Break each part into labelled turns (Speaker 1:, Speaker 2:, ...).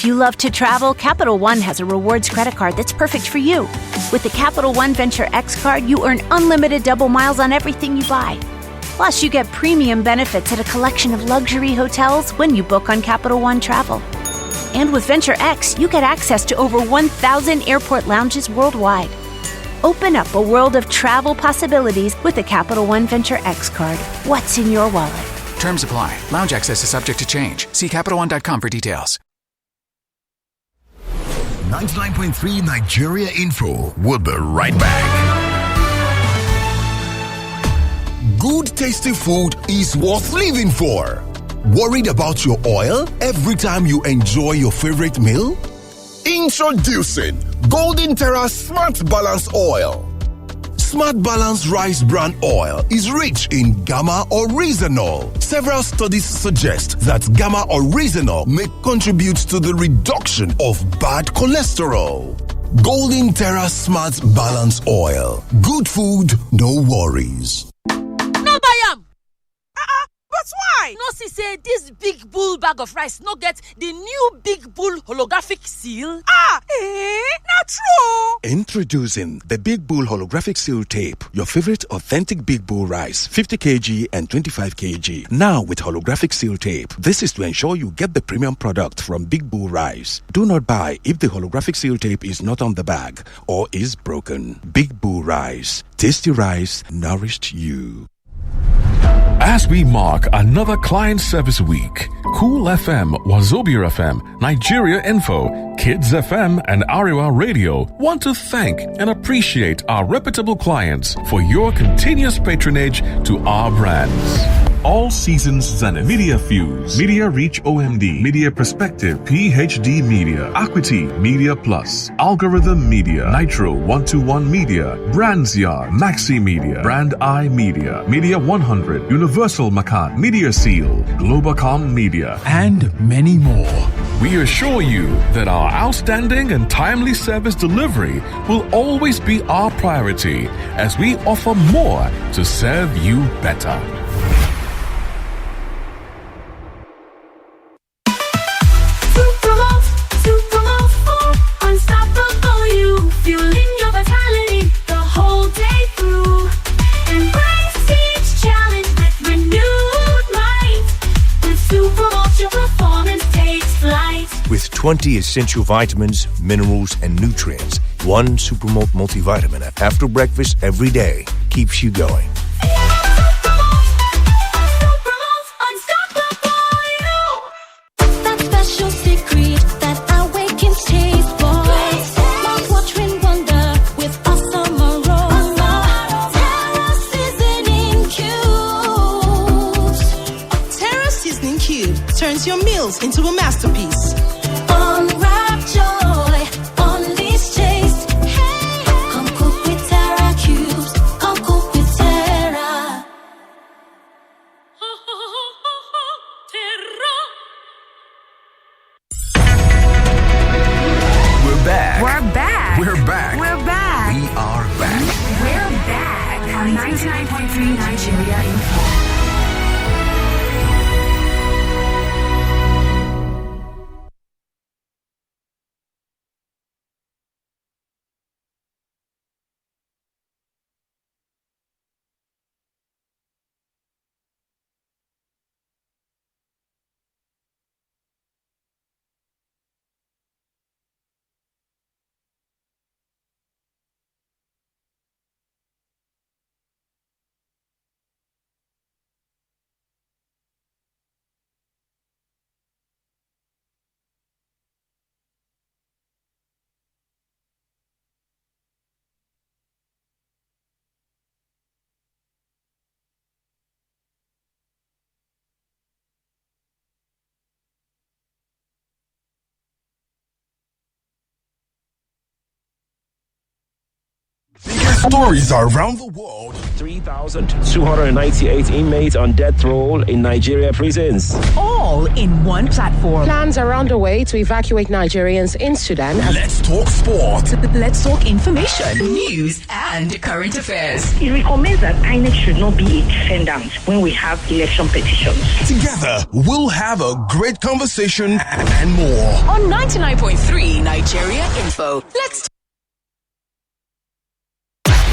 Speaker 1: If you love to travel, Capital One has a rewards credit card that's perfect for you. With the Capital One Venture X card, you earn unlimited double miles on everything you buy. Plus, you get premium benefits at a collection of luxury hotels when you book on Capital One Travel. And with Venture X, you get access to over 1,000 airport lounges worldwide. Open up a world of travel possibilities with the Capital One Venture X card. What's in your wallet?
Speaker 2: Terms apply. Lounge access is subject to change. See CapitalOne.com for details.
Speaker 3: 99.3 Nigeria Info will be right back. Good tasty food is worth living for. Worried about your oil every time you enjoy your favorite meal? Introducing Golden Terra Smart Balance Oil. Smart Balance Rice Bran Oil is rich in gamma oryzanol. Several studies suggest that gamma oryzanol may contribute to the reduction of bad cholesterol. Golden Terra Smart Balance Oil. Good food, no worries.
Speaker 4: No buy am.
Speaker 5: But why?
Speaker 4: No see say this big bull bag of rice no get the new big bull holographic seal.
Speaker 5: Not true.
Speaker 6: Introducing the Big Bull Holographic Seal Tape, your favorite authentic Big Bull rice, 50 kg and 25 kg. Now with holographic seal tape. This is to ensure you get the premium product from Big Bull Rice. Do not buy if the holographic seal tape is not on the bag or is broken. Big Bull Rice. Tasty rice nourished you.
Speaker 7: As we mark another client service week, Cool FM, Wazobia FM, Nigeria Info, Kids FM, and Ariwa Radio want to thank and appreciate our reputable clients for your continuous patronage to our brands. All Seasons Zenith, Media Fuse, Media Reach OMD, Media Perspective, PhD Media, Equity Media Plus, Algorithm Media, Nitro 121 Media, Brands Yard, Maxi Media, Brand I Media, Media 100, Universal Macan, Media Seal, Globacom Media, and many more. We assure you that our outstanding and timely service delivery will always be our priority as we offer more to serve you better.
Speaker 8: With 20 essential vitamins, minerals, and nutrients, one Supermalt multivitamin after breakfast every day keeps you going.
Speaker 5: Turns your meals into a masterpiece.
Speaker 9: Unwrap joy, unleash taste. Hey, come cook with Terra Cubes. Come cook with Terra.
Speaker 3: We're back.
Speaker 10: We're back.
Speaker 3: We're back.
Speaker 10: We're back.
Speaker 3: We are back.
Speaker 10: We're back on 99.3 Nigeria Info.
Speaker 3: Stories around the world.
Speaker 11: 3,298 inmates on death row in Nigeria prisons.
Speaker 5: All in one platform.
Speaker 12: Plans are underway to evacuate Nigerians in Sudan.
Speaker 3: Let's talk sport.
Speaker 5: Let's talk information, news, and current affairs.
Speaker 13: It recommends that INEC should not be a defendant when we have election petitions.
Speaker 3: Together, we'll have a great conversation and more.
Speaker 5: On 99.3 Nigeria Info. Let's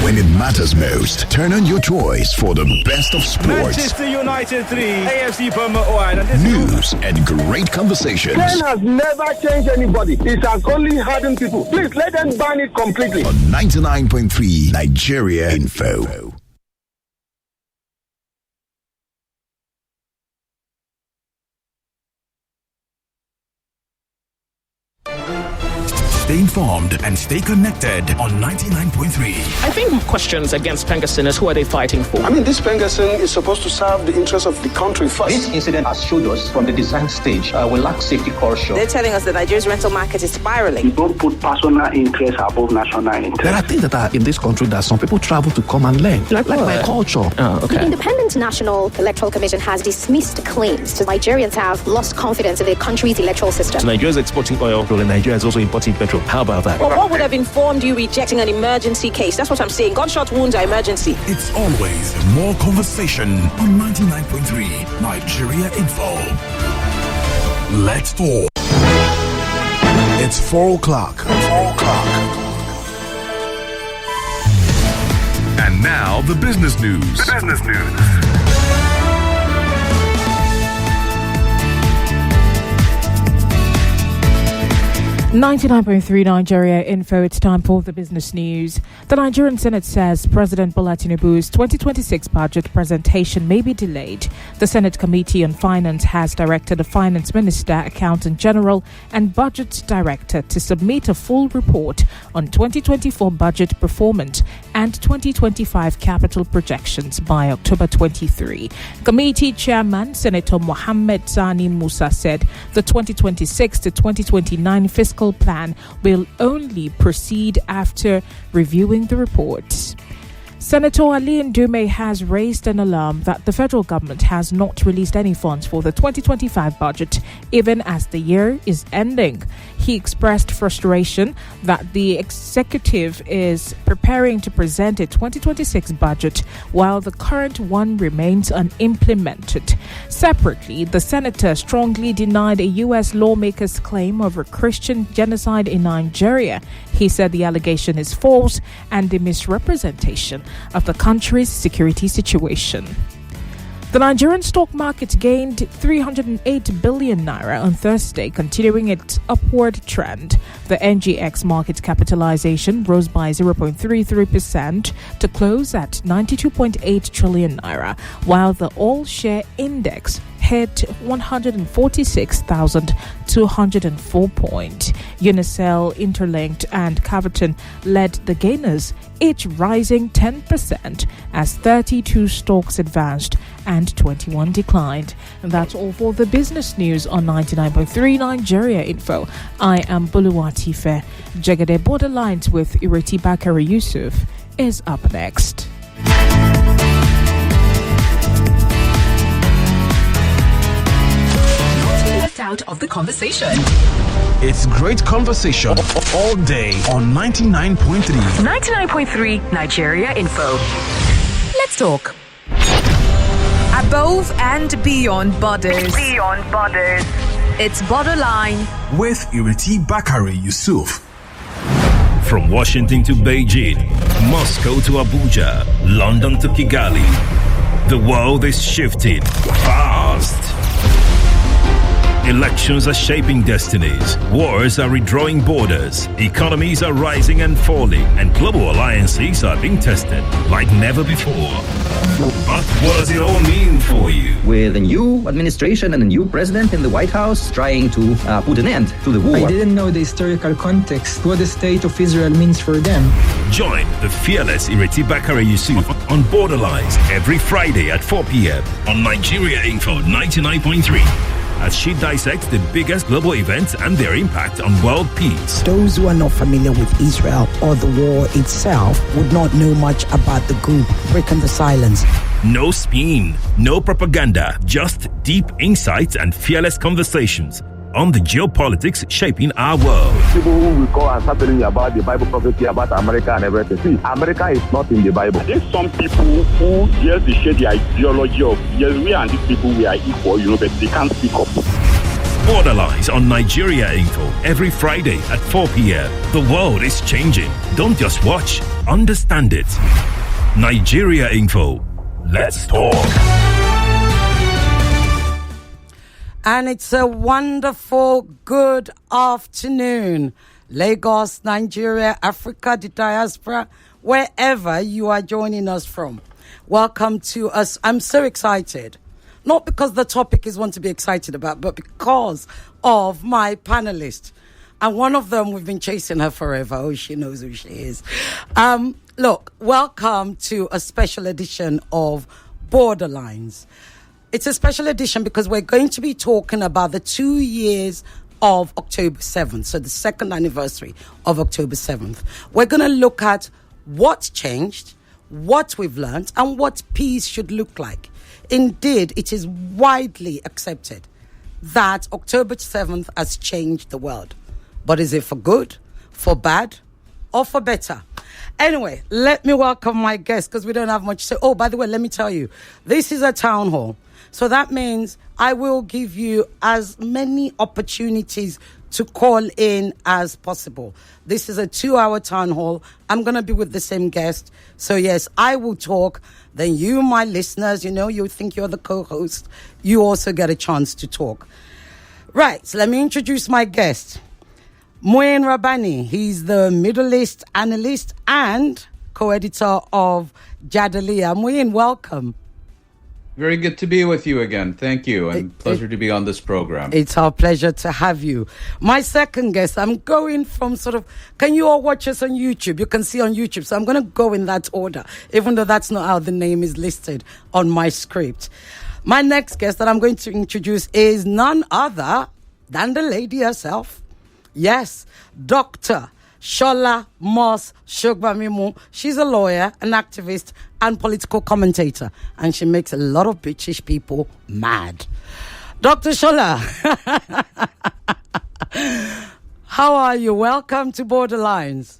Speaker 3: When it matters most, turn on your choice for the best of sports.
Speaker 11: Manchester United 3, AFC Bournemouth 1.
Speaker 3: News and great conversations.
Speaker 14: Ken has never changed anybody. It has only hardened people. Please let them ban it completely.
Speaker 3: On 99.3 Nigeria Info. Stay informed and stay connected on 99.3.
Speaker 15: I think questions against Pengasyn is who are they fighting for?
Speaker 14: I mean, this Pengasyn is supposed to serve the interests of the country first.
Speaker 16: This incident has showed us from the design stage we lack safety culture.
Speaker 17: They're telling us that Nigeria's rental market is spiraling.
Speaker 14: You don't put personal interest above national interest.
Speaker 18: There are things that are in this country that some people travel to come and learn, like my culture.
Speaker 15: Oh, okay.
Speaker 19: The Independent National Electoral Commission has dismissed claims that Nigerians have lost confidence in the country's electoral system.
Speaker 20: So Nigeria is exporting oil, and Nigeria is also importing petrol. How about that?
Speaker 17: Well, what would have informed you rejecting an emergency case? That's what I'm saying. Gunshot wounds are emergency.
Speaker 3: It's always more conversation on 99.3 Nigeria Info. Let's talk. It's 4 o'clock. 4 o'clock.
Speaker 7: And now the business news.
Speaker 21: 99.3 Nigeria Info. It's time for the business news. The Nigerian Senate says President Bola Tinubu's 2026 budget presentation may be delayed. The Senate Committee on Finance has directed the Finance Minister, Accountant General, and Budget Director to submit a full report on 2024 budget performance and 2025 capital projections by October 23. Committee Chairman Senator Mohammed Sani Musa said the 2026 to 2029 fiscal plan will only proceed after reviewing the report. Senator Ali Ndume has raised an alarm that the federal government has not released any funds for the 2025 budget, even as the year is ending. He expressed frustration that the executive is preparing to present a 2026 budget while the current one remains unimplemented. Separately, the senator strongly denied a U.S. lawmaker's claim of a Christian genocide in Nigeria. He said the allegation is false and a misrepresentation of the country's security situation. The Nigerian stock market gained 308 billion naira on Thursday, continuing its upward trend. The NGX market capitalization rose by 0.33% to close at 92.8 trillion naira, while the all-share index hit 146,204 points. Unicel, Interlinked, and Caverton led the gainers, each rising 10% as 32 stocks advanced and 21 declined. And that's all for the business news on 99.3 Nigeria Info. I am Buluwati Fe. Jagade Borderlines with Ireti Bakare-Yusuf is up next.
Speaker 5: Out of the conversation.
Speaker 3: It's great conversation all day on 99.3.
Speaker 10: 99.3 Nigeria Info.
Speaker 5: Let's talk. Above and beyond borders. It's Borderline
Speaker 3: with Ireti Bakare-Yusuf.
Speaker 8: From Washington to Beijing, Moscow to Abuja, London to Kigali, the world is shifting fast. Elections are shaping destinies, wars are redrawing borders, economies are rising and falling, and global alliances are being tested like never before. But what does it all mean for you?
Speaker 16: With a new administration and a new president in the White House trying to put an end to the war.
Speaker 22: I didn't know the historical context, what the state of Israel means for them.
Speaker 8: Join the fearless Ireti Bakare-Yusuf on Borderlines every Friday at 4 p.m. on Nigeria Info 99.3. as she dissects the biggest global events and their impact on world peace.
Speaker 1: Those who are not familiar with Israel or the war itself would not know much about the group breaking the silence.
Speaker 8: No spin, no propaganda, just deep insights and fearless conversations on the geopolitics shaping our world.
Speaker 14: People who will call and start telling you about the Bible prophecy about America and everything. See, America is not in the Bible. There's some people who just share the ideology of, yes, we and these people, we are equal, but they can't speak up.
Speaker 8: Borderlines on Nigeria Info every Friday at 4 p.m. The world is changing. Don't just watch, understand it. Nigeria Info. Let's talk.
Speaker 2: And it's a wonderful good afternoon. Lagos, Nigeria, Africa, the diaspora, wherever you are joining us from. Welcome to us. I'm so excited. Not because the topic is one to be excited about, but because of my panelists. And one of them, we've been chasing her forever. Oh, she knows who she is. Look, welcome to a special edition of Borderlines. It's a special edition because we're going to be talking about the 2 years of October 7th, so the second anniversary of October 7th. We're going to look at what's changed, what we've learned, and what peace should look like. Indeed, it is widely accepted that October 7th has changed the world. But is it for good, for bad, or for better? Anyway, let me welcome my guests because we don't have much to say. Oh, by the way, let me tell you, this is a town hall. So that means I will give you as many opportunities to call in as possible. This is a 2-hour town hall. I'm going to be with the same guest. So yes, I will talk. Then you, my listeners, you think you're the co-host. You also get a chance to talk. Right, so let me introduce my guest. Muin Rabani. He's the Middle East analyst and co-editor of Jadalia. Muin, welcome.
Speaker 23: Very good to be with you again. Thank you. And pleasure to be on this program.
Speaker 2: It's our pleasure to have you. My second guest, I'm going from can you all watch us on YouTube? You can see on YouTube. So I'm going to go in that order, even though that's not how the name is listed on my script. My next guest that I'm going to introduce is none other than the lady herself. Yes, Dr. Shola Moss Shogbamimu. She's a lawyer, an activist, and political commentator, and she makes a lot of British people mad. Dr. Shola, how are you? Welcome to Borderlines.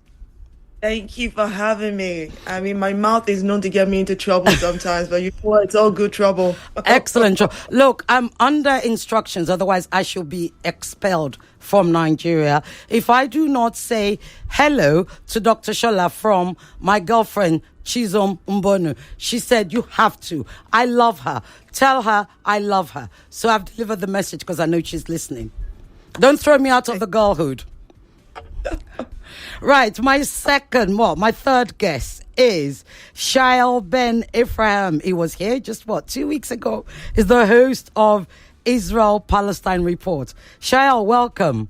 Speaker 24: Thank you for having me. I mean, my mouth is known to get me into trouble sometimes, but it's all good trouble.
Speaker 2: Excellent. Look, I'm under instructions, otherwise I should be expelled from Nigeria if I do not say hello to Dr. Shola from my girlfriend, Chizom Mbonu. She said, you have to. I love her. Tell her I love her. So I've delivered the message because I know she's listening. Don't throw me out of the girlhood. Right, my third guest is Shail Ben Ephraim. He was here just 2 weeks ago. He's the host of Israel-Palestine Report. Shail, welcome.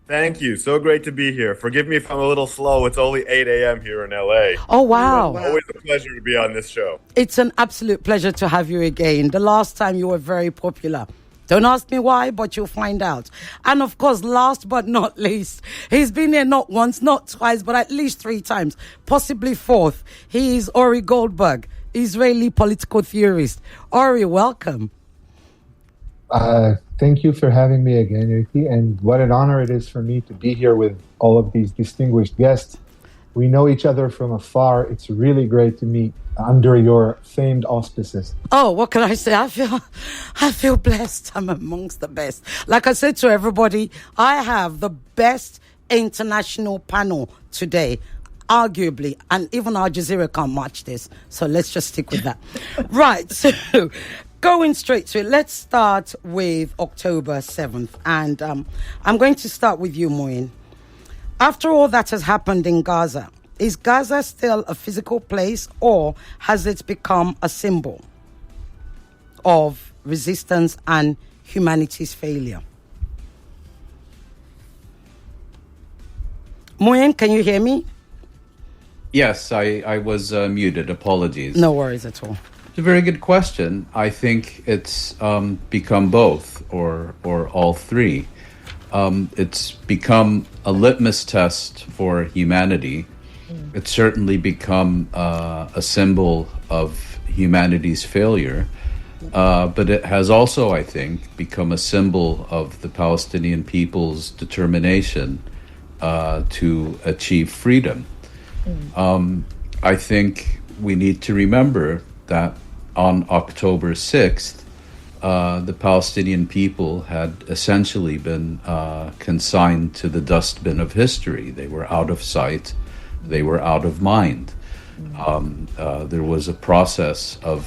Speaker 25: Thank you. So great to be here. Forgive me if I'm a little slow. It's only 8 a.m. here in LA.
Speaker 2: Oh, wow.
Speaker 25: Always a pleasure to be on this show.
Speaker 2: It's an absolute pleasure to have you again. The last time you were very popular. Don't ask me why, but you'll find out. And of course, last but not least, he's been here not once, not twice, but at least 3 times, possibly 4th. He is Ori Goldberg, Israeli political theorist. Ori, welcome.
Speaker 26: Thank you for having me again, Ireti, and what an honor it is for me to be here with all of these distinguished guests. We know each other from afar. It's really great to meet under your famed auspices.
Speaker 2: Oh, what can I say? I feel blessed. I'm amongst the best. Like I said to everybody, I have the best international panel today, arguably, and even Al Jazeera can't match this. So let's just stick with that. Right. So going straight to it, let's start with October 7th. And I'm going to start with you, Muin. After all that has happened in Gaza, is Gaza still a physical place, or has it become a symbol of resistance and humanity's failure? Muin, can you hear me?
Speaker 23: Yes, I was muted. Apologies.
Speaker 2: No worries at all.
Speaker 23: It's a very good question. I think it's become both or all three. It's become a litmus test for humanity. It's certainly become a symbol of humanity's failure. But it has also, I think, become a symbol of the Palestinian people's determination to achieve freedom. I think we need to remember that on October 6th, the Palestinian people had essentially been consigned to the dustbin of history. They were out of sight. They were out of mind. There was a process of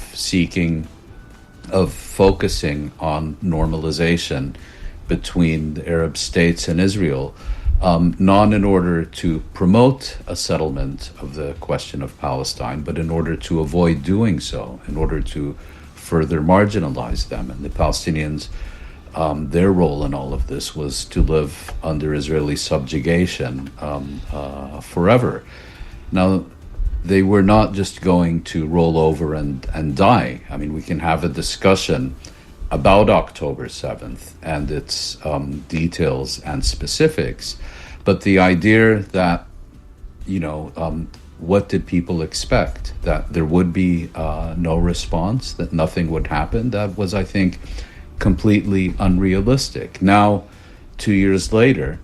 Speaker 23: focusing on normalization between the Arab states and Israel, not in order to promote a settlement of the question of Palestine, but in order to avoid doing so, in order to further marginalize them. And the Palestinians, their role in all of this was to live under Israeli subjugation forever. Now, they were not just going to roll over and die. I mean, we can have a discussion about October 7th and its details and specifics, but the idea that, what did people expect? That there would be no response, that nothing would happen, that was, I think, completely unrealistic. Now, 2 years later,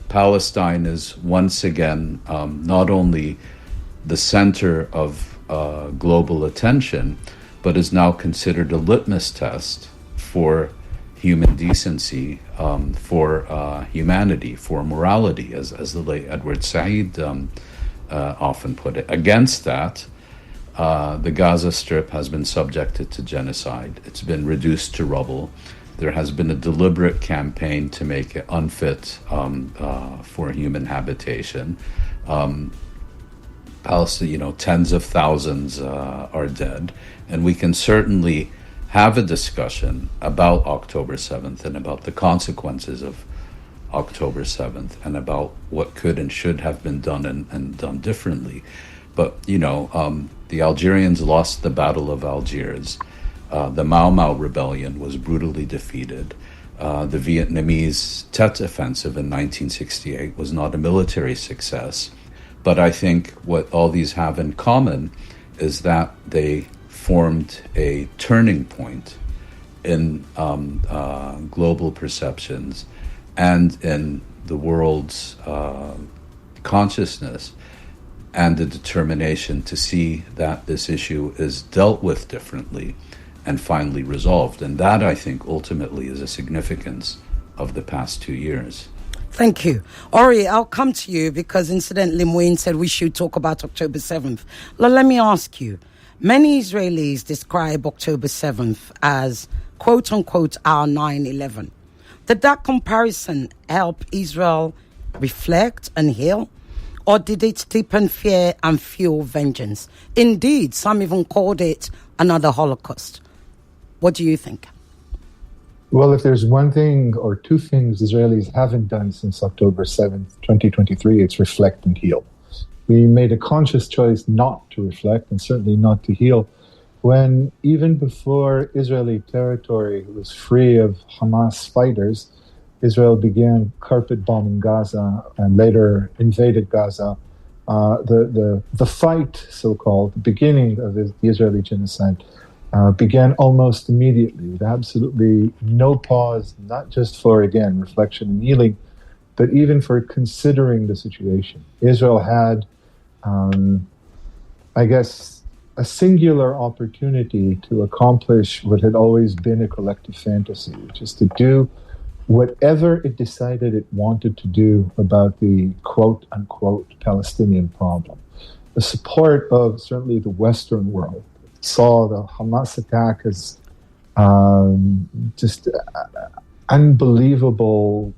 Speaker 23: Palestine is once again not only the center of global attention, but is now considered a litmus test for human decency, for humanity, for morality, as the late Edward Said often put it. Against that, the Gaza Strip has been subjected to genocide. It's been reduced to rubble. There has been a deliberate campaign to make it unfit for human habitation. Palestine, tens of thousands are dead, and we can certainly have a discussion about October 7th and about the consequences of October 7th and about what could and should have been done and done differently. But, the Algerians lost the Battle of Algiers. The Mau Mau rebellion was brutally defeated. The Vietnamese Tet Offensive in 1968 was not a military success. But I think what all these have in common is that they formed a turning point in global perceptions and in the world's consciousness, and the determination to see that this issue is dealt with differently and finally resolved. And that, I think, ultimately is a significance of the past 2 years.
Speaker 2: Thank you. Ori, I'll come to you because incidentally Muin said we should talk about October 7th. Let me ask you, many Israelis describe October 7th as, quote unquote, our 9/11. Did that comparison help Israel reflect and heal? Or did it deepen fear and fuel vengeance? Indeed, some even called it another Holocaust. What do you think?
Speaker 26: Well, if there's one thing or two things Israelis haven't done since October 7th, 2023, it's reflect and heal. We made a conscious choice not to reflect and certainly not to heal when even before Israeli territory was free of Hamas fighters, Israel began carpet bombing Gaza and later invaded Gaza. The fight, so-called, the beginning of the Israeli genocide, began almost immediately with absolutely no pause, not just for, again, reflection and healing, but even for considering the situation. Israel had, I guess, a singular opportunity to accomplish what had always been a collective fantasy, which is to do whatever it decided it wanted to do about the quote-unquote Palestinian problem. The support of certainly the Western world saw the Hamas attack as just unbelievable,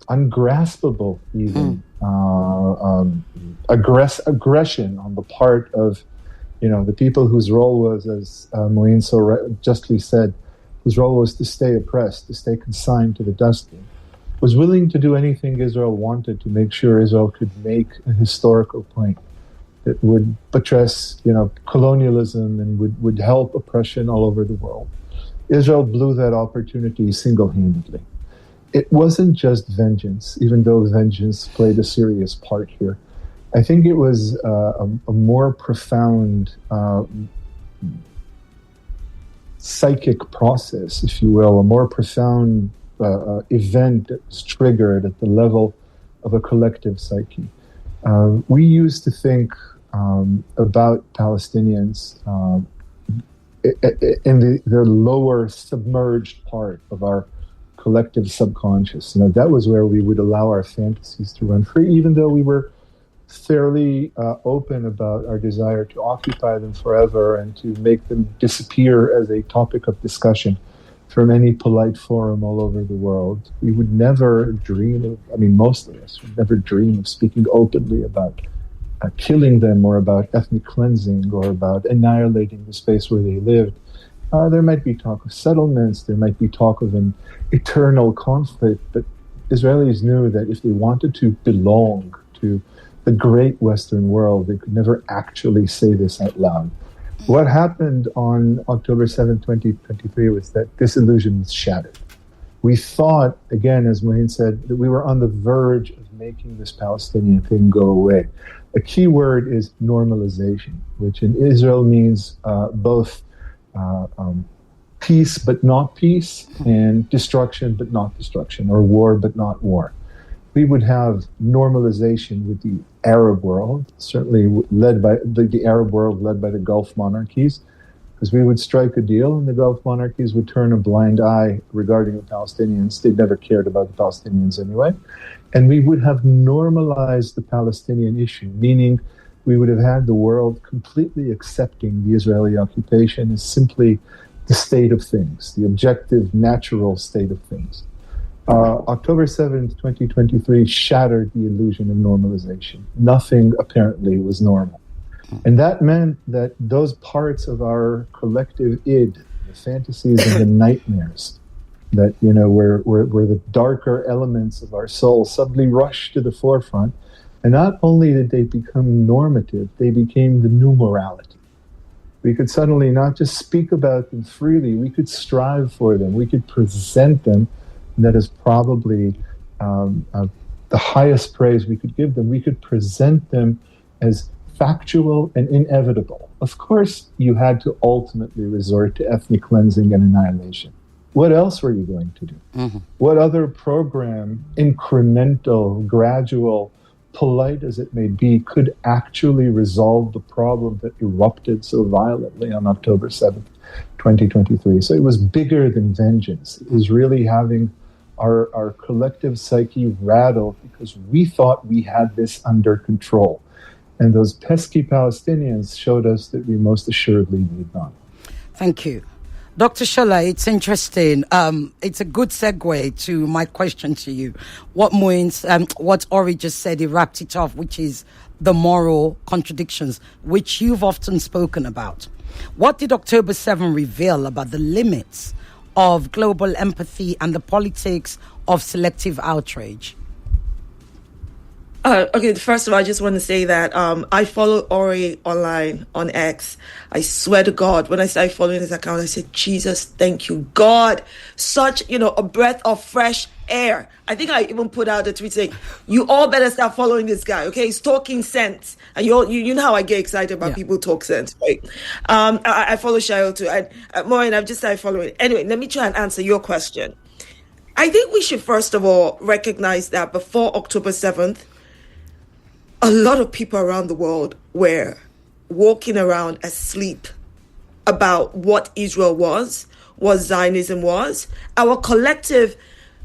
Speaker 26: ungraspable even, aggression on the part of, the people whose role was, as Muin so justly said, whose role was to stay oppressed, to stay consigned to the dustbin, was willing to do anything Israel wanted to make sure Israel could make a historical point. that would buttress, colonialism and would help oppression all over the world. Israel blew that opportunity single-handedly. It wasn't just vengeance, even though vengeance played a serious part here. I think it was a more profound psychic process, if you will, a more profound event that was triggered at the level of a collective psyche. We used to think about Palestinians in the lower submerged part of our collective subconscious. That was where we would allow our fantasies to run free, even though we were fairly open about our desire to occupy them forever and to make them disappear as a topic of discussion from any polite forum all over the world. We would never dream of, most of us would never dream of speaking openly about killing them or about ethnic cleansing or about annihilating the space where they lived. There might be talk of settlements, there might be talk of an eternal conflict, but Israelis knew that if they wanted to belong to the great Western world, they could never actually say this out loud. What happened on October 7, 2023 was that this illusion was shattered. We thought, again, as Mohin said, that we were on the verge of making this Palestinian thing go away. A key word is normalization, which in Israel means both peace but not peace, and destruction but not destruction, or war but not war. We would have normalization with the Arab world, certainly led by the Arab world, led by the Gulf monarchies, because we would strike a deal and the Gulf monarchies would turn a blind eye regarding the Palestinians. They never cared about the Palestinians anyway. And we would have normalized the Palestinian issue, meaning we would have had the world completely accepting the Israeli occupation as simply the state of things, the objective, natural state of things. October 7th, 2023 shattered the illusion of normalization. Nothing apparently was normal. And that meant that those parts of our collective id, the fantasies and the nightmares, that, where the darker elements of our soul suddenly rushed to the forefront. And not only did they become normative, they became the new morality. We could suddenly not just speak about them freely, we could strive for them, we could present them. And that is probably the highest praise we could give them. We could present them as factual and inevitable. Of course, you had to ultimately resort to ethnic cleansing and annihilation. What else were you going to do? Mm-hmm. What other program, incremental, gradual, polite as it may be, could actually resolve the problem that erupted so violently on October 7th, 2023? So it was bigger than vengeance. It was really having our collective psyche rattled because we thought we had this under control. And those pesky Palestinians showed us that we most assuredly did not.
Speaker 2: Thank you. Dr. Shola, it's interesting. It's a good segue to my question to you. What Ori just said, he wrapped it off, which is the moral contradictions, which you've often spoken about. What did October 7 reveal about the limits of global empathy and the politics of selective outrage?
Speaker 24: Okay, first of all, I just want to say that I follow Ori online on X. I swear to God, when I started following his account, I said, Jesus, thank you, God. Such, a breath of fresh air. I think I even put out a tweet saying, you all better start following this guy, okay? He's talking sense. And you know how I get excited about people talk sense, right? I follow Shail too. Maureen, I've just started following. Anyway, let me try and answer your question. I think we should first of all recognize that before October 7th, a lot of people around the world were walking around asleep about what Israel was, what Zionism was. Our collective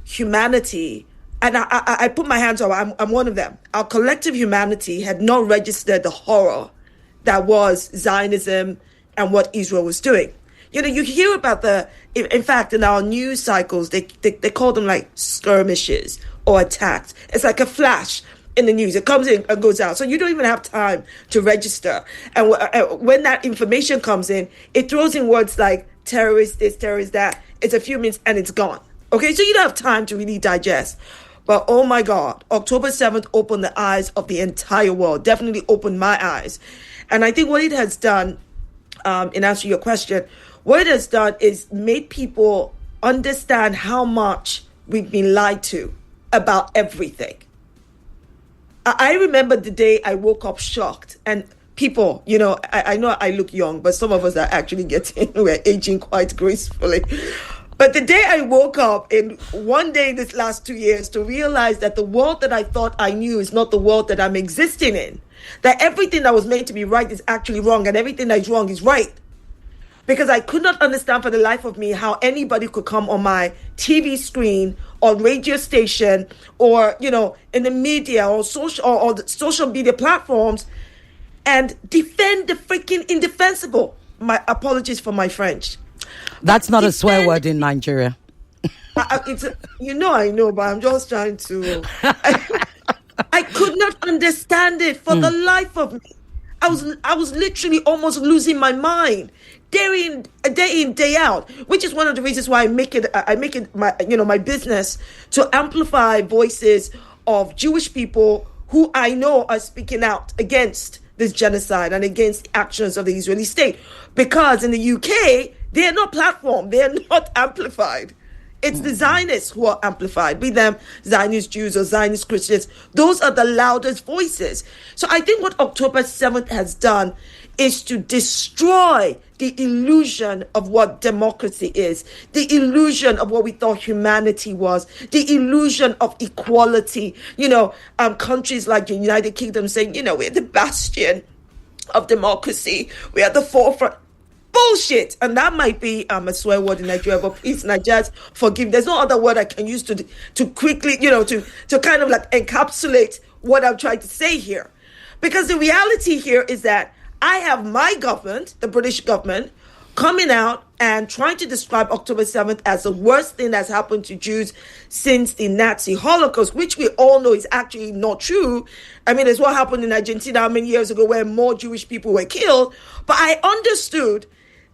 Speaker 24: humanity, and I put my hands up, I'm one of them. Our collective humanity had not registered the horror that was Zionism and what Israel was doing. You hear about in fact, in our news cycles, they call them like skirmishes or attacks. It's like a flash in the news. It comes in and goes out. So you don't even have time to register. And when that information comes in, it throws in words like terrorist this, terrorist that. It's a few minutes and it's gone. Okay, so you don't have time to really digest. But oh my God, October 7th opened the eyes of the entire world, definitely opened my eyes. And I think what it has done, in answer to your question, what it has done is made people understand how much we've been lied to about everything. I remember the day I woke up shocked, and people, I know I look young, but some of us are actually we're aging quite gracefully. But the day I woke up in one day in this last 2 years to realize that the world that I thought I knew is not the world that I'm existing in, that everything that was meant to be right is actually wrong, and everything that is wrong is right. Because I could not understand for the life of me how anybody could come on my TV screen or radio station or, in the media or the social media platforms and defend the freaking indefensible. My apologies for my French.
Speaker 2: That's not a swear word in Nigeria.
Speaker 24: I know, but I'm just trying to... I could not understand it for the life of me. I was literally almost losing my mind. Day in, day out, which is one of the reasons why I make it my business to amplify voices of Jewish people who I know are speaking out against this genocide and against the actions of the Israeli state. Because in the UK, they are not platformed, they are not amplified. It's the Zionists who are amplified, be them Zionist Jews or Zionist Christians. Those are the loudest voices. So I think what October 7th has done is to destroy the illusion of what democracy is, the illusion of what we thought humanity was, the illusion of equality. Countries like the United Kingdom saying, we're the bastion of democracy, we're at the forefront. Bullshit. And that might be a swear word in Nigeria, but please, Nigerians, forgive. There's no other word I can use to quickly, to kind of like encapsulate what I'm trying to say here. Because the reality here is that I have my government, the British government, coming out and trying to describe October 7th as the worst thing that's happened to Jews since the Nazi Holocaust, which we all know is actually not true. I mean, it's what happened in Argentina how many years ago where more Jewish people were killed. But I understood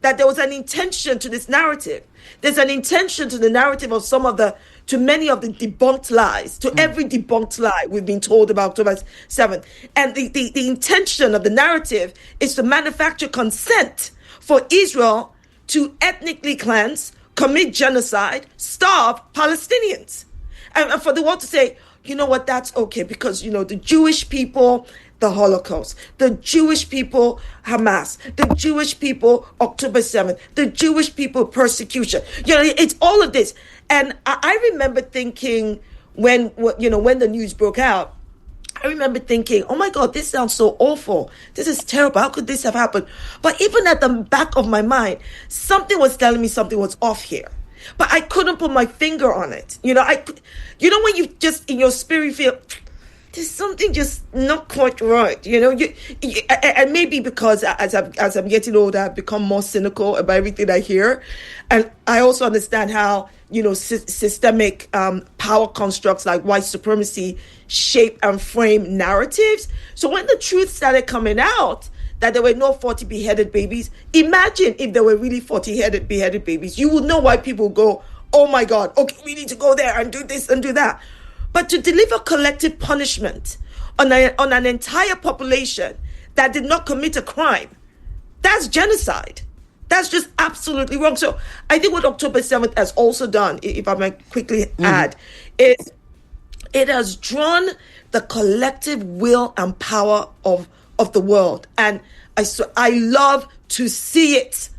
Speaker 24: that there was an intention to this narrative. There's an intention to the narrative of to many of the debunked lies, to every debunked lie we've been told about October 7th. And the intention of the narrative is to manufacture consent for Israel to ethnically cleanse, commit genocide, starve Palestinians. And for the world to say, you know what, that's okay because, the Jewish people, the Holocaust, the Jewish people, Hamas, the Jewish people, October 7th, the Jewish people, persecution. It's all of this. And I remember thinking when the news broke out, I remember thinking, oh my God, this sounds so awful. This is terrible. How could this have happened? But even at the back of my mind, something was telling me something was off here. But I couldn't put my finger on it. When you just in your spirit feel there's something just not quite right. And maybe because as I'm getting older, I've become more cynical about everything I hear, and I also understand how systemic power constructs like white supremacy shape and frame narratives. So when the truth started coming out that there were no 40 beheaded babies, imagine if there were really 40 beheaded babies. You would know why people go, oh my God, okay, we need to go there and do this and do that. But to deliver collective punishment on an entire population that did not commit a crime, that's genocide. That's just absolutely wrong. So I think what October 7th has also done, if I might quickly add, is it has drawn the collective will and power of the world. And I love to see it.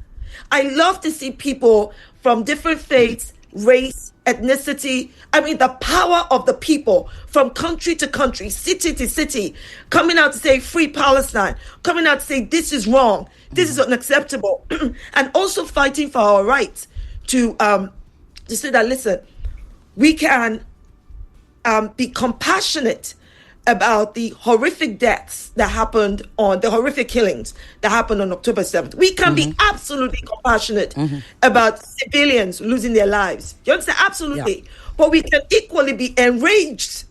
Speaker 24: I love to see people from different faiths, race, ethnicity. I mean, the power of the people from country to country, city to city, coming out to say free Palestine, coming out to say this is wrong, this is unacceptable, and also fighting for our rights to say that, listen, we can be compassionate about the horrific deaths that happened the horrific killings that happened on October 7th. We can be absolutely compassionate about civilians losing their lives. You understand? Absolutely. Yeah. But we can equally be enraged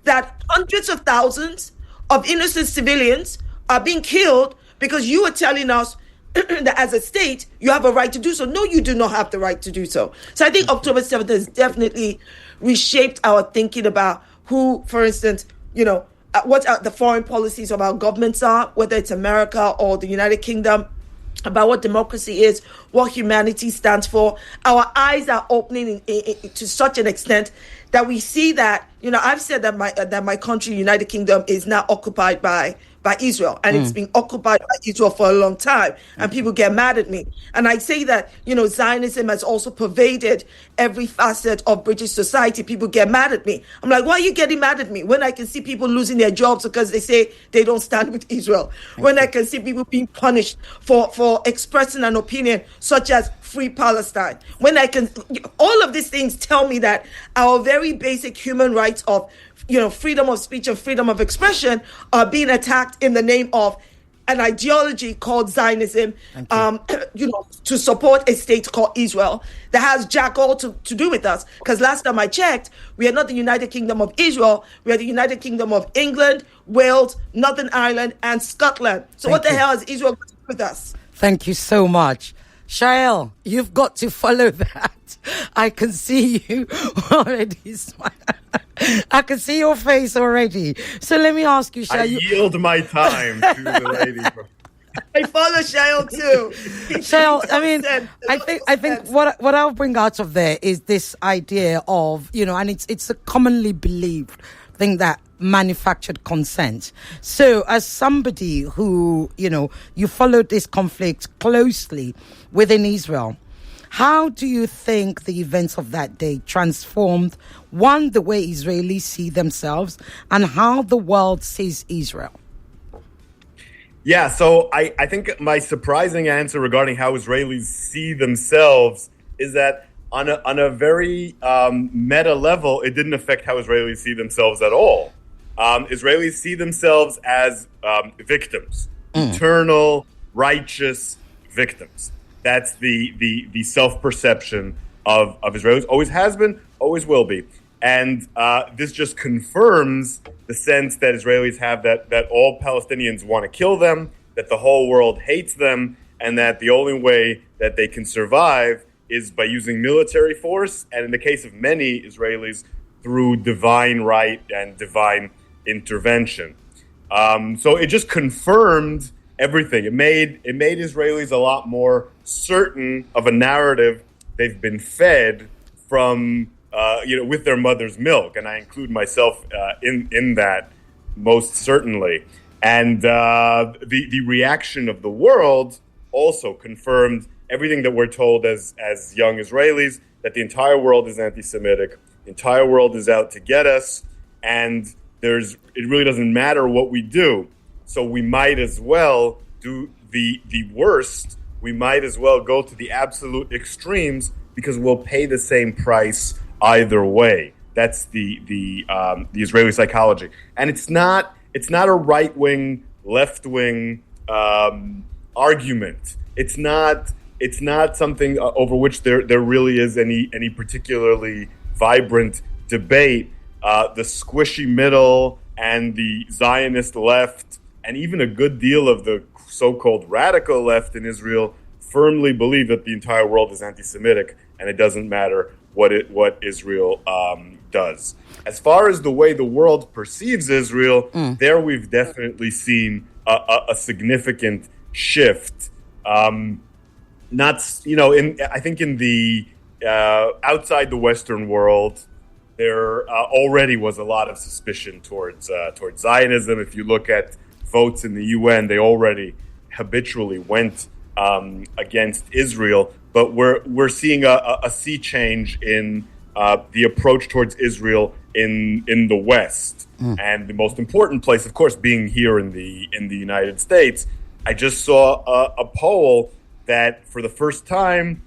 Speaker 24: that hundreds of thousands of innocent civilians are being killed because you are telling us that as a state, you have a right to do so. No, you do not have the right to do so. So I think October 7th has definitely reshaped our thinking about who, for instance, what the foreign policies of our governments are, whether it's America or the United Kingdom, about what democracy is, what humanity stands for. Our eyes are opening to such an extent that we see that, I've said that my country, United Kingdom, is now occupied by Israel, and it's been occupied by Israel for a long time, and people get mad at me. And I say that, Zionism has also pervaded every facet of British society. People get mad at me. I'm like, why are you getting mad at me? When I can see people losing their jobs because they say they don't stand with Israel. When I can see people being punished for expressing an opinion such as free Palestine. When I can, all of these things tell me that our very basic human rights of freedom of speech and freedom of expression are being attacked in the name of an ideology called Zionism, to support a state called Israel that has jack all to do with us. Because last time I checked, we are not the United Kingdom of Israel. We are the United Kingdom of England, Wales, Northern Ireland, and Scotland. So what the hell is Israel going to do with us?
Speaker 2: Thank you so much. Shael, you've got to follow that. I can see you already smiling. I can see your face already. So let me ask you, Shael.
Speaker 25: I yield my time to the lady.
Speaker 24: I follow Shael too.
Speaker 2: Shael, I think what I'll bring out of there is this idea of, and it's a commonly believed thing that manufactured consent. So as somebody who, you followed this conflict closely within Israel, how do you think the events of that day transformed, one, the way Israelis see themselves and how the world sees Israel?
Speaker 25: Yeah, so I think my surprising answer regarding how Israelis see themselves is that on a very meta level, it didn't affect how Israelis see themselves at all. Israelis see themselves as victims, eternal, righteous victims. That's the self-perception of Israelis. Always has been, always will be. And this just confirms the sense that Israelis have that all Palestinians want to kill them, that the whole world hates them, and that the only way that they can survive is by using military force, and in the case of many Israelis, through divine right and divine intervention. So it just confirmed everything. It made Israelis a lot more certain of a narrative they've been fed from, with their mother's milk, and I include myself in that most certainly. And the reaction of the world also confirmed everything that we're told as young Israelis, that the entire world is anti-Semitic, the entire world is out to get us, and it really doesn't matter what we do. So we might as well do the worst. We might as well go to the absolute extremes because we'll pay the same price either way. That's the Israeli psychology, and it's not a right wing, left wing argument. It's not something over which there really is any particularly vibrant debate. The squishy middle and the Zionist left, and even a good deal of the so-called radical left in Israel, firmly believe that the entire world is anti-Semitic, and it doesn't matter what Israel does. As far as the way the world perceives Israel, there we've definitely seen a significant shift. I think in the outside the Western world, there already was a lot of suspicion towards Zionism. If you look at votes in the UN, they already habitually went against Israel. But we're seeing a sea change in the approach towards Israel in the West, and the most important place, of course, being here in the United States. I just saw a poll that for the first time,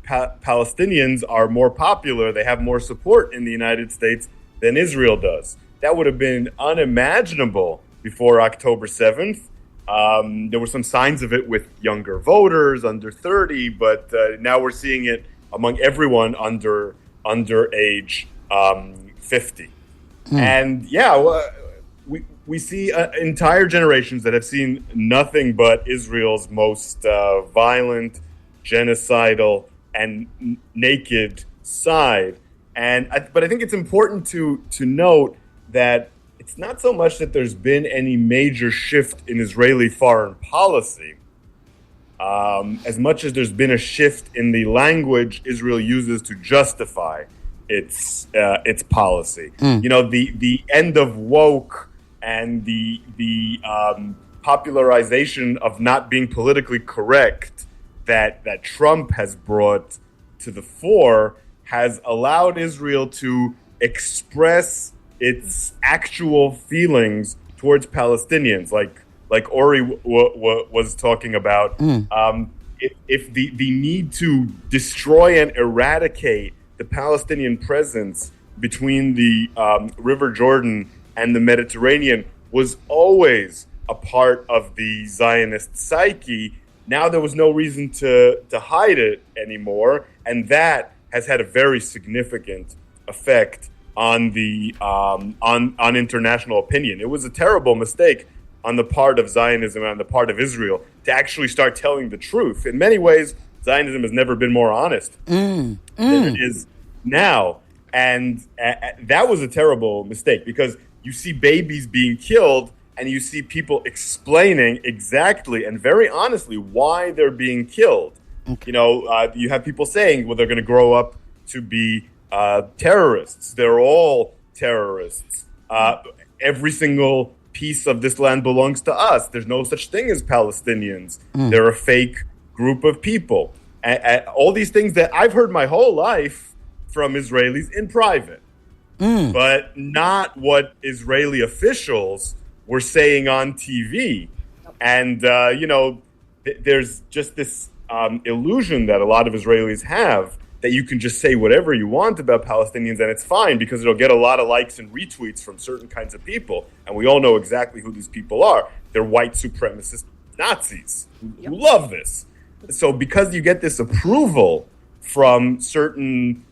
Speaker 25: Palestinians are more popular. They have more support in the United States than Israel does. That would have been unimaginable before October 7th. There were some signs of it with younger voters under 30, but now we're seeing it among everyone under age 50. And we see entire generations that have seen nothing but Israel's most violent, genocidal, and naked side. But I think it's important to note that it's not so much that there's been any major shift in Israeli foreign policy, as much as there's been a shift in the language Israel uses to justify its policy. You know, the end of woke and the popularization of not being politically correct that Trump has brought to the fore has allowed Israel to express its actual feelings towards Palestinians, like Ori was talking about. If the need to destroy and eradicate the Palestinian presence between the River Jordan and the Mediterranean was always a part of the Zionist psyche, now there was no reason to hide it anymore, and that has had a very significant effect on the on international opinion. It was a terrible mistake on the part of Zionism and on the part of Israel to actually start telling the truth. In many ways, Zionism has never been more honest than it is now, and that was a terrible mistake because you see babies being killed and you see people explaining exactly and very honestly why they're being killed. You know, you have people saying, well, they're going to grow up to be terrorists. They're all terrorists. Every single piece of this land belongs to us. There's no such thing as Palestinians. They're a fake group of people. All these things that I've heard my whole life from Israelis in private, but not what Israeli officials were saying on TV. And, you know, there's just this illusion that a lot of Israelis have that you can just say whatever you want about Palestinians and it's fine because it'll get a lot of likes and retweets from certain kinds of people. And we all know exactly who these people are. They're white supremacist Nazis who love this. So because you get this approval from certain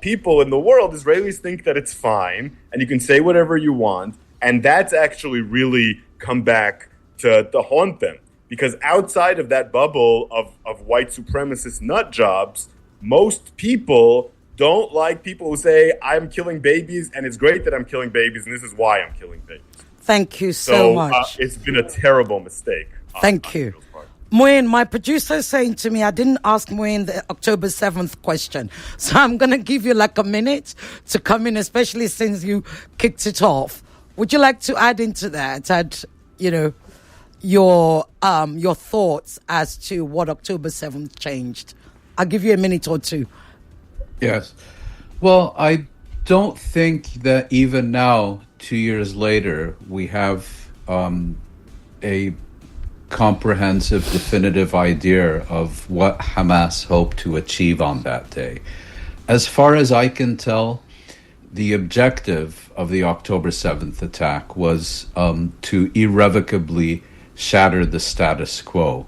Speaker 25: people in the world, Israelis think that it's fine and you can say whatever you want. And that's actually really come back to haunt them. Because outside of that bubble of white supremacist nut jobs, most people don't like people who say, I'm killing babies, and it's great that I'm killing babies, and this is why I'm killing babies.
Speaker 2: Thank you so much.
Speaker 25: It's been a terrible mistake.
Speaker 2: Thank you. Muin, my producer is saying to me, I didn't ask Muin the October 7th question. So I'm going to give you like a minute to come in, especially since you kicked it off. Would you like to add into that, you know, your thoughts as to what October 7th changed? I'll give you a minute or two.
Speaker 23: Yes. Well, I don't think that even now, 2 years later, we have a comprehensive, definitive idea of what Hamas hoped to achieve on that day. As far as I can tell, the objective of the October 7th attack was to irrevocably shatter the status quo,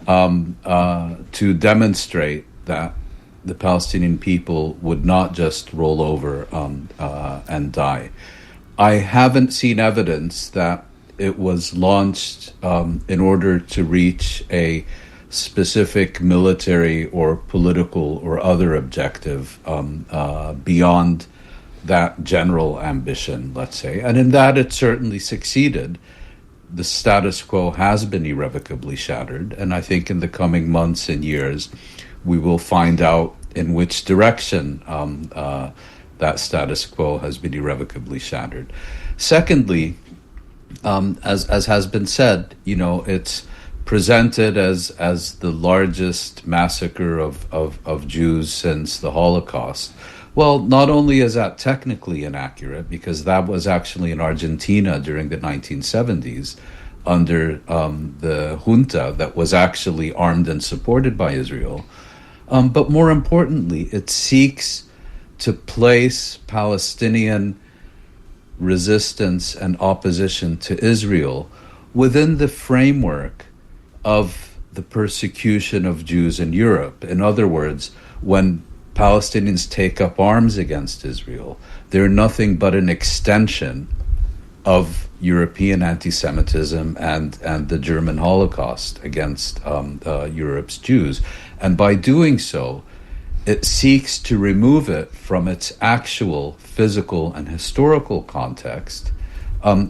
Speaker 23: to demonstrate that the Palestinian people would not just roll over and die. I haven't seen evidence that it was launched in order to reach a specific military or political or other objective beyond that general ambition, let's say. And in that, it certainly succeeded. The status quo has been irrevocably shattered, and I think in the coming months and years, we will find out in which direction that status quo has been irrevocably shattered. Secondly, as has been said, you know, it's presented as the largest massacre of Jews since the Holocaust. Well, not only is that technically inaccurate, because that was actually in Argentina during the 1970s under the junta that was actually armed and supported by Israel. But more importantly, it seeks to place Palestinian resistance and opposition to Israel within the framework of the persecution of Jews in Europe. In other words, when Palestinians take up arms against Israel, they're nothing but an extension of European anti-Semitism and the German Holocaust against Europe's Jews. And by doing so, it seeks to remove it from its actual physical and historical context,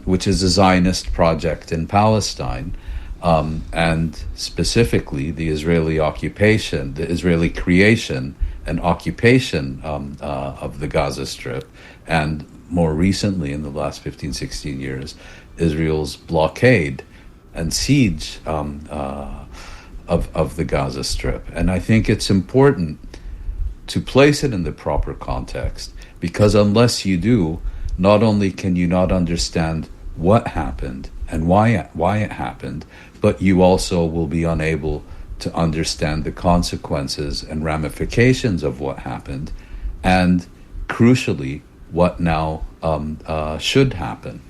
Speaker 23: which is a Zionist project in Palestine, and specifically the Israeli occupation, the Israeli creation and occupation of the Gaza Strip, and more recently, in the last 15, 16 years, Israel's blockade and siege of the Gaza Strip. And I think it's important to place it in the proper context, because unless you do, not only can you not understand what happened and why it happened, but you also will be unable to understand the consequences and ramifications of what happened, and crucially, what now should happen.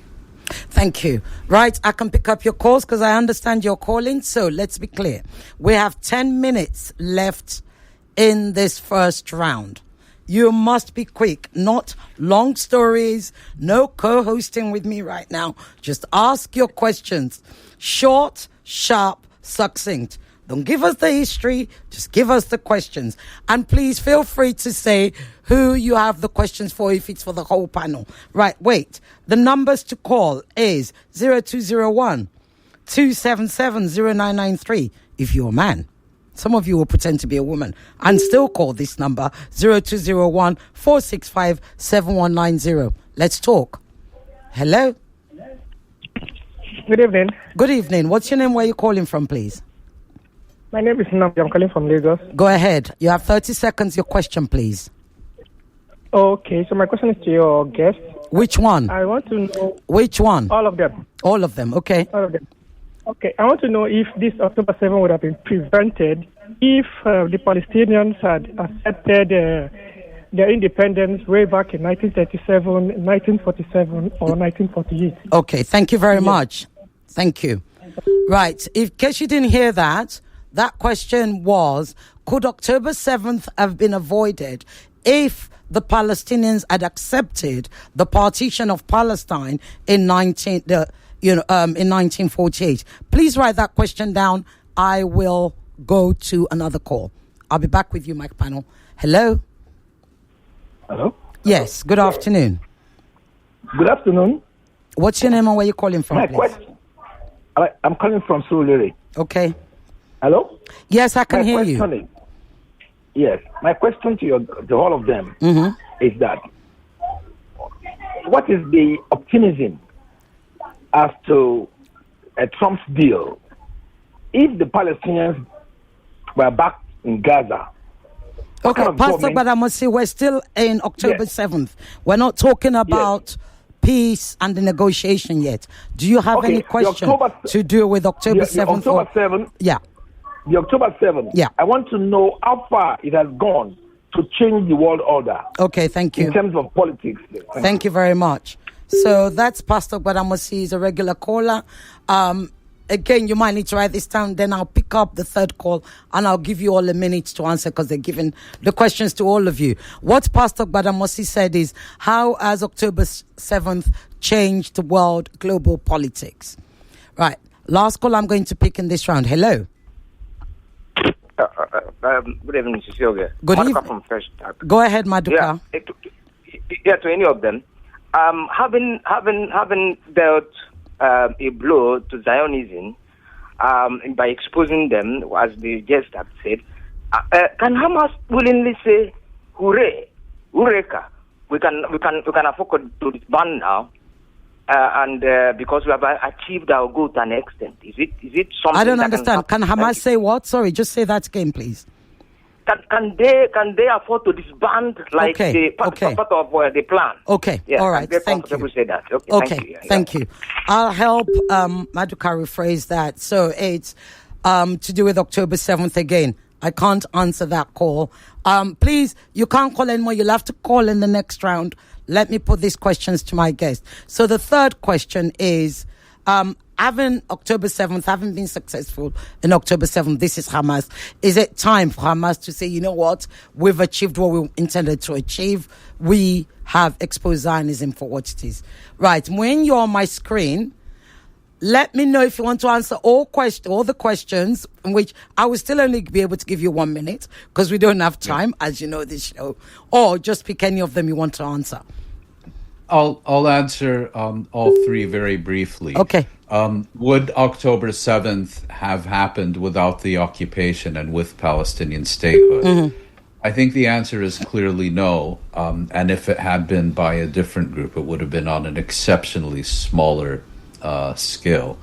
Speaker 2: Thank you. Right, I can pick up your calls because I understand you're calling. So let's be clear. We have 10 minutes left in this first round. You must be quick, not long stories, no co-hosting with me right now. Just ask your questions. Short, sharp, succinct. Don't give us the history, just give us the questions. And please feel free to say who you have the questions for if it's for the whole panel. Right, wait. The numbers to call is 0201 277 0993 if you're a man. Some of you will pretend to be a woman and still call this number 0201 465 7190. Let's talk. Hello?
Speaker 4: Good evening.
Speaker 2: Good evening. What's your name? Where are you calling from, please?
Speaker 4: My name is Namdi. I'm calling from Lagos.
Speaker 2: Go ahead. You have 30 seconds. Your question, please.
Speaker 4: Okay, so my question is to your guest.
Speaker 2: Which one?
Speaker 4: I want to know...
Speaker 2: Which one?
Speaker 4: All of them.
Speaker 2: All of them, okay.
Speaker 4: All of them. Okay, I want to know if this October 7 would have been prevented if the Palestinians had accepted their independence way back in 1937, 1947, or 1948.
Speaker 2: Okay, thank you very much. Thank you. Right, in case you didn't hear that, that question was, could October 7th have been avoided if the Palestinians had accepted the partition of Palestine in 1948? Please write that question down. I will go to another call. I'll be back with you, Mike Panel. Hello?
Speaker 6: Hello?
Speaker 2: Yes, good afternoon.
Speaker 6: Good afternoon.
Speaker 2: What's your name and where you calling from, please?
Speaker 6: I'm calling from Surulere.
Speaker 2: Okay.
Speaker 6: Hello?
Speaker 2: Yes, I can hear you.
Speaker 6: Yes. My question to all of them is that, what is the optimism as to Trump's deal? If the Palestinians were back in Gaza.
Speaker 2: Okay, Pastor, but I must say we're still in October 7th. We're not talking about peace and the negotiation yet. Do you have any question to do with October 7th?
Speaker 6: October 7th?
Speaker 2: Yeah.
Speaker 6: The October 7th?
Speaker 2: Yeah.
Speaker 6: I want to know how far it has gone to change the world order.
Speaker 2: Okay, thank you.
Speaker 6: In terms of politics.
Speaker 2: Thank you very much. So that's Pastor Gbadamosi. He's a regular caller. Again, you might need to write this down. Then I'll pick up the third call and I'll give you all a minute to answer because they're giving the questions to all of you. What Pastor Gbadamosi said is, how has October 7th changed the world global politics? Right. Last call I'm going to pick in this round. Hello.
Speaker 9: Good evening, Sisioge.
Speaker 2: Good evening. Go ahead, Maduka.
Speaker 9: Yeah, to any of them. Having dealt a blow to Zionism by exposing them, as the guest had said, can Hamas willingly say, "Hooray, Eureka! We can afford to disband now," and because we have achieved our goal to an extent? Is it something?
Speaker 2: I don't understand. Can Hamas say what? Sorry, just say that again, please.
Speaker 9: Can they afford to disband like part of the plan?
Speaker 2: Okay,
Speaker 9: yeah,
Speaker 2: all right, thank you.
Speaker 9: Say that.
Speaker 2: Okay, thank you. I'll help Maduka rephrase that. So it's to do with October 7th again. I can't answer that call. Please, you can't call anymore. You'll have to call in the next round. Let me put these questions to my guest. So the third question is, having October 7th, having been successful in October 7th, this is Hamas. Is it time for Hamas to say, you know what, we've achieved what we intended to achieve? We have exposed Zionism for what it is. Right, when you're on my screen, let me know if you want to answer all the questions, in which I will still only be able to give you 1 minute because we don't have time, as you know, this show. Or just pick any of them you want to answer.
Speaker 23: I'll answer all three very briefly.
Speaker 2: Okay.
Speaker 23: Would October 7th have happened without the occupation and with Palestinian statehood?
Speaker 2: Mm-hmm.
Speaker 23: I think the answer is clearly no. And if it had been by a different group, it would have been on an exceptionally smaller scale.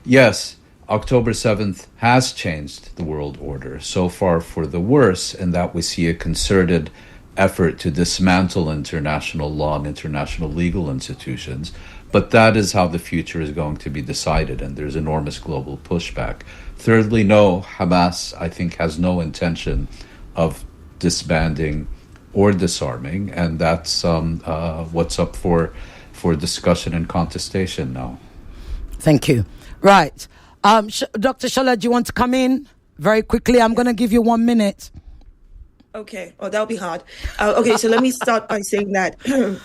Speaker 23: Yes, October 7th has changed the world order, so far for the worse, in that we see a concerted effort to dismantle international law and international legal institutions. But that is how the future is going to be decided, and there's enormous global pushback. Thirdly, no, Hamas, I think, has no intention of disbanding or disarming, and that's what's up for discussion and contestation now.
Speaker 2: Thank you. Right. Dr. Shola, do you want to come in very quickly? I'm going to give you 1 minute.
Speaker 24: Okay. Oh, that'll be hard. Okay, so let me start by saying that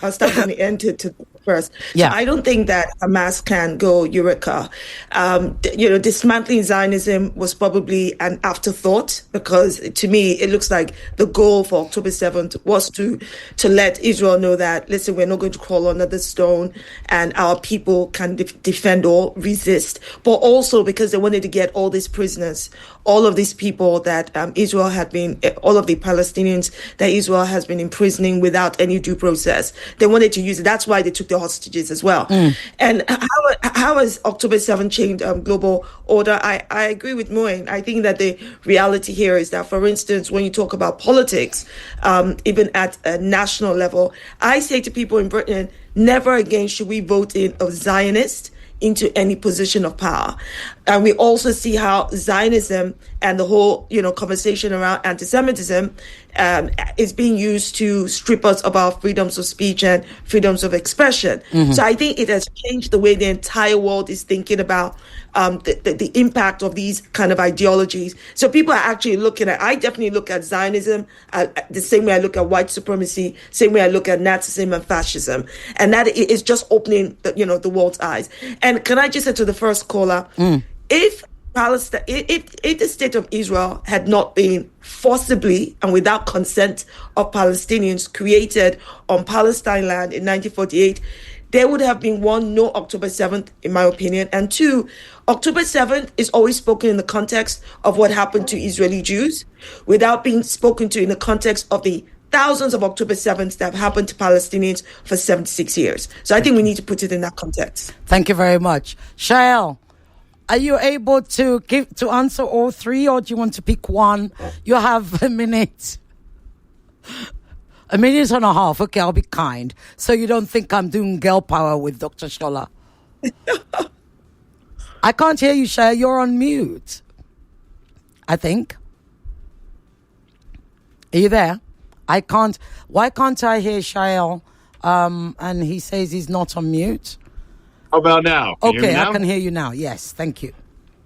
Speaker 24: I'll start from the end to first.
Speaker 2: Yeah.
Speaker 24: So I don't think that Hamas can go eureka. Dismantling Zionism was probably an afterthought, because to me, it looks like the goal for October 7th was to let Israel know that, listen, we're not going to crawl under the stone and our people can defend or resist. But also because they wanted to get all these prisoners, all of these people that Israel had been, all of the Palestinians that Israel has been imprisoning without any due process. They wanted to use it. That's why they took the hostages as well. And how has October 7th changed global order? I agree with Moin. I think that the reality here is that, for instance, when you talk about politics, even at a national level, I say to people in Britain, never again should we vote in a Zionist into any position of power. And we also see how Zionism and the whole, conversation around anti-Semitism is being used to strip us of our freedoms of speech and freedoms of expression. Mm-hmm. So I think it has changed the way the entire world is thinking about the impact of these kind of ideologies. So people are actually I definitely look at Zionism the same way I look at white supremacy, same way I look at Nazism and fascism. And that is just opening the world's eyes. And can I just say to the first caller, if Palestine, if the state of Israel had not been forcibly and without consent of Palestinians created on Palestine land in 1948, there would have been no October 7th, in my opinion. And two, October 7th is always spoken in the context of what happened to Israeli Jews, without being spoken to in the context of the thousands of October 7th that have happened to Palestinians for 76 years. So I think we need to put it in that context.
Speaker 2: Thank you very much. Shael, are you able to answer all three, or do you want to pick one? You have a minute. A minute and a half. Okay, I'll be kind. So you don't think I'm doing girl power with Dr. Shola. I can't hear you, Shael. You're on mute, I think. Are you there? I can't. Why can't I hear Shael? And he says he's not on mute.
Speaker 11: How about now? Can you hear me now?
Speaker 2: I can hear you now. Yes, thank you.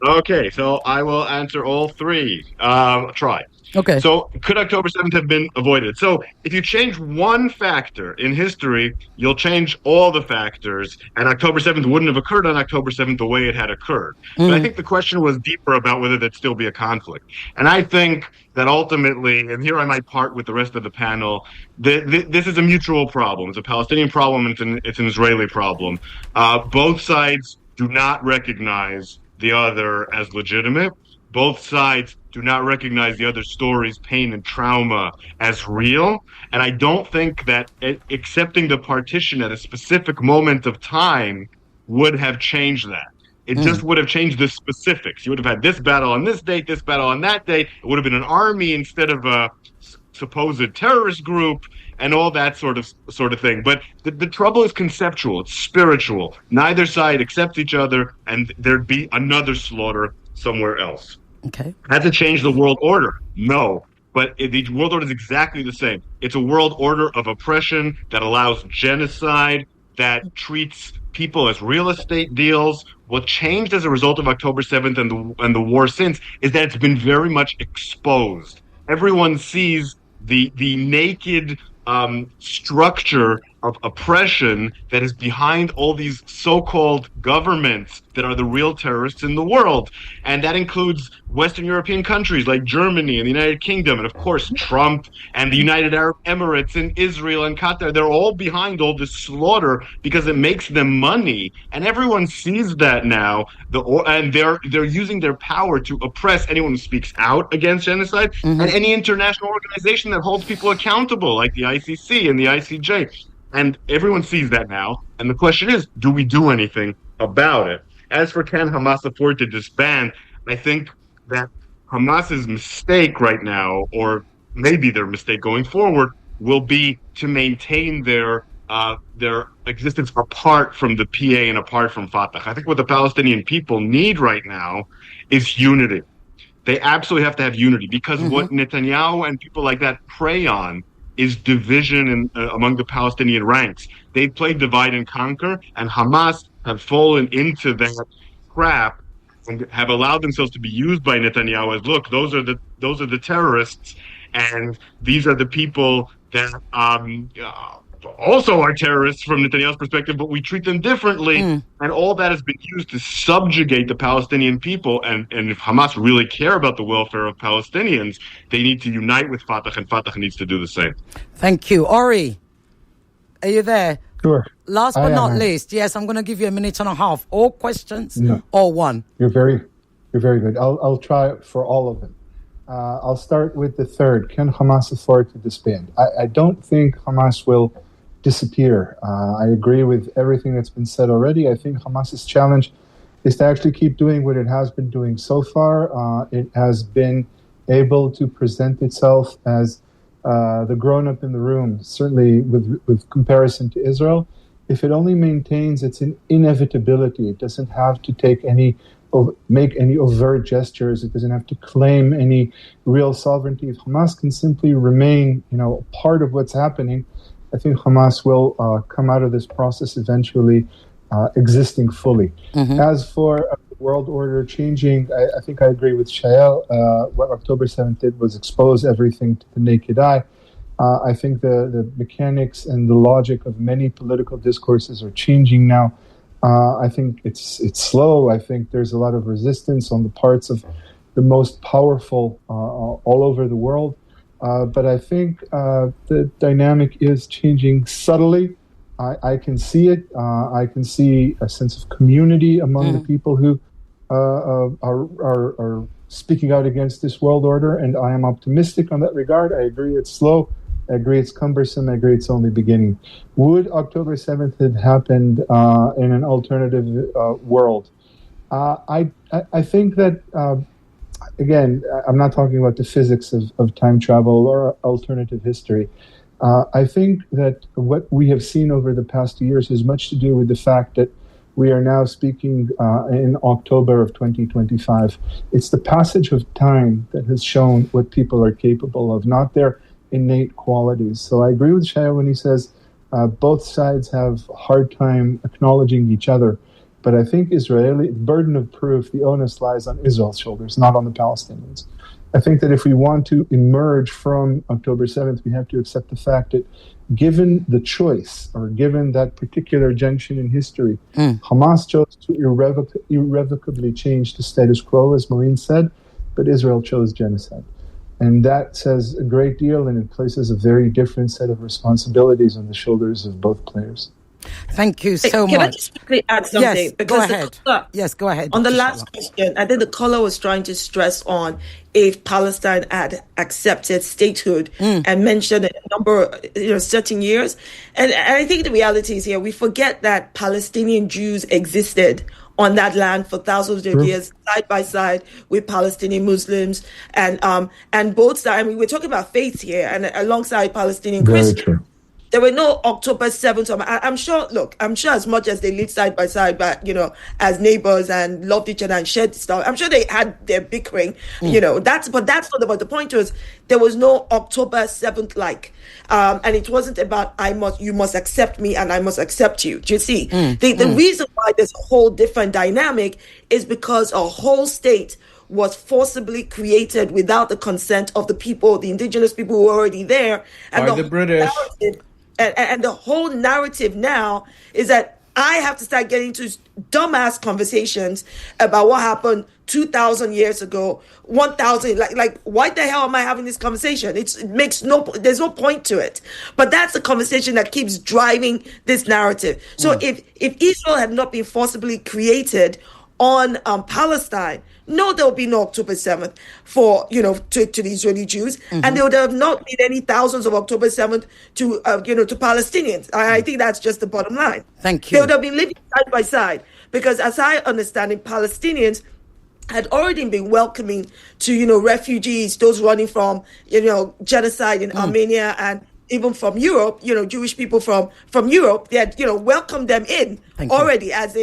Speaker 11: Okay, so I will answer all three. Try.
Speaker 2: Okay.
Speaker 11: So could October 7th have been avoided? So if you change one factor in history, you'll change all the factors, and October 7th wouldn't have occurred on October 7th the way it had occurred. But I think the question was deeper about whether there'd still be a conflict. And I think that ultimately, and here I might part with the rest of the panel, this is a mutual problem. It's a Palestinian problem, and it's an Israeli problem. Both sides do not recognize the other as legitimate. Both sides do not recognize the other story's pain and trauma as real. And I don't think that accepting the partition at a specific moment of time would have changed that. It just would have changed the specifics. You would have had this battle on this date, this battle on that day. It would have been an army instead of a supposed terrorist group, and all that sort of thing. But the trouble is conceptual. It's spiritual. Neither side accepts each other, and there'd be another slaughter somewhere else.
Speaker 2: Okay.
Speaker 11: Has it changed the world order? No. But the world order is exactly the same. It's a world order of oppression that allows genocide, that treats people as real estate deals. What changed as a result of October 7th and the war since is that it's been very much exposed. Everyone sees the naked structure of oppression that is behind all these so-called governments that are the real terrorists in the world. And that includes Western European countries like Germany and the United Kingdom, and of course Trump and the United Arab Emirates and Israel and Qatar. They're all behind all this slaughter because it makes them money. And everyone sees that now. And they're using their power to oppress anyone who speaks out against genocide and any international organization that holds people accountable, like the ICC and the ICJ. And everyone sees that now. And the question is, do we do anything about it? As for can Hamas afford to disband, I think that Hamas's mistake right now, or maybe their mistake going forward, will be to maintain their existence apart from the PA and apart from Fatah. I think what the Palestinian people need right now is unity. They absolutely have to have unity, because what Netanyahu and people like that prey on is division among the Palestinian ranks. They played divide and conquer, and Hamas have fallen into that trap and have allowed themselves to be used by Netanyahu as, look, those are the terrorists, and these are the people that also are terrorists from Netanyahu's perspective, but we treat them differently. And all that has been used to subjugate the Palestinian people. And if Hamas really care about the welfare of Palestinians, they need to unite with Fatah, and Fatah needs to do the same.
Speaker 2: Thank you. Ori, are you there?
Speaker 26: Sure.
Speaker 2: Last but not least, yes, I'm going to give you a minute and a half. All questions or one?
Speaker 26: You're very good. I'll try for all of them. I'll start with the third. Can Hamas afford to disband? I don't think Hamas will disappear. I agree with everything that's been said already. I think Hamas's challenge is to actually keep doing what it has been doing so far. It has been able to present itself as the grown-up in the room, certainly with comparison to Israel. If it only maintains its inevitability, it doesn't have to make any overt gestures. It doesn't have to claim any real sovereignty. If Hamas can simply remain, part of what's happening, I think Hamas will come out of this process eventually existing fully. As for world order changing, I think I agree with Shael. What October 7th did was expose everything to the naked eye. I think the mechanics and the logic of many political discourses are changing now. I think it's slow. I think there's a lot of resistance on the parts of the most powerful all over the world. But I think the dynamic is changing subtly. I can see it. I can see a sense of community among the people who are speaking out against this world order, and I am optimistic on that regard. I agree it's slow. I agree it's cumbersome. I agree it's only beginning. Would October 7th have happened in an alternative world? I think that, again, I'm not talking about the physics of time travel or alternative history. I think that what we have seen over the past years has much to do with the fact that we are now speaking in October of 2025. It's the passage of time that has shown what people are capable of, not their innate qualities. So I agree with Shaya when he says both sides have a hard time acknowledging each other. But I think Israeli burden of proof, the onus lies on Israel's shoulders, not on the Palestinians. I think that if we want to emerge from October 7th, we have to accept the fact that given the choice, or given that particular junction in history, Hamas chose to irrevocably change the status quo, as Maureen said, but Israel chose genocide. And that says a great deal, and it places a very different set of responsibilities on the shoulders of both players.
Speaker 2: Thank you so much.
Speaker 24: Can I just quickly add something?
Speaker 2: Yes, go ahead. Go ahead.
Speaker 24: On the last question, I think the caller was trying to stress on if Palestine had accepted statehood and mentioned a number, certain years. And I think the reality is here, we forget that Palestinian Jews existed on that land for thousands of years, side by side with Palestinian Muslims, and both sides. I mean, we're talking about faith here, and alongside Palestinian Christians. There were no October 7th. I'm sure, look, I'm sure as much as they lived side by side, but, as neighbors and loved each other and shared stuff, I'm sure they had their bickering, that's not about the point was there was no October 7th and it wasn't about you must accept me and I must accept you. Do you see? The reason why there's a whole different dynamic is because a whole state was forcibly created without the consent of the people, the indigenous people who were already there. And
Speaker 23: by the British.
Speaker 24: And the whole narrative now is that I have to start getting into dumbass conversations about what happened 2,000 years ago, 1,000. Like, why the hell am I having this conversation? There's no point to it. But that's the conversation that keeps driving this narrative. So if Israel had not been forcibly created on Palestine, no, there will be no October 7th for, to the Israeli Jews. And there would have not been any thousands of October 7th to Palestinians. I think that's just the bottom line.
Speaker 2: Thank you.
Speaker 24: They would have been living side by side because, as I understand it, Palestinians had already been welcoming to, refugees, those running from, genocide in Armenia and even from Europe, Jewish people from Europe, they had, welcomed them in already as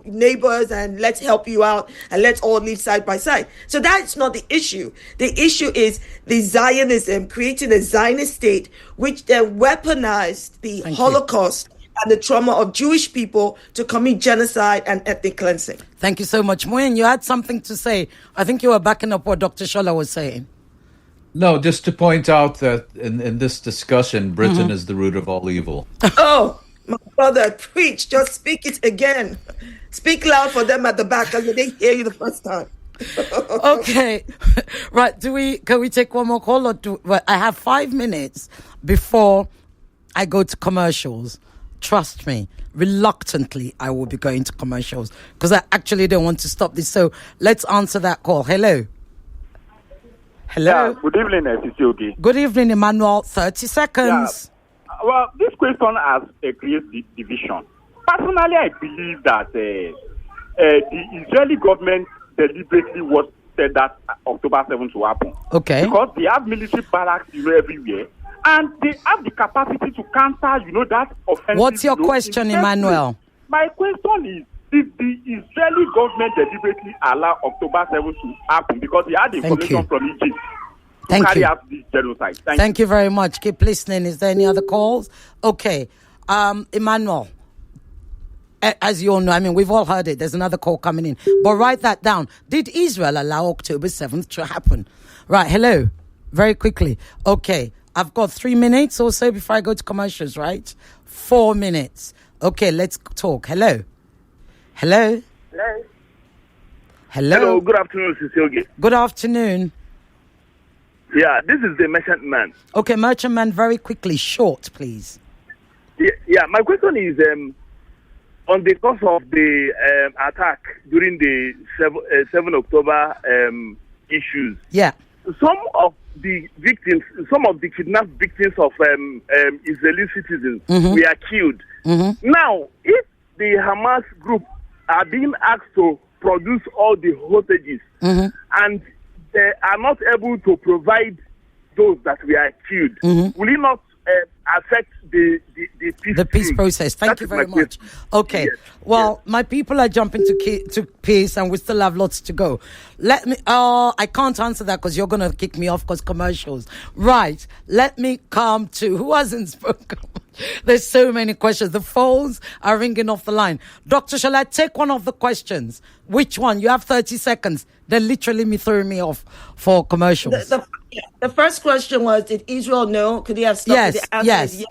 Speaker 24: neighbors and let's help you out and let's all live side by side. So that's not the issue. The issue is the Zionism, creating a Zionist state, which then weaponized the Holocaust and the trauma of Jewish people to commit genocide and ethnic cleansing.
Speaker 2: Thank you so much. Moyen, you had something to say. I think you were backing up what Dr. Shola was saying.
Speaker 23: No, just to point out that in this discussion, Britain is the root of all evil.
Speaker 24: Oh, my brother, preach. Just speak it again. Speak loud for them at the back because they didn't hear you the first time.
Speaker 2: Okay. Right. Can we take one more call? I have 5 minutes before I go to commercials. Trust me, reluctantly, I will be going to commercials because I actually don't want to stop this. So let's answer that call. Hello. Hello.
Speaker 12: Yeah, good evening, Sisiogi.
Speaker 2: Good evening, Emmanuel. 30 seconds.
Speaker 12: Yeah. Well, this question has created division. Personally, I believe that the Israeli government deliberately said that October 7th will happen.
Speaker 2: Okay.
Speaker 12: Because they have military barracks, everywhere, and they have the capacity to counter, that offensive.
Speaker 2: What's your question, Emmanuel?
Speaker 12: My question is, did the Israeli government deliberately allow October 7th to happen because he had information from Egypt to carry out this genocide?
Speaker 2: Thank you very much. Keep listening. Is there any other calls? Okay. Emmanuel, as you all know, we've all heard it. There's another call coming in. But write that down. Did Israel allow October 7th to happen? Right. Hello. Very quickly. Okay. I've got 3 minutes or so before I go to commercials, right? 4 minutes. Okay. Let's talk. Hello. Hello?
Speaker 13: Hello?
Speaker 2: Hello?
Speaker 13: Good afternoon, Sisiogi.
Speaker 2: Good afternoon.
Speaker 13: Yeah, this is the merchant man.
Speaker 2: Okay, merchant man, very quickly, short, please.
Speaker 13: Yeah, my question is on the cause of the attack during the 7 October issues.
Speaker 2: Yeah.
Speaker 13: Some of the kidnapped victims of Israeli citizens were killed. Now, if the Hamas group are being asked to produce all the hostages and they are not able to provide those that were killed, will it not affect the peace
Speaker 2: process? Thank you very much. Okay. Yes. Well, my people are jumping to peace and we still have lots to go. Let me, I can't answer that because you're going to kick me off because commercials. Right. Let me come to who hasn't spoken. There's so many questions. The phones are ringing off the line. Doctor, shall I take one of the questions? Which one? You have 30 seconds. They're literally throwing me off for commercials.
Speaker 24: The first question was, did Israel know? Could they have stopped?
Speaker 2: Yes,
Speaker 24: the answer is yes.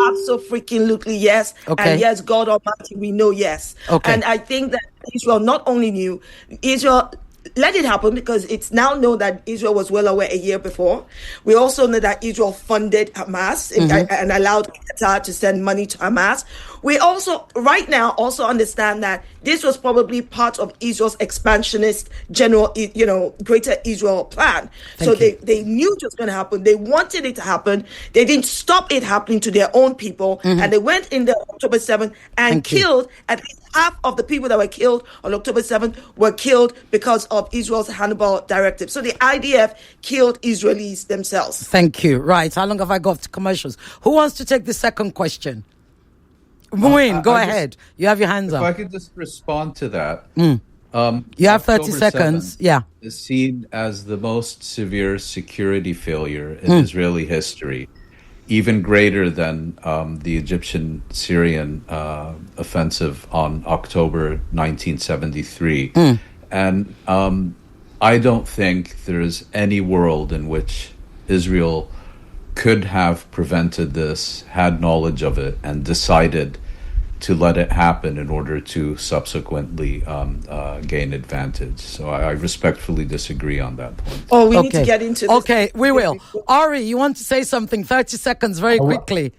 Speaker 24: Absolutely yes.
Speaker 2: Okay.
Speaker 24: And yes, God Almighty, we know yes.
Speaker 2: Okay.
Speaker 24: And I think that Israel not only knew, Israel let it happen because it's now known that Israel was well aware a year before. We also know that Israel funded Hamas and allowed Qatar to send money to Hamas. we also right now also understand that this was probably part of Israel's expansionist general, greater Israel plan. So they knew it was going to happen. They wanted it to happen. They didn't stop it happening to their own people. And they went in the October 7th and killed at least half of the people that were killed on October 7th were killed because of Israel's Hannibal directive. So the IDF killed Israelis themselves.
Speaker 2: Thank you. Right. How long have I got to commercials? Who wants to take the second question? Muin, go ahead. You have your hands up.
Speaker 23: If I could just respond to that.
Speaker 2: You have 30
Speaker 23: October
Speaker 2: seconds.
Speaker 23: 7th
Speaker 2: Yeah.
Speaker 23: is seen as the most severe security failure in Israeli history, even greater than the Egyptian-Syrian offensive on October 1973. And I don't think there's any world in which Israel could have prevented this, had knowledge of it, and decided to let it happen in order to subsequently gain advantage. So I respectfully disagree on that point.
Speaker 24: Oh, we need to get into this.
Speaker 2: Okay, we will. Ari, you want to say something? 30 seconds, very quickly.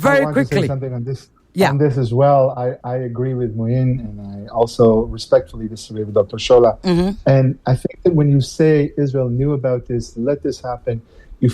Speaker 26: I want to say something on this.
Speaker 2: Yeah.
Speaker 26: On this as well, I agree with Muin, and I also respectfully disagree with Dr. Shola. And I think that when you say Israel knew about this, let this happen, you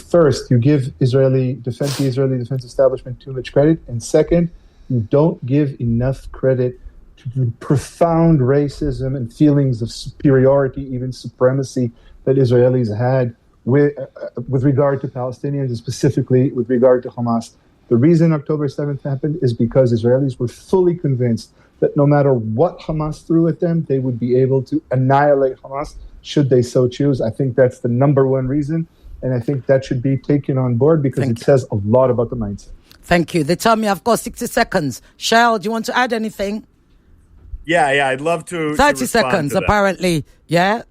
Speaker 26: give the Israeli defense establishment too much credit, and second, you don't give enough credit to the profound racism and feelings of superiority, even supremacy, that Israelis had with regard to Palestinians, and specifically with regard to Hamas. The reason October 7th happened is because Israelis were fully convinced that no matter what Hamas threw at them, they would be able to annihilate Hamas should they so choose. I think that's the number one reason, and I think that should be taken on board because it says a lot about the mindset.
Speaker 2: Thank you. They tell me I've got 60 seconds. Shell, do you want to add anything?
Speaker 25: Yeah, I'd love to.
Speaker 2: 30 seconds, apparently. Yeah?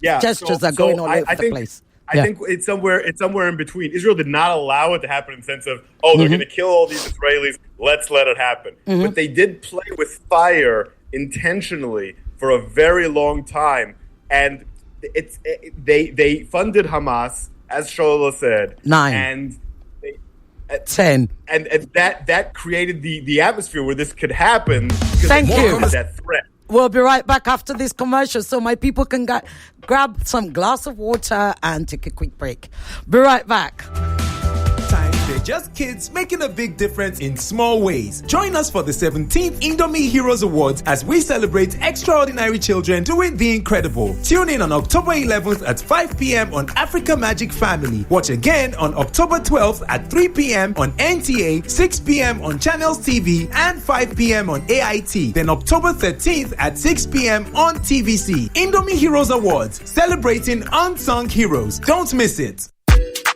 Speaker 2: Gestures are going all over the place.
Speaker 25: I think it's somewhere in between. Israel did not allow it to happen in the sense of, they're going to kill all these Israelis, let's let it happen. But they did play with fire intentionally for a very long time. And they funded Hamas, as Shola said.
Speaker 2: 9.
Speaker 25: And
Speaker 2: 10.
Speaker 25: And that created the atmosphere where this could happen.
Speaker 2: Thank you.
Speaker 25: That threat.
Speaker 2: We'll be right back after this commercial so my people can grab some glass of water and take a quick break. Be right back.
Speaker 7: They're just kids making a big difference in small ways. Join us for the 17th Indomie Heroes Awards as we celebrate extraordinary children doing the incredible. Tune in on October 11th at 5 p.m. on Africa Magic Family. Watch again on October 12th at 3 p.m. on NTA, 6 p.m. on Channels TV, and 5 p.m. on AIT. Then October 13th at 6 p.m. on TVC. Indomie Heroes Awards, celebrating unsung heroes. Don't miss it.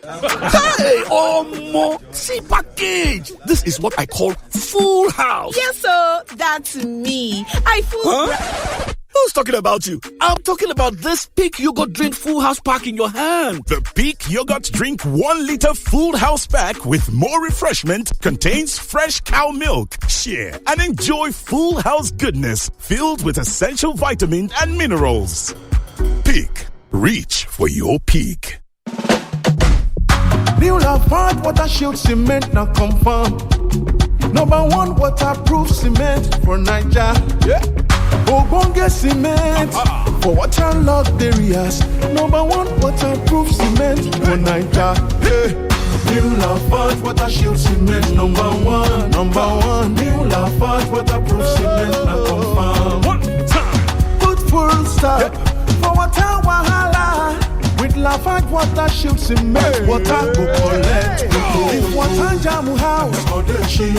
Speaker 3: Hey, Omo! See package! This is what I call full house.
Speaker 15: Yes, sir. That's me.
Speaker 3: Who's talking about you? I'm talking about this Peak Yogurt Drink Full House Pack in your hand. The Peak Yogurt Drink 1 liter Full House Pack with more refreshment contains fresh cow milk. Share and enjoy full house goodness filled with essential vitamins and minerals. Peak. Reach for your peak.
Speaker 17: New Lafarge Water Shield Cement now confirm. Number 1 waterproof cement for Niger. Yeah. Ogbonge cement for waterlogged areas. Number 1 waterproof cement for Niger. Yeah. New Lafarge Water Shield Cement number 1. New Lafarge waterproof cement now confirm. One time. Put full stop for water wahala. With Lafarge Water Shield Cement, water go collect. If water jam house, or the shit.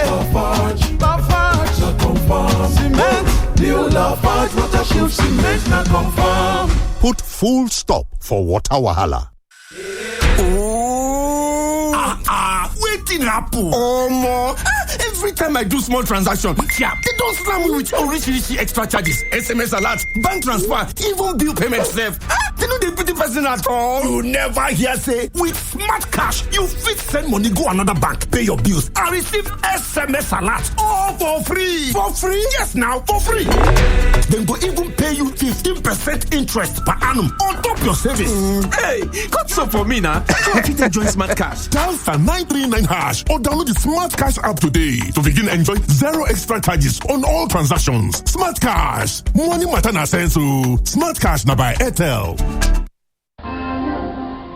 Speaker 17: Lafarge, na confirm. Cement, new Lafarge Water Shield Cement, na confirm.
Speaker 3: Put full stop for water wahala. Wetin happen? Omo, every time I do small transaction, they don't slam me with Orishirishi extra charges, SMS alert, bank transfer, even bill payment sef. They know they pity person at all. You never hear say with Smart Cash, you fit send money go another bank, pay your bills, and receive SMS alert all for free. For free? Yes, now for free. Then go even pay you 15% interest per annum on top your savings.
Speaker 7: Hey, got so for me now. I fit enjoy Smart Cash.
Speaker 3: Dial *939# or download the Smart Cash app today to begin enjoy zero extra charges on all transactions. Smart Cash, money matter na sense. Smart Cash na by Airtel.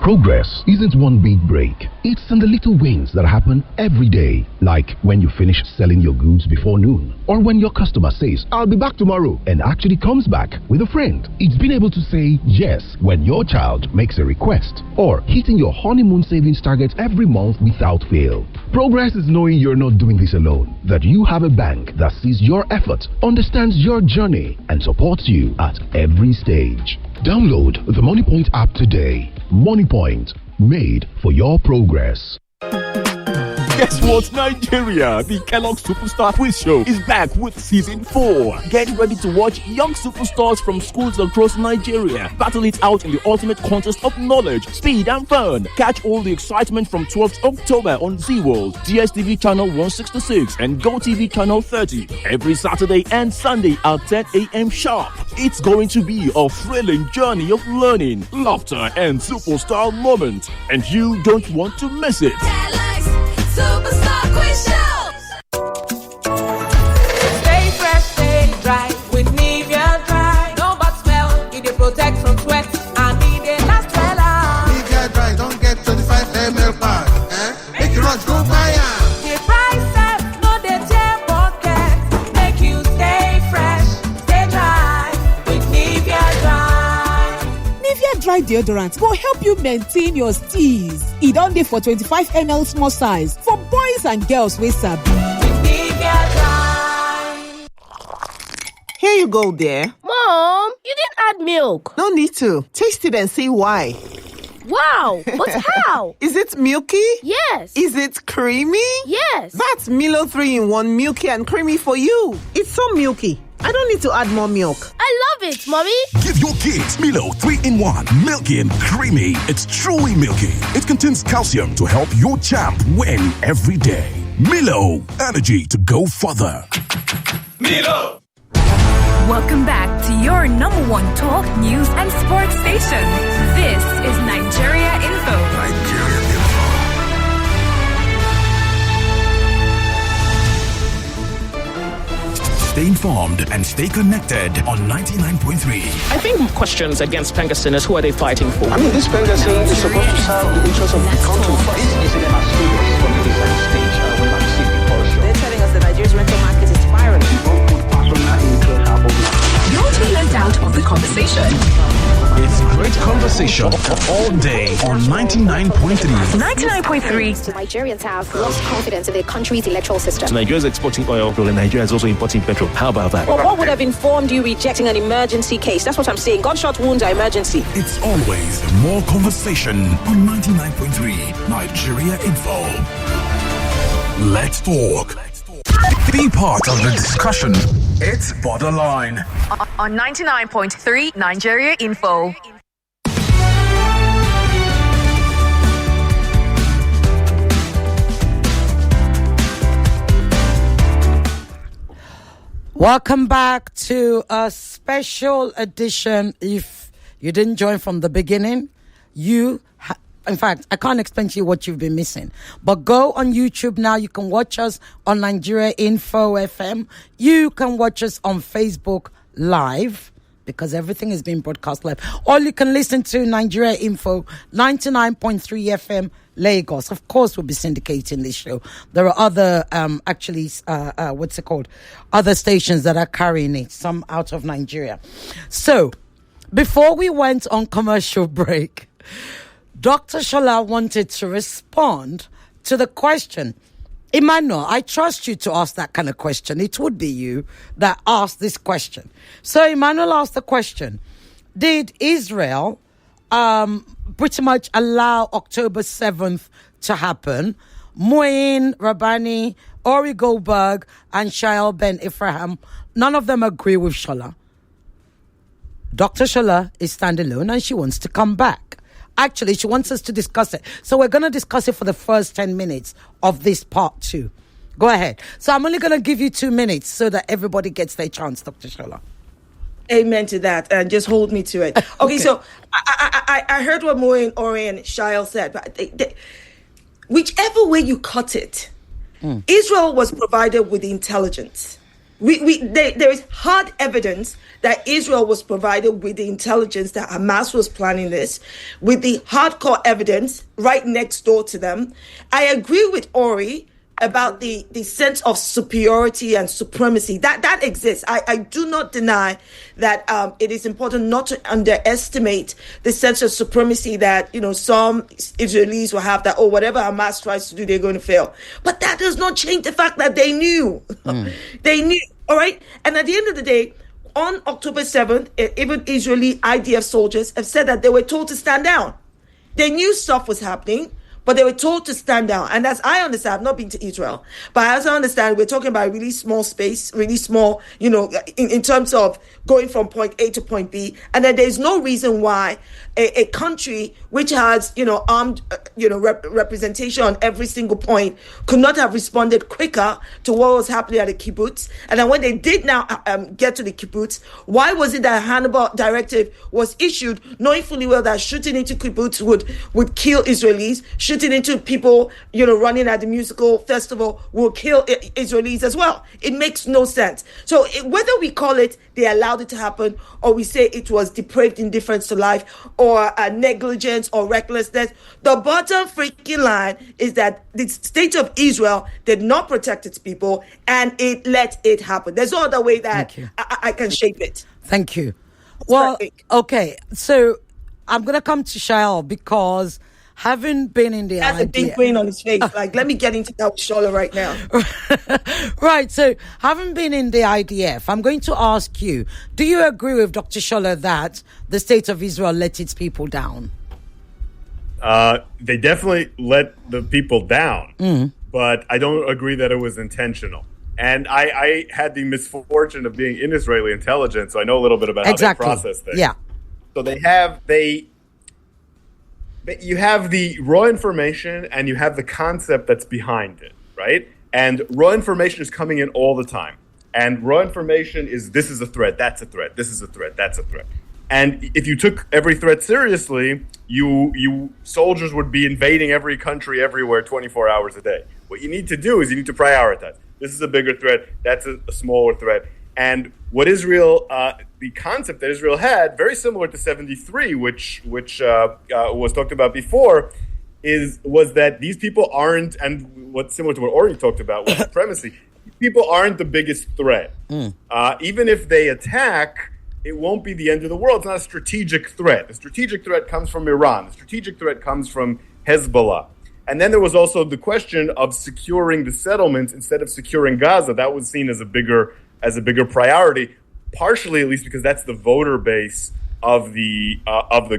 Speaker 5: Progress isn't one big break. It's in the little wins that happen every day. Like when you finish selling your goods before noon. Or when your customer says, I'll be back tomorrow, and actually comes back with a friend. It's being able to say yes when your child makes a request. Or hitting your honeymoon savings target every month without fail. Progress is knowing you're not doing this alone. That you have a bank that sees your effort, understands your journey, and supports you at every stage. Download the MoneyPoint app today. MoneyPoint, made for your progress.
Speaker 10: Guess what, Nigeria? The Kellogg Superstar Quiz Show is back with season 4. Get ready to watch young superstars from schools across Nigeria battle it out in the ultimate contest of knowledge, speed, and fun. Catch all the excitement from 12th October on Z-World, DSTV channel 166, and GoTV channel 30 every Saturday and Sunday at 10 a.m. sharp. It's going to be a thrilling journey of learning, laughter, and superstar moments, and you don't want to miss it.
Speaker 18: Superstar Quiz Show. Stay fresh, stay dry with Nivea Dry. No bad smell, it dey protect from sweat and it dey last wella.
Speaker 17: Nivea Dry don't get 25 ml pack. Make you rush go buy am.
Speaker 18: The price set, no dey tear pocket. Make you stay fresh, stay dry with Nivea Dry.
Speaker 19: Nivea Dry deodorant will help you maintain your steeze. It don dey for 25 ml small size for boys and girls wey sabi.
Speaker 20: Here you go, dear.
Speaker 21: Mom, you didn't add milk.
Speaker 20: No need to. Taste it and see why.
Speaker 21: Wow, but how?
Speaker 20: Is it milky?
Speaker 21: Yes.
Speaker 20: Is it creamy?
Speaker 21: Yes.
Speaker 20: That's Milo 3-in-1 milky and creamy for you. It's so milky. I don't need to add more milk.
Speaker 21: I love it, Mommy.
Speaker 3: Give your kids Milo 3-in-1, milky and creamy. It's truly milky. It contains calcium to help your champ win every day. Milo, energy to go further.
Speaker 18: Milo.
Speaker 27: Welcome back to your number one talk, news, and sports station. This is Nigeria Info.
Speaker 28: Stay informed and stay connected on 99.3.
Speaker 29: I think questions against Pengasiners, who are they fighting for?
Speaker 30: I mean, this Pengasin is supposed to serve the interests of the country first.
Speaker 24: They're telling us that Nigeria's rental market is spiraling.
Speaker 27: Don't be left out of the conversation.
Speaker 28: It's great conversation all day on 99.3.
Speaker 27: 99.3.
Speaker 31: Nigerians have lost confidence in their country's electoral system.
Speaker 29: So Nigeria is exporting oil, and Nigeria is also importing petrol. How about that?
Speaker 24: Well, what would have informed you rejecting an emergency case? That's what I'm saying. Gunshot wounds are emergency.
Speaker 28: It's always more conversation on 99.3 Nigeria Info. Let's talk. Be part of the discussion. It's Borderline.
Speaker 27: On 99.3 Nigeria Info.
Speaker 2: Welcome back to a special edition. If you didn't join from the beginning, in fact, I can't explain to you what you've been missing. But go on YouTube now. You can watch us on Nigeria Info FM. You can watch us on Facebook Live, because everything is being broadcast live. Or you can listen to Nigeria Info 99.3 FM Lagos. Of course, we'll be syndicating this show. There are other, other stations that are carrying it, some out of Nigeria. So, before we went on commercial break, Dr. Shola wanted to respond to the question. Emmanuel, I trust you to ask that kind of question. It would be you that asked this question. So Emmanuel asked the question, did Israel pretty much allow October 7th to happen? Muin Rabani, Ori Goldberg, and Shael Ben Ephraim, none of them agree with Shola. Dr. Shola is standalone and she wants to come back. Actually, she wants us to discuss it. So we're going to discuss it for the first 10 minutes of this part 2. Go ahead. So I'm only going to give you 2 minutes so that everybody gets their chance, Dr. Shola.
Speaker 24: Amen to that, and just hold me to it. Okay. So I heard what Moe, Ori, and Shael said, but whichever way you cut it, Israel was provided with intelligence. There is hard evidence that Israel was provided with the intelligence that Hamas was planning this, with the hardcore evidence right next door to them. I agree with Ori about the sense of superiority and supremacy that exists. I do not deny that it is important not to underestimate the sense of supremacy that some Israelis will have, that whatever Hamas tries to do, they're going to fail. But that does not change the fact that they knew. They knew. All right. And at the end of the day, on October 7th, even Israeli IDF soldiers have said that they were told to stand down. They knew stuff was happening, but they were told to stand down. And as I understand, I've not been to Israel, but as I understand, we're talking about a really small space, really small, in terms of going from point A to point B. And then there's no reason why a country which has, armed, representation on every single point could not have responded quicker to what was happening at the kibbutz. And then when they did now get to the kibbutz, why was it that a Hannibal directive was issued, knowing fully well that shooting into kibbutz would kill Israelis, shooting into people, running at the musical festival will kill Israelis as well? It makes no sense. So whether we call it they allowed it to happen, or we say it was depraved indifference to life, or negligence or recklessness, the bottom freaking line is that the state of Israel did not protect its people and it let it happen. There's no other way that I can shape it.
Speaker 2: Thank you. Well, okay, so I'm going to come to Shael because having been in the
Speaker 24: That's a big grin on his face. Like, let me get into that with Shola right now.
Speaker 2: Right. So, having been in the IDF, I'm going to ask you, do you agree with Dr. Shola that the state of Israel let its people down?
Speaker 25: They definitely let the people down, but I don't agree that it was intentional. And I had the misfortune of being in Israeli intelligence, so I know a little bit about how they process things.
Speaker 2: Yeah.
Speaker 25: So you have the raw information and you have the concept that's behind it, right? And raw information is coming in all the time. And raw information is, this is a threat, that's a threat, this is a threat, that's a threat. And if you took every threat seriously, you soldiers would be invading every country everywhere 24 hours a day. What you need to do is you need to prioritize. This is a bigger threat, that's a smaller threat. And what Israel, the concept that Israel had, very similar to 73, which was talked about before, was that these people aren't, and what's similar to what Ori talked about with supremacy, people aren't the biggest threat. Even if they attack, it won't be the end of the world. It's not a strategic threat. The strategic threat comes from Iran. The strategic threat comes from Hezbollah. And then there was also the question of securing the settlements instead of securing Gaza. That was seen as a bigger priority, partially at least because that's the voter base of the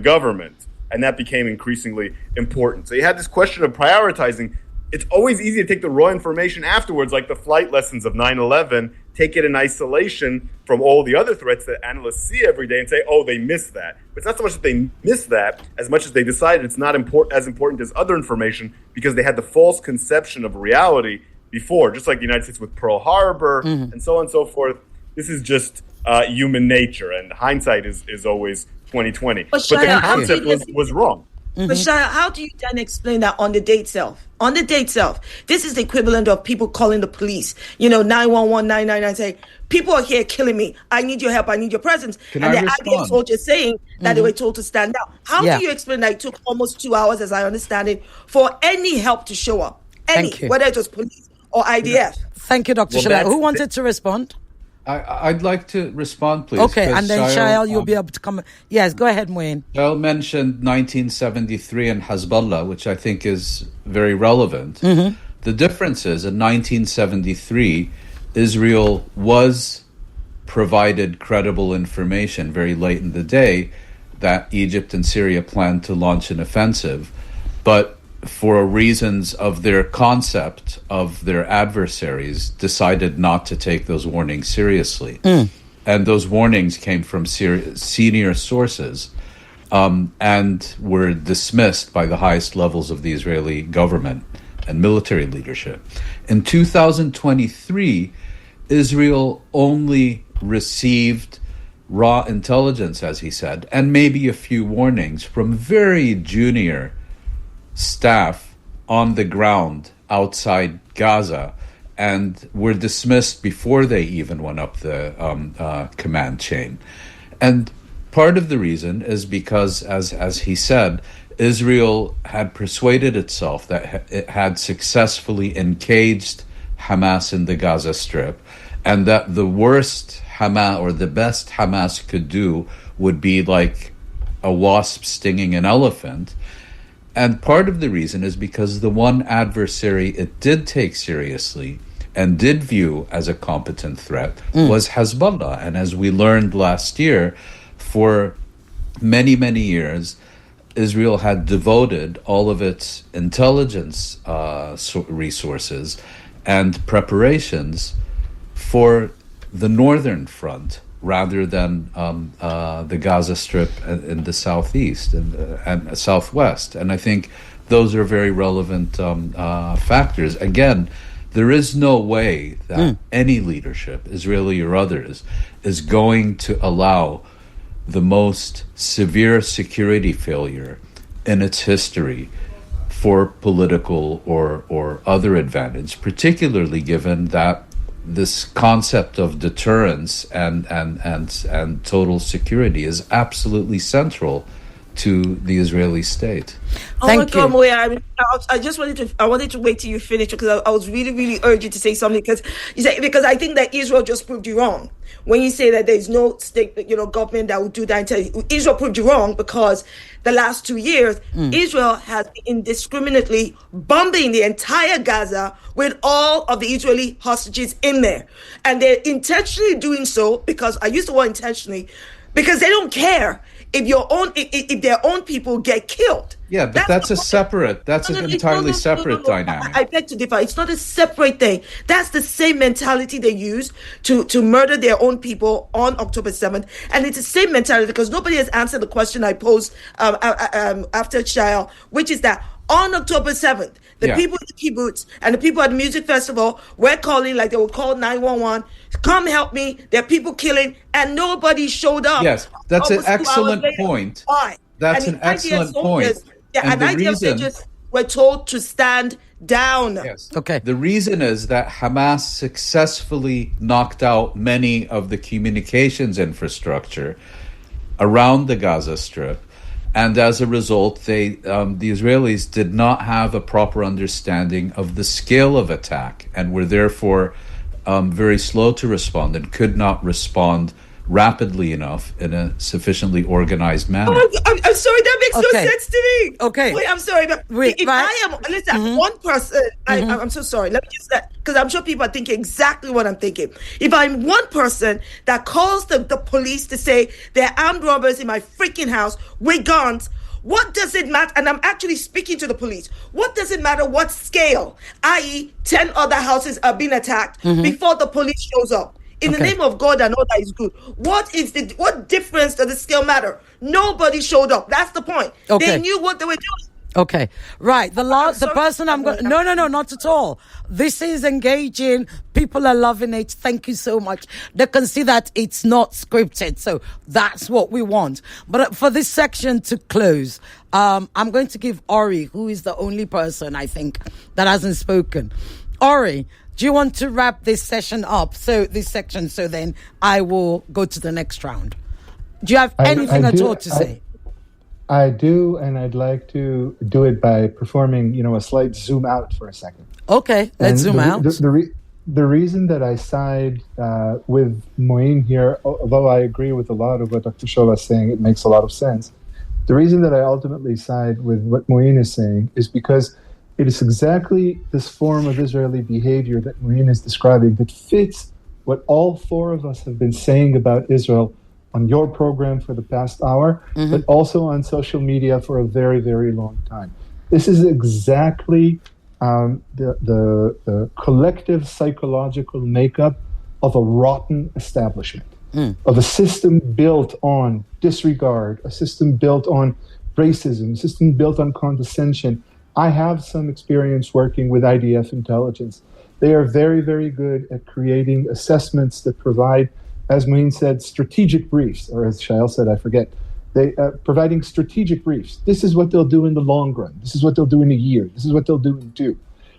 Speaker 25: government, and that became increasingly important. So you had this question of prioritizing. It's always easy to take the raw information afterwards, like the flight lessons of 9/11, take it in isolation from all the other threats that analysts see every day and say, oh, they missed that. But it's not so much that they missed that as much as they decided it's not as important as other information because they had the false conception of reality before, just like the United States with Pearl Harbor and so on and so forth. This is just human nature, and hindsight is always 20/20. But the concept was wrong.
Speaker 24: But Shia, how do you then explain that on the day itself? On the day itself, this is the equivalent of people calling the police, 911, 999, saying, people are here killing me. I need your help. I need your presence. And the IDF soldiers saying that they were told to stand down. How do you explain that it took almost 2 hours, as I understand it, for any help to show up? Whether it was police or IDF.
Speaker 2: Thank you, Dr. Shola. Who wanted to respond?
Speaker 23: I'd like to respond, please.
Speaker 2: Okay, and then Shael, you'll be able to come. Yes, go ahead, Moeen.
Speaker 23: Shael mentioned 1973 and Hezbollah, which I think is very relevant. The difference is, in 1973, Israel was provided credible information very late in the day that Egypt and Syria planned to launch an offensive, but for reasons of their concept of their adversaries, decided not to take those warnings seriously. and those warnings came from senior sources, and were dismissed by the highest levels of the Israeli government and military leadership. In 2023, Israel only received raw intelligence, as he said, and maybe a few warnings from very junior staff on the ground outside Gaza, and were dismissed before they even went up the command chain. And part of the reason is because, as he said, Israel had persuaded itself that it had successfully engaged Hamas in the Gaza Strip, and that the worst Hamas, or the best Hamas could do, would be like a wasp stinging an elephant. And part of the reason is because the one adversary it did take seriously and did view as a competent threat was Hezbollah. And as we learned last year, for many, many years, Israel had devoted all of its intelligence resources and preparations for the northern front rather than the Gaza Strip in the southeast and southwest. And I think those are very relevant factors. Again, there is no way that any leadership, Israeli or others, is going to allow the most severe security failure in its history for political or other advantage, particularly given that this concept of deterrence and total security is absolutely central to the Israeli state.
Speaker 24: Thank you. I wanted to wait till you finish, because I was really urging you to say something, because I think that Israel just proved you wrong when you say that there's no state, government that would do that. Israel proved you wrong, because the last 2 years, Israel has been indiscriminately bombing the entire Gaza with all of the Israeli hostages in there, and they're intentionally doing so, because I use the word intentionally, because they don't care if their own people get killed.
Speaker 23: Yeah, but that's an entirely separate dynamic.
Speaker 24: I beg to differ. It's not a separate thing. That's the same mentality they use to murder their own people on October 7th. And it's the same mentality, because nobody has answered the question I posed after Shael, which is that on October 7th, the people at the kibbutz and the people at the music festival were calling, like they would call 911, come help me, there are people killing, and nobody showed up.
Speaker 23: Yes, that's an excellent point.
Speaker 24: Why?
Speaker 23: That's an excellent point.
Speaker 24: And the reason soldiers were told to stand down.
Speaker 23: Yes. Okay. The reason is that Hamas successfully knocked out many of the communications infrastructure around the Gaza Strip. And as a result, the Israelis did not have a proper understanding of the scale of attack, and were therefore very slow to respond, and could not respond rapidly enough in a sufficiently organized manner.
Speaker 24: I'm sorry, that makes no sense to me.
Speaker 2: Okay.
Speaker 24: Wait, I'm sorry, but if I am, listen, one person, I'm so sorry. Let me just that, because I'm sure people are thinking exactly what I'm thinking. If I'm one person that calls the police to say there are armed robbers in my freaking house with guns, what does it matter? And I'm actually speaking to the police. What does it matter what scale, i.e. 10 other houses are being attacked before the police shows up? In the name of God and all that is good. What difference does the scale matter? Nobody showed up. That's the point. They knew what they were doing.
Speaker 2: Okay, right. The person I'm going. No, not at all. This is engaging. People are loving it. Thank you so much. They can see that it's not scripted, so that's what we want. But for this section to close, I'm going to give Ori, who is the only person I think that hasn't spoken. Ori, do you want to wrap this session up? So then I will go to the next round. Do you have anything at all to say?
Speaker 26: I do, and I'd like to do it by performing, a slight zoom out for a second.
Speaker 2: Okay, let's zoom out.
Speaker 26: The reason that I side with Moeen here, although I agree with a lot of what Dr. Shola is saying, it makes a lot of sense. The reason that I ultimately side with what Moeen is saying is because it is exactly this form of Israeli behavior that Moeen is describing that fits what all four of us have been saying about Israel on your program for the past hour, but also on social media for a very, very long time. This is exactly the collective psychological makeup of a rotten establishment. of a system built on disregard, a system built on racism, a system built on condescension. I have some experience working with IDF intelligence. They are very, very good at creating assessments that provide, as Moeen said, strategic briefs, or as Shael said, I forget. They providing strategic briefs. This is what they'll do in the long run. This is what they'll do in a year. This is what they'll do in 2.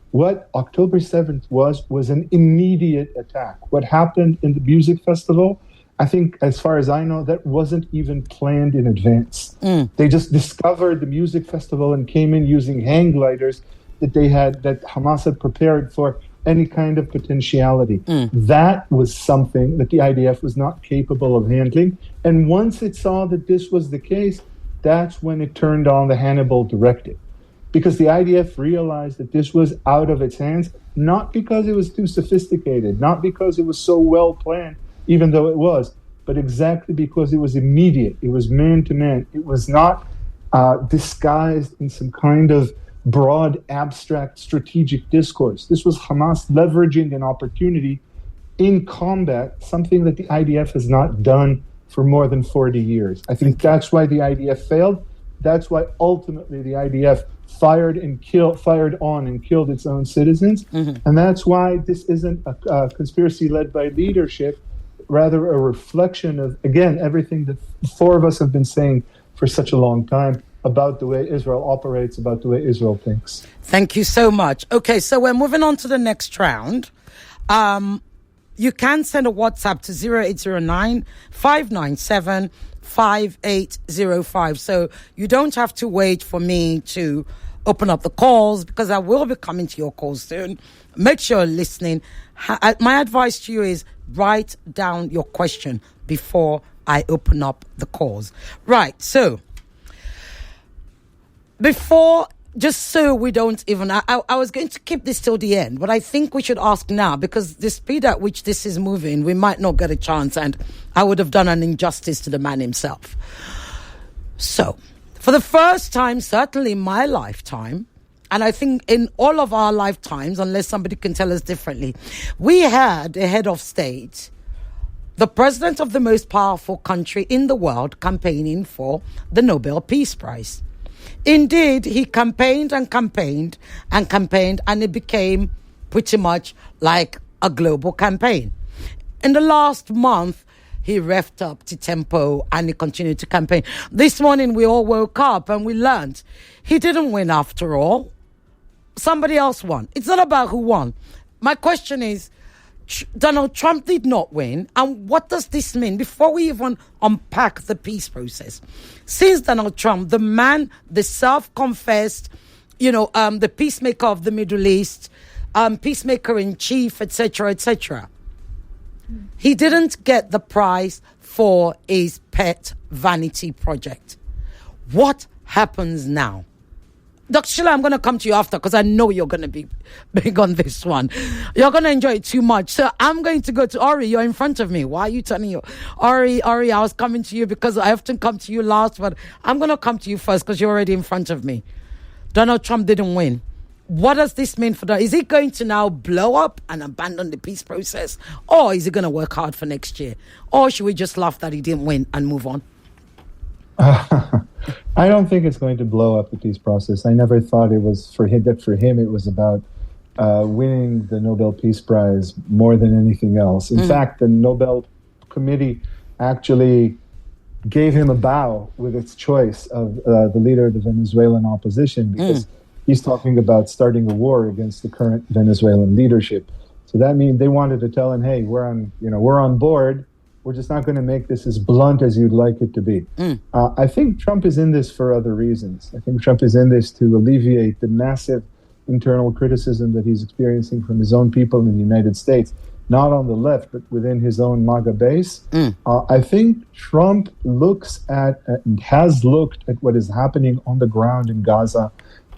Speaker 26: What October 7th was an immediate attack. What happened in the music festival, I think, as far as I know, that wasn't even planned in advance. They just discovered the music festival and came in using hang gliders that Hamas had prepared for any kind of potentiality. That was something that the IDF was not capable of handling. And once it saw that this was the case, that's when it turned on the Hannibal Directive. Because the IDF realized that this was out of its hands, not because it was too sophisticated, not because it was so well planned, even though it was, but exactly because it was immediate. It was man to man. It was not disguised in some kind of broad, abstract, strategic discourse. This was Hamas leveraging an opportunity in combat, something that the IDF has not done for more than 40 years. I think that's why the IDF failed. That's why ultimately the IDF fired on and killed its own citizens. And that's why this isn't a conspiracy led by leadership, rather a reflection of, again, everything that the 4 of us have been saying for such a long time about the way Israel operates, about the way Israel thinks.
Speaker 2: Thank you so much. Okay, so we're moving on to the next round. You can send a WhatsApp to 0809 597 5805. So you don't have to wait for me to open up the calls, because I will be coming to your calls soon. Make sure you're listening. My advice to you is write down your question before I open up the calls. Right, so before, just so we don't even, I was going to keep this till the end, but I think we should ask now, because the speed at which this is moving, we might not get a chance, and I would have done an injustice to the man himself. So, for the first time, certainly in my lifetime, and I think in all of our lifetimes, unless somebody can tell us differently, we had a head of state, the president of the most powerful country in the world, campaigning for the Nobel Peace Prize. Indeed, he campaigned and campaigned and campaigned, and it became pretty much like a global campaign. In the last month, he revved up to tempo and he continued to campaign. This morning, we all woke up and we learned he didn't win after all. Somebody else won. It's not about who won. My question is, Donald Trump did not win. And what does this mean? Before we even unpack the peace process, since Donald Trump, the man, the self-confessed, the peacemaker of the Middle East, peacemaker in chief, etc., etc., he didn't get the prize for his pet vanity project. What happens now? Dr. Sheila, I'm going to come to you after, because I know you're going to be big on this one. You're going to enjoy it too much. So I'm going to go to Ori. You're in front of me. Why are you turning your... Ori, I was coming to you because I often come to you last, but I'm going to come to you first because you're already in front of me. Donald Trump didn't win. What does this mean for Is he going to now blow up and abandon the peace process? Or is he going to work hard for next year? Or should we just laugh that he didn't win and move on?
Speaker 26: I don't think it's going to blow up the peace process. I never thought it was for him. That for him, it was about winning the Nobel Peace Prize more than anything else. In fact, the Nobel Committee actually gave him a bow with its choice of the leader of the Venezuelan opposition, because he's talking about starting a war against the current Venezuelan leadership. So that means they wanted to tell him, "Hey, we're on board. We're just not going to make this as blunt as you'd like it to be." I think Trump is in this for other reasons. I think Trump is in this to alleviate the massive internal criticism that he's experiencing from his own people in the United States, not on the left, but within his own MAGA base. I think Trump looks at and has looked at what is happening on the ground in Gaza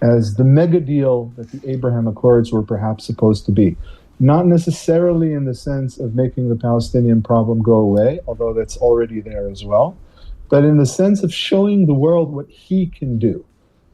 Speaker 26: as the mega deal that the Abraham Accords were perhaps supposed to be. Not necessarily in the sense of making the Palestinian problem go away, although that's already there as well, but in the sense of showing the world what he can do,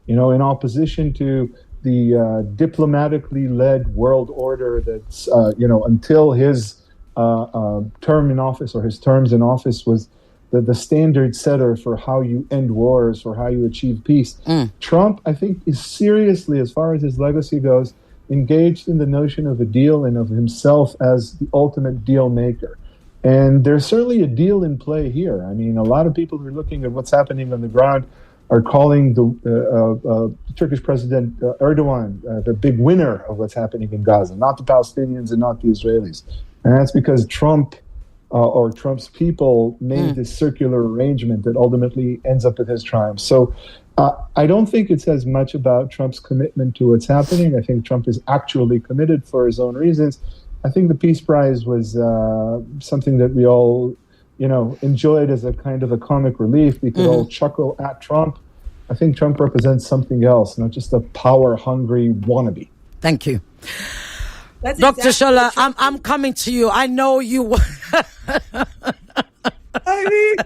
Speaker 26: in opposition to the diplomatically led world order that's, until his term in office, or his terms in office, was the standard setter for how you end wars, or how you achieve peace. Trump, I think, is seriously, as far as his legacy goes, engaged in the notion of a deal and of himself as the ultimate deal maker. And there's certainly a deal in play here. I mean, a lot of people who are looking at what's happening on the ground are calling the Turkish President Erdogan the big winner of what's happening in Gaza, not the Palestinians and not the Israelis. And that's because Trump or Trump's people made this circular arrangement that ultimately ends up with his triumph. So I don't think it says much about Trump's commitment to what's happening. I think Trump is actually committed for his own reasons. I think the Peace Prize was something that we all, enjoyed as a kind of a comic relief. We could all chuckle at Trump. I think Trump represents something else, not just a power-hungry wannabe.
Speaker 2: Thank you.
Speaker 24: That's
Speaker 2: Dr.
Speaker 24: exactly
Speaker 2: Shola, I'm coming to you. I know you.
Speaker 24: I mean,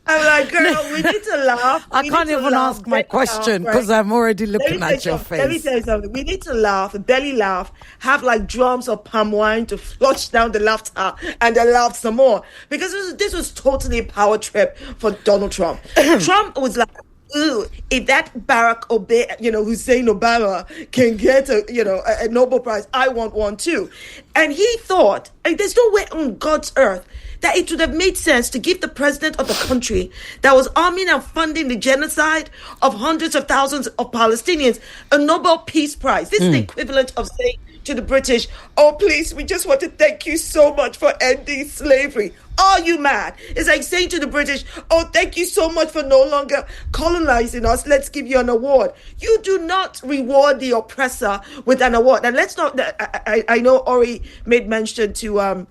Speaker 24: I'm like, girl, we need to laugh.
Speaker 2: I can't even ask my question because I'm already looking at your face.
Speaker 24: Let me tell you something. We need to laugh, belly laugh, have like drums of palm wine to flush down the laughter, and then laugh some more. Because this was totally a power trip for Donald Trump. Trump was like, ooh, if that Barack Hussein Obama can get a Nobel Prize, I want one too. And he thought, there's no way on God's earth that it would have made sense to give the president of the country that was arming and funding the genocide of hundreds of thousands of Palestinians a Nobel Peace Prize. This is the equivalent of saying to the British, oh, please, we just want to thank you so much for ending slavery. Are you mad? It's like saying to the British, oh, thank you so much for no longer colonizing us. Let's give you an award. You do not reward the oppressor with an award. And let's not, I know Ori made mention to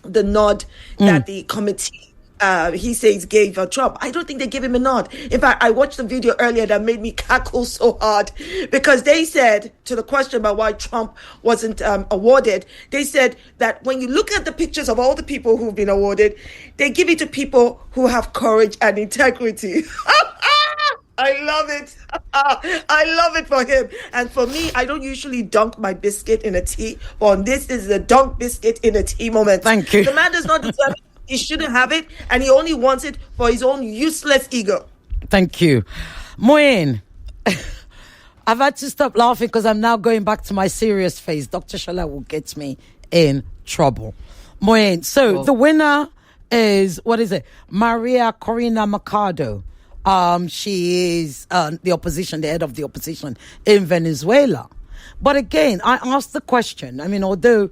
Speaker 24: the nod that the committee he says gave Trump. I don't think they gave him a nod. In fact, I watched the video earlier that made me cackle so hard because they said, to the question about why Trump wasn't awarded, they said that when you look at the pictures of all the people who've been awarded, they give it to people who have courage and integrity. I love it. I love it for him. And for me, I don't usually dunk my biscuit in a tea. But on this is the dunk biscuit in a tea moment.
Speaker 2: Thank you.
Speaker 24: The man does not deserve it. He shouldn't have it. And he only wants it for his own useless ego.
Speaker 2: Thank you. Moeen, I've had to stop laughing because I'm now going back to my serious face. Dr. Shola will get me in trouble. Moeen, so the winner is, Maria Corina Machado. She is the opposition, the head of the opposition in Venezuela. But again, I asked the question. I mean, although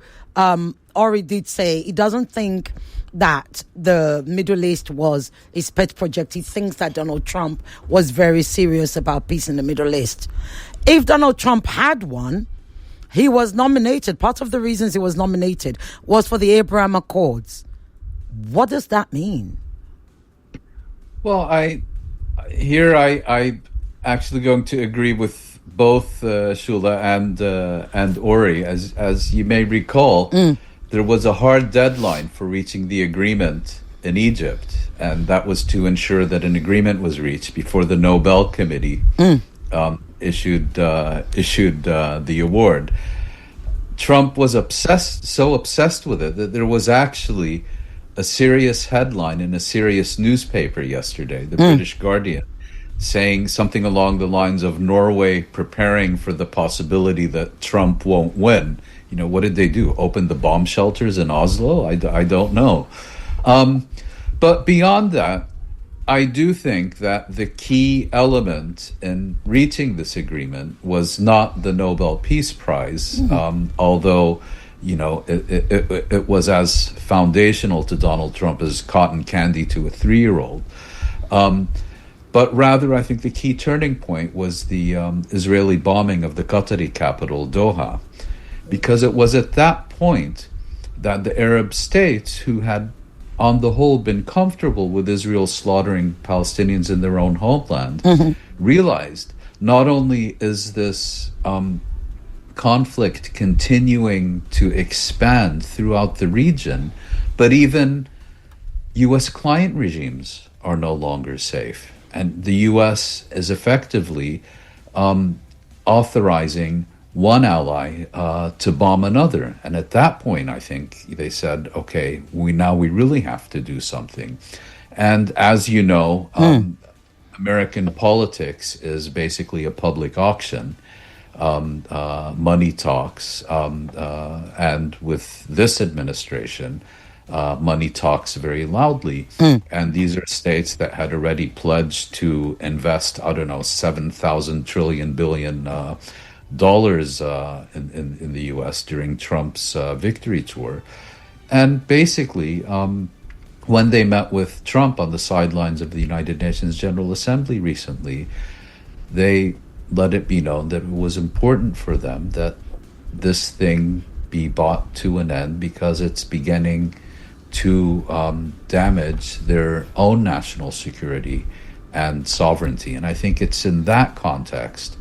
Speaker 2: Ori did say he doesn't think that the Middle East was his pet project. He thinks that Donald Trump was very serious about peace in the Middle East. If Donald Trump had one, he was nominated. Part of the reasons he was nominated was for the Abraham Accords. What does that mean?
Speaker 23: Well, I actually going to agree with both Shula and Ori. As you may recall, there was a hard deadline for reaching the agreement in Egypt, and that was to ensure that an agreement was reached before the Nobel Committee issued the award. Trump was so obsessed with it that there was actually a serious headline in a serious newspaper yesterday, the British Guardian, saying something along the lines of Norway preparing for the possibility that Trump won't win. You know, what did they do? Open the bomb shelters in Oslo? I don't know. But beyond that, I do think that the key element in reaching this agreement was not the Nobel Peace Prize, although, you know, it was as foundational to Donald Trump as cotton candy to a 3-year-old. But rather, I think the key turning point was the Israeli bombing of the Qatari capital, Doha, because it was at that point that the Arab states, who had on the whole been comfortable with Israel slaughtering Palestinians in their own homeland, realized not only is this conflict continuing to expand throughout the region, but even U.S. client regimes are no longer safe. And the U.S. is effectively authorizing one ally to bomb another. And at that point, I think they said, okay, we really have to do something. And as you know, American politics is basically a public auction. Money talks. And with this administration, money talks very loudly. And these are states that had already pledged to invest, 7,000 trillion billion dollars in the U.S. during Trump's victory tour. And basically, when they met with Trump on the sidelines of the United Nations General Assembly recently, they let it be known that it was important for them that this thing be brought to an end because it's beginning to damage their own national security and sovereignty. And I think it's in that context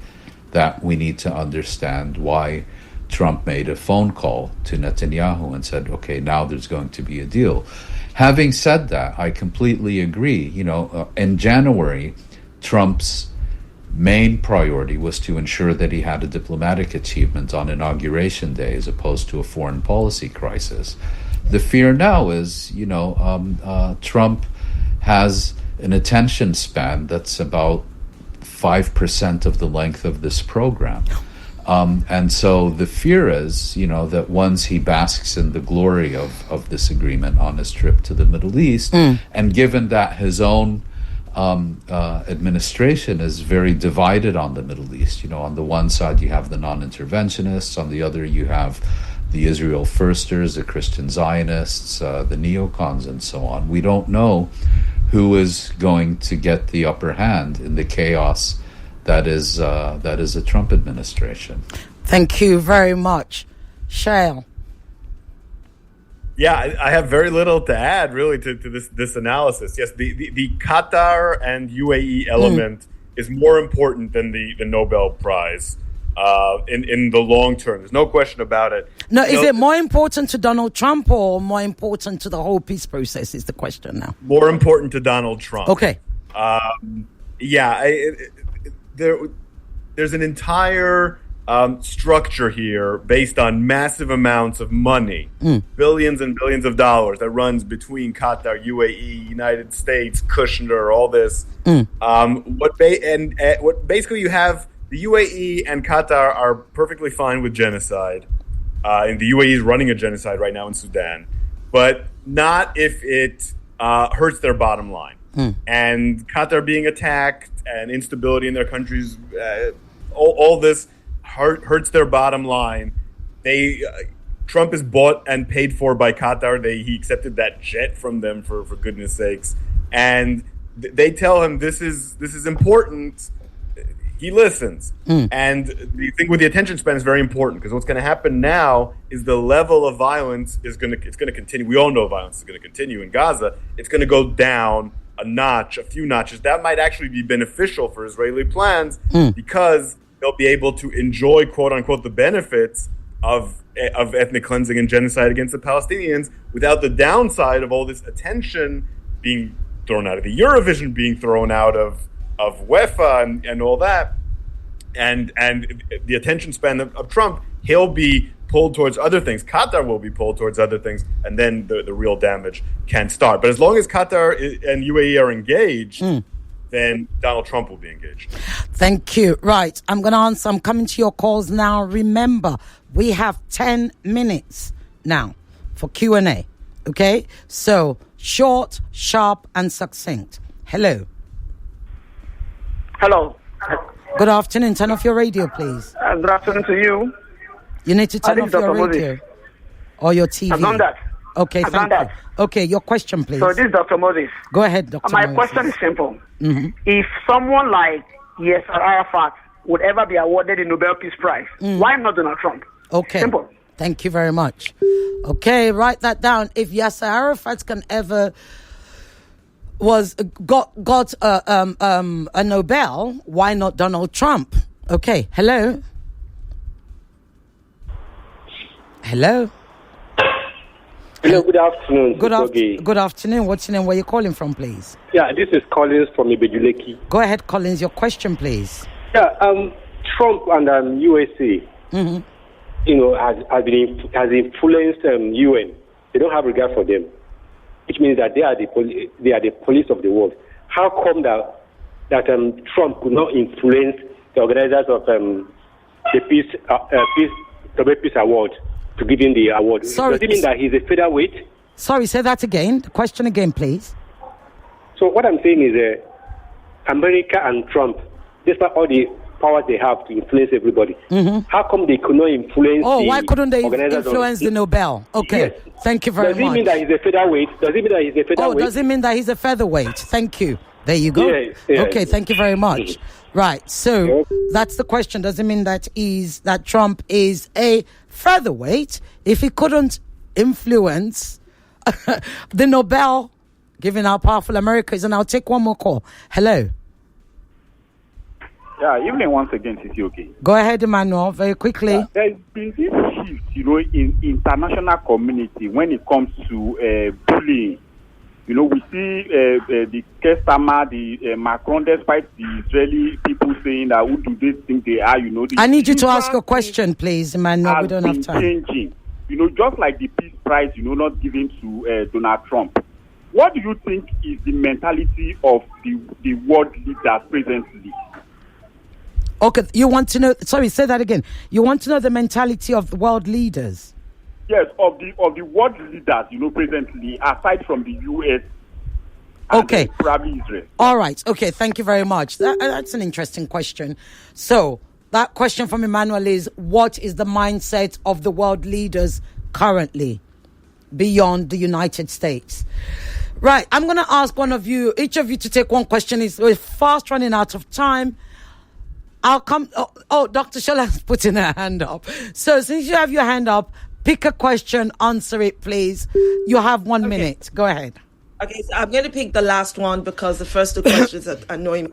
Speaker 23: that we need to understand why Trump made a phone call to Netanyahu and said, okay, now there's going to be a deal. Having said that, I completely agree. In January, Trump's main priority was to ensure that he had a diplomatic achievement on Inauguration Day as opposed to a foreign policy crisis. The fear now is, Trump has an attention span that's about 5% of the length of this program. And so the fear is, that once he basks in the glory of this agreement on his trip to the Middle East, and given that his own administration is very divided on the Middle East, on the one side you have the non-interventionists, on the other you have the Israel Firsters, the Christian Zionists, the neocons, and so on. We don't know who is going to get the upper hand in the chaos that is a Trump administration.
Speaker 2: Thank you very much. Shail.
Speaker 25: Yeah, I have very little to add, really, to this analysis. Yes, the Qatar and UAE element is more important than the Nobel Prize in the long term. There's no question about it.
Speaker 2: No, is it more important to Donald Trump or more important to the whole peace process is the question now?
Speaker 25: More important to Donald Trump.
Speaker 2: Okay.
Speaker 25: There's an entire structure here based on massive amounts of money, billions and billions of dollars that runs between Qatar, UAE, United States, Kushner, all this. What basically you have, the UAE and Qatar are perfectly fine with genocide. And the UAE is running a genocide right now in Sudan, but not if it hurts their bottom line. And Qatar being attacked and instability in their countries, all this hurts their bottom line. Trump is bought and paid for by Qatar. He accepted that jet from them for goodness sakes, and they tell him this is important. He listens, and the thing with the attention span is very important because what's going to happen now is the level of violence is going to continue. We all know violence is going to continue in Gaza. It's going to go down a few notches. That might actually be beneficial for Israeli plans because they'll be able to enjoy, quote unquote, the benefits of ethnic cleansing and genocide against the Palestinians without the downside of all this attention being thrown out of the Eurovision, being thrown out of UEFA and all that. And the attention span of Trump, he'll be pulled towards other things. Qatar will be pulled towards other things, and then the real damage can start. But as long as Qatar and UAE are engaged, then Donald Trump will be engaged.
Speaker 2: Thank you. Right. I'm going to answer. I'm coming to your calls now. Remember, we have 10 minutes now for Q&A. Okay? So, short, sharp, and succinct. Hello.
Speaker 1: Hello.
Speaker 2: Good afternoon. Turn off your radio, please.
Speaker 1: Good afternoon to you.
Speaker 2: You need to turn off your radio or your TV.
Speaker 1: I've done that.
Speaker 2: Okay, thank you. Okay, your question, please.
Speaker 1: So this is Dr. Moses.
Speaker 2: Go ahead, Dr.
Speaker 1: My
Speaker 2: Moses.
Speaker 1: question is simple. If someone like Yasser Arafat would ever be awarded the Nobel Peace Prize, why not Donald Trump?
Speaker 2: Okay.
Speaker 1: Simple.
Speaker 2: Thank you very much. Okay, write that down. If Yasser Arafat can ever got a Nobel, why not Donald Trump? Okay, hello. Hello.
Speaker 4: Hello, good afternoon.
Speaker 2: Good afternoon. What's your name? Where are you calling from, please?
Speaker 4: Yeah, this is Collins from Ibejuleki.
Speaker 2: Go ahead, Collins. Your question, please.
Speaker 4: Yeah, Trump and UAC, has influenced UN. They don't have regard for them, which means that they are the police of the world. How come that Trump could not influence the organizers of the Nobel Peace Award to give him the award?
Speaker 2: Sorry.
Speaker 4: Does it mean that he's a featherweight?
Speaker 2: Sorry, say that again. The question again, please.
Speaker 4: So what I'm saying is America and Trump, despite all the powers they have to influence everybody, how come they could not influence
Speaker 2: why couldn't they
Speaker 4: organizers
Speaker 2: influence the Nobel? Okay,
Speaker 4: Yes.
Speaker 2: thank you very much.
Speaker 4: Does it mean that he's a featherweight? Does it mean that he's a featherweight?
Speaker 2: does it mean that he's a featherweight? Thank you. There you go.
Speaker 4: Yes, yes.
Speaker 2: Okay, thank you very much. Right, so that's the question. Does it mean that Trump is a featherweight if he couldn't influence the Nobel, given how powerful America is? And I'll take one more call. Hello.
Speaker 6: Yeah, evening once again, Sisi.
Speaker 2: Go ahead, Emmanuel, very quickly.
Speaker 6: There's been this shift, in international community when it comes to bullying. We see the Kestama, the Macron, despite the Israeli people saying that who do they think they are,
Speaker 2: I need you to ask your question, please, Emmanuel. We don't have time.
Speaker 6: Changing. Just like the Peace Prize, not given to Donald Trump. What do you think is the mentality of the world leaders presently?
Speaker 2: Okay, you want to know, sorry, say that again. You want to know the mentality of the world leaders?
Speaker 6: Yes, of the world leaders, presently, aside from the US.
Speaker 2: Okay.
Speaker 6: Probably Israel.
Speaker 2: All right. Okay, thank you very much. That's an interesting question. So, that question from Emmanuel is, what is the mindset of the world leaders currently beyond the United States? Right, I'm going to ask each of you to take one question. We're fast running out of time. I'll come. Dr. Shola's putting her hand up. So since you have your hand up, pick a question, answer it, please. You have 1 minute. Go ahead.
Speaker 24: Okay, so I'm going to pick the last one because the first two questions are annoying.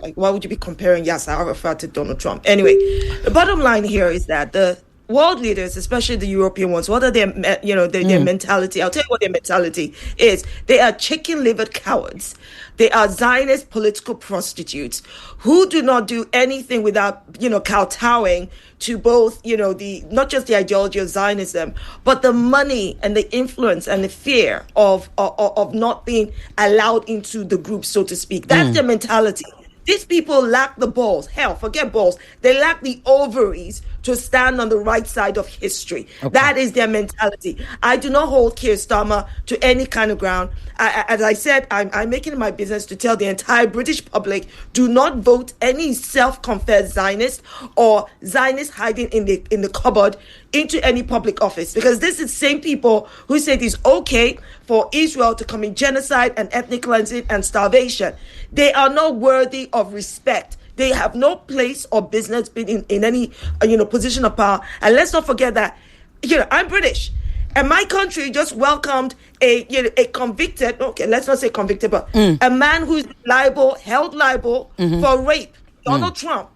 Speaker 24: Like, why would you be comparing Yasser Arafat to Donald Trump? Anyway, the bottom line here is that the world leaders, especially the European ones, what are their mentality? I'll tell you what their mentality is. They are chicken-livered cowards. They are Zionist political prostitutes who do not do anything without, kowtowing to both, not just the ideology of Zionism, but the money and the influence and the fear of not being allowed into the group, so to speak. That's their mentality. These people lack the balls. Hell, forget balls. They lack the ovaries to stand on the right side of history. Okay. That is their mentality. I do not hold Keir Starmer to any kind of ground. As I said, I'm making it my business to tell the entire British public, do not vote any self-confessed Zionist or Zionist hiding in the cupboard into any public office, because this is the same people who said it's okay for Israel to commit genocide and ethnic cleansing and starvation. They are not worthy of respect. They have no place or business being in any position of power. And let's not forget that I'm British, and my country just welcomed a convicted, okay, let's not say convicted, but a man who's held liable for rape, Donald Trump.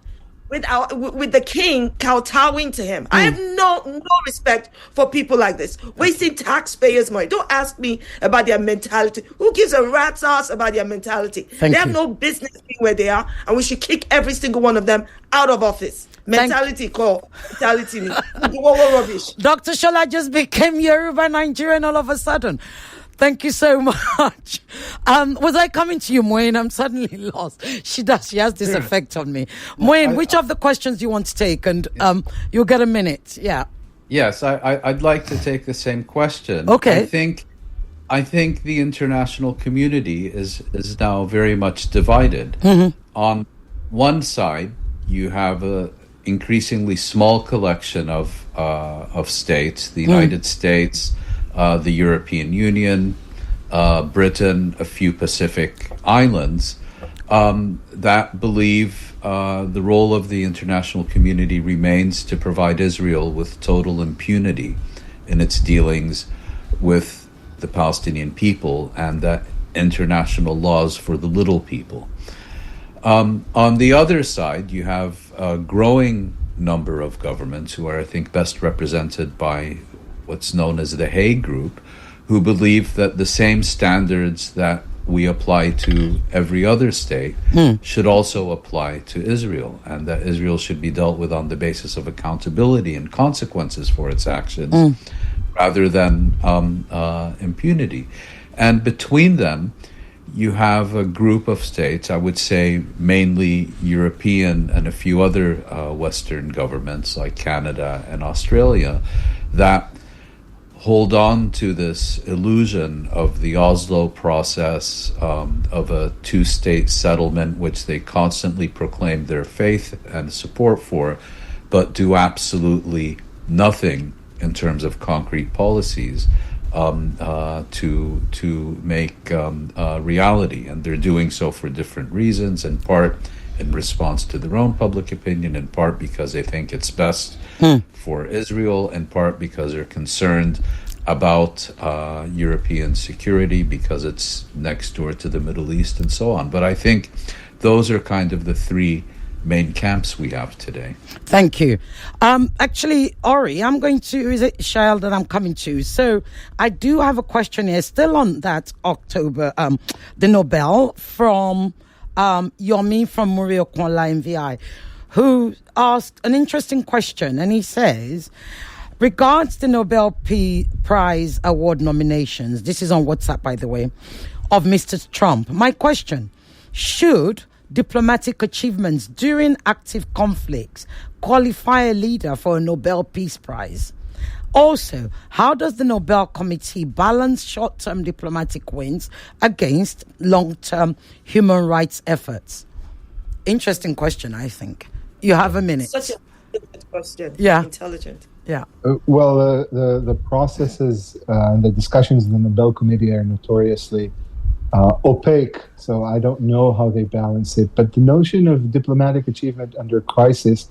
Speaker 24: With the king kowtowing to him. I have no respect for people like this, wasting taxpayers' money. Don't ask me about their mentality. Who gives a rat's ass about their mentality? They have no business being where they are, and we should kick every single one of them out of office. Mentality. What rubbish.
Speaker 2: Dr. Shola just became Yoruba Nigerian all of a sudden. Thank you so much. Was I coming to you, Moin? I'm suddenly lost. She has this effect on me. Moin, which of the questions you want to take? And you'll get a minute. Yeah.
Speaker 23: Yes, I'd like to take the same question.
Speaker 2: Okay.
Speaker 23: I think the international community is now very much divided. On one side, you have a increasingly small collection of states, the United States, the European Union, Britain, a few Pacific islands, that believe the role of the international community remains to provide Israel with total impunity in its dealings with the Palestinian people and that international laws for the little people. On the other side, you have a growing number of governments who are, I think, best represented by what's known as the Hague Group, who believe that the same standards that we apply to every other state should also apply to Israel, and that Israel should be dealt with on the basis of accountability and consequences for its actions rather than impunity. And between them, you have a group of states, I would say mainly European and a few other Western governments like Canada and Australia, that hold on to this illusion of the Oslo process, of a two-state settlement, which they constantly proclaim their faith and support for, but do absolutely nothing in terms of concrete policies to make reality. And they're doing so for different reasons, in part in response to their own public opinion, in part because they think it's best for Israel, in part because they're concerned about European security because it's next door to the Middle East and so on. But I think those are kind of the three main camps we have today.
Speaker 2: Thank you. Actually, Ori, I'm going to, is it Shael that I'm coming to? So I do have a question here, still on that October, the Nobel from Yomi from Murio Kwanla MVI, who asked an interesting question, and he says, regards the Nobel Prize Award nominations, this is on WhatsApp, by the way, of Mr. Trump. My question, should diplomatic achievements during active conflicts qualify a leader for a Nobel Peace Prize? Also, how does the Nobel Committee balance short-term diplomatic wins against long-term human rights efforts? Interesting question, I think. You have a minute.
Speaker 24: Such a good question.
Speaker 2: Yeah.
Speaker 24: Intelligent.
Speaker 2: Yeah.
Speaker 26: Well, the processes and the discussions in the Nobel Committee are notoriously opaque, so I don't know how they balance it. But the notion of diplomatic achievement under crisis,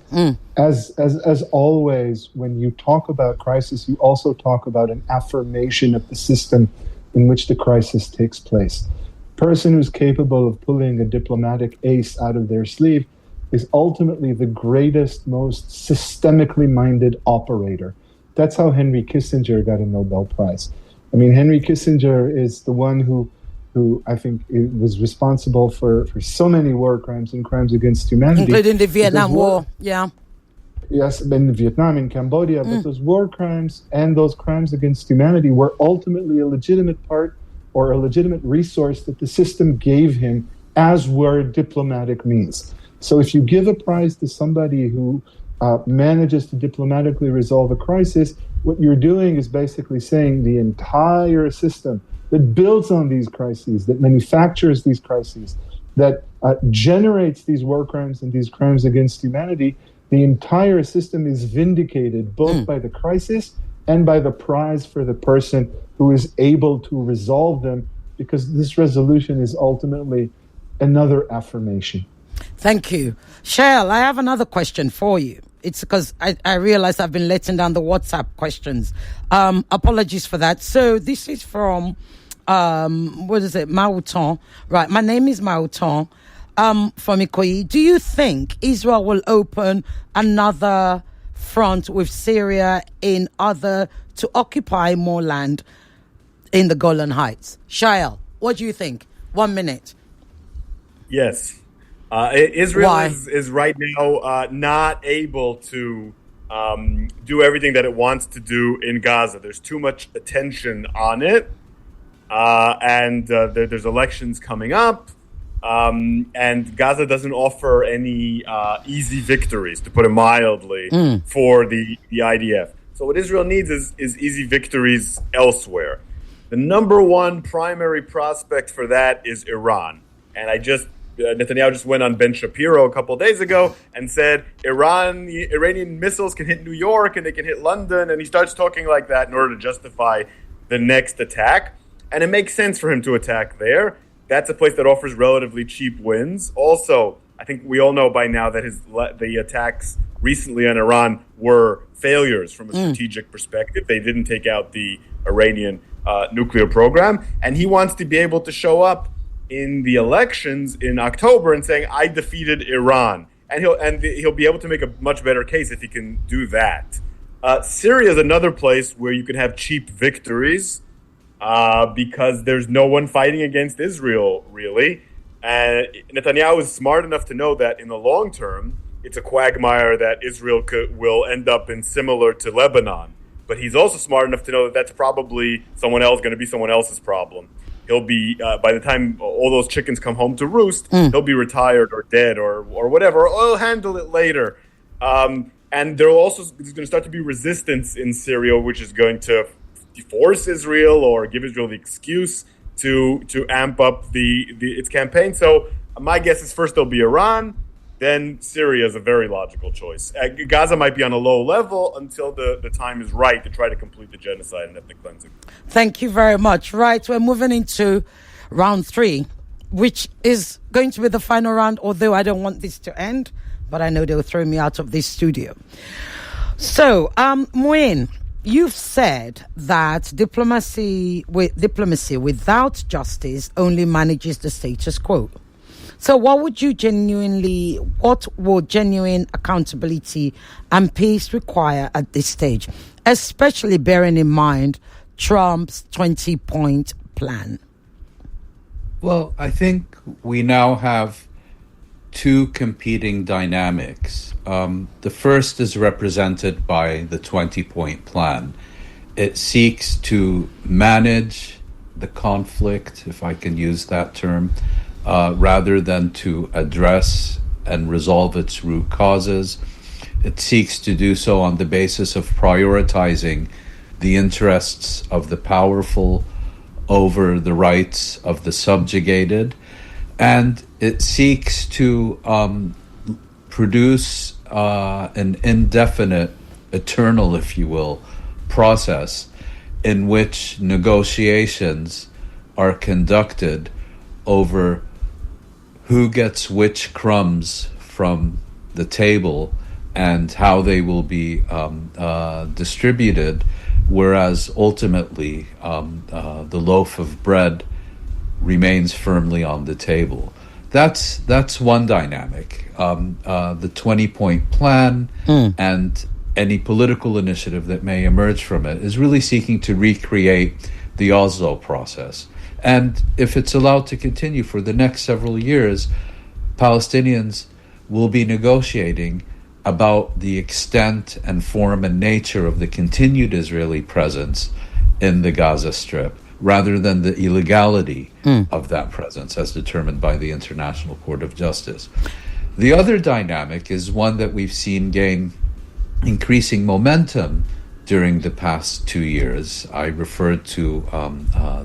Speaker 26: as always, when you talk about crisis, you also talk about an affirmation of the system in which the crisis takes place. A person who's capable of pulling a diplomatic ace out of their sleeve is ultimately the greatest, most systemically minded operator. That's how Henry Kissinger got a Nobel Prize. I mean, Henry Kissinger is the one who I think was responsible for so many war crimes and crimes against humanity.
Speaker 2: Including the Vietnam War, yeah.
Speaker 26: Yes, in Vietnam, in Cambodia, but those war crimes and those crimes against humanity were ultimately a legitimate part or a legitimate resource that the system gave him, as were diplomatic means. So if you give a prize to somebody who manages to diplomatically resolve a crisis, what you're doing is basically saying the entire system that builds on these crises, that manufactures these crises, that generates these war crimes and these crimes against humanity, the entire system is vindicated both by the crisis and by the prize for the person who is able to resolve them, because this resolution is ultimately another affirmation.
Speaker 2: Thank you. Shael, I have another question for you. It's because I realize I've been letting down the WhatsApp questions. Apologies for that. So this is from, what is it, Mauton. Right, my name is Mauton from Ikoyi. Do you think Israel will open another front with Syria in order to occupy more land in the Golan Heights? Shael, what do you think? 1 minute.
Speaker 25: Yes. Israel is right now not able to do everything that it wants to do in Gaza. There's too much attention on it, and there's elections coming up, and Gaza doesn't offer any easy victories, to put it mildly, for the IDF. So what Israel needs is easy victories elsewhere. The number one primary prospect for that is Iran, and Netanyahu just went on Ben Shapiro a couple of days ago and said Iranian missiles can hit New York and they can hit London, and he starts talking like that in order to justify the next attack. And it makes sense for him to attack there. That's a place that offers relatively cheap wins. Also, I think we all know by now that the attacks recently on Iran were failures from a strategic perspective. They didn't take out the Iranian nuclear program, and he wants to be able to show up in the elections in October and saying, I defeated Iran. And he'll be able to make a much better case if he can do that. Syria is another place where you can have cheap victories. because there's no one fighting against Israel, really. And Netanyahu is smart enough to know that in the long term, it's a quagmire that Israel will end up in similar to Lebanon. But he's also smart enough to know that that's probably going to be someone else's problem. He'll be, by the time all those chickens come home to roost, he'll be retired or dead or whatever. Or he'll handle it later. And there's going to start to be resistance in Syria, which is going to force Israel or give Israel the excuse to amp up its campaign. So my guess is first there'll be Iran, then Syria is a very logical choice. Gaza might be on a low level until the time is right to try to complete the genocide and ethnic cleansing.
Speaker 2: Thank you very much. Right, we're moving into round 3, which is going to be the final round, although I don't want this to end, but I know they'll throw me out of this studio. So, Muin, you've said that diplomacy without justice only manages the status quo. So what would genuine accountability and peace require at this stage, especially bearing in mind Trump's 20-point plan?
Speaker 23: Well, I think we now have 2 competing dynamics. The first is represented by the 20-point plan. It seeks to manage the conflict, if I can use that term, rather than to address and resolve its root causes. It seeks to do so on the basis of prioritizing the interests of the powerful over the rights of the subjugated. And it seeks to produce an indefinite, eternal, if you will, process in which negotiations are conducted over who gets which crumbs from the table and how they will be distributed, whereas ultimately the loaf of bread remains firmly on the table. That's one dynamic. The 20-point plan and any political initiative that may emerge from it is really seeking to recreate the Oslo process. And if it's allowed to continue for the next several years, Palestinians will be negotiating about the extent and form and nature of the continued Israeli presence in the Gaza Strip, rather than the illegality of that presence as determined by the International Court of Justice. The other dynamic is one that we've seen gain increasing momentum during the past 2 years. I referred to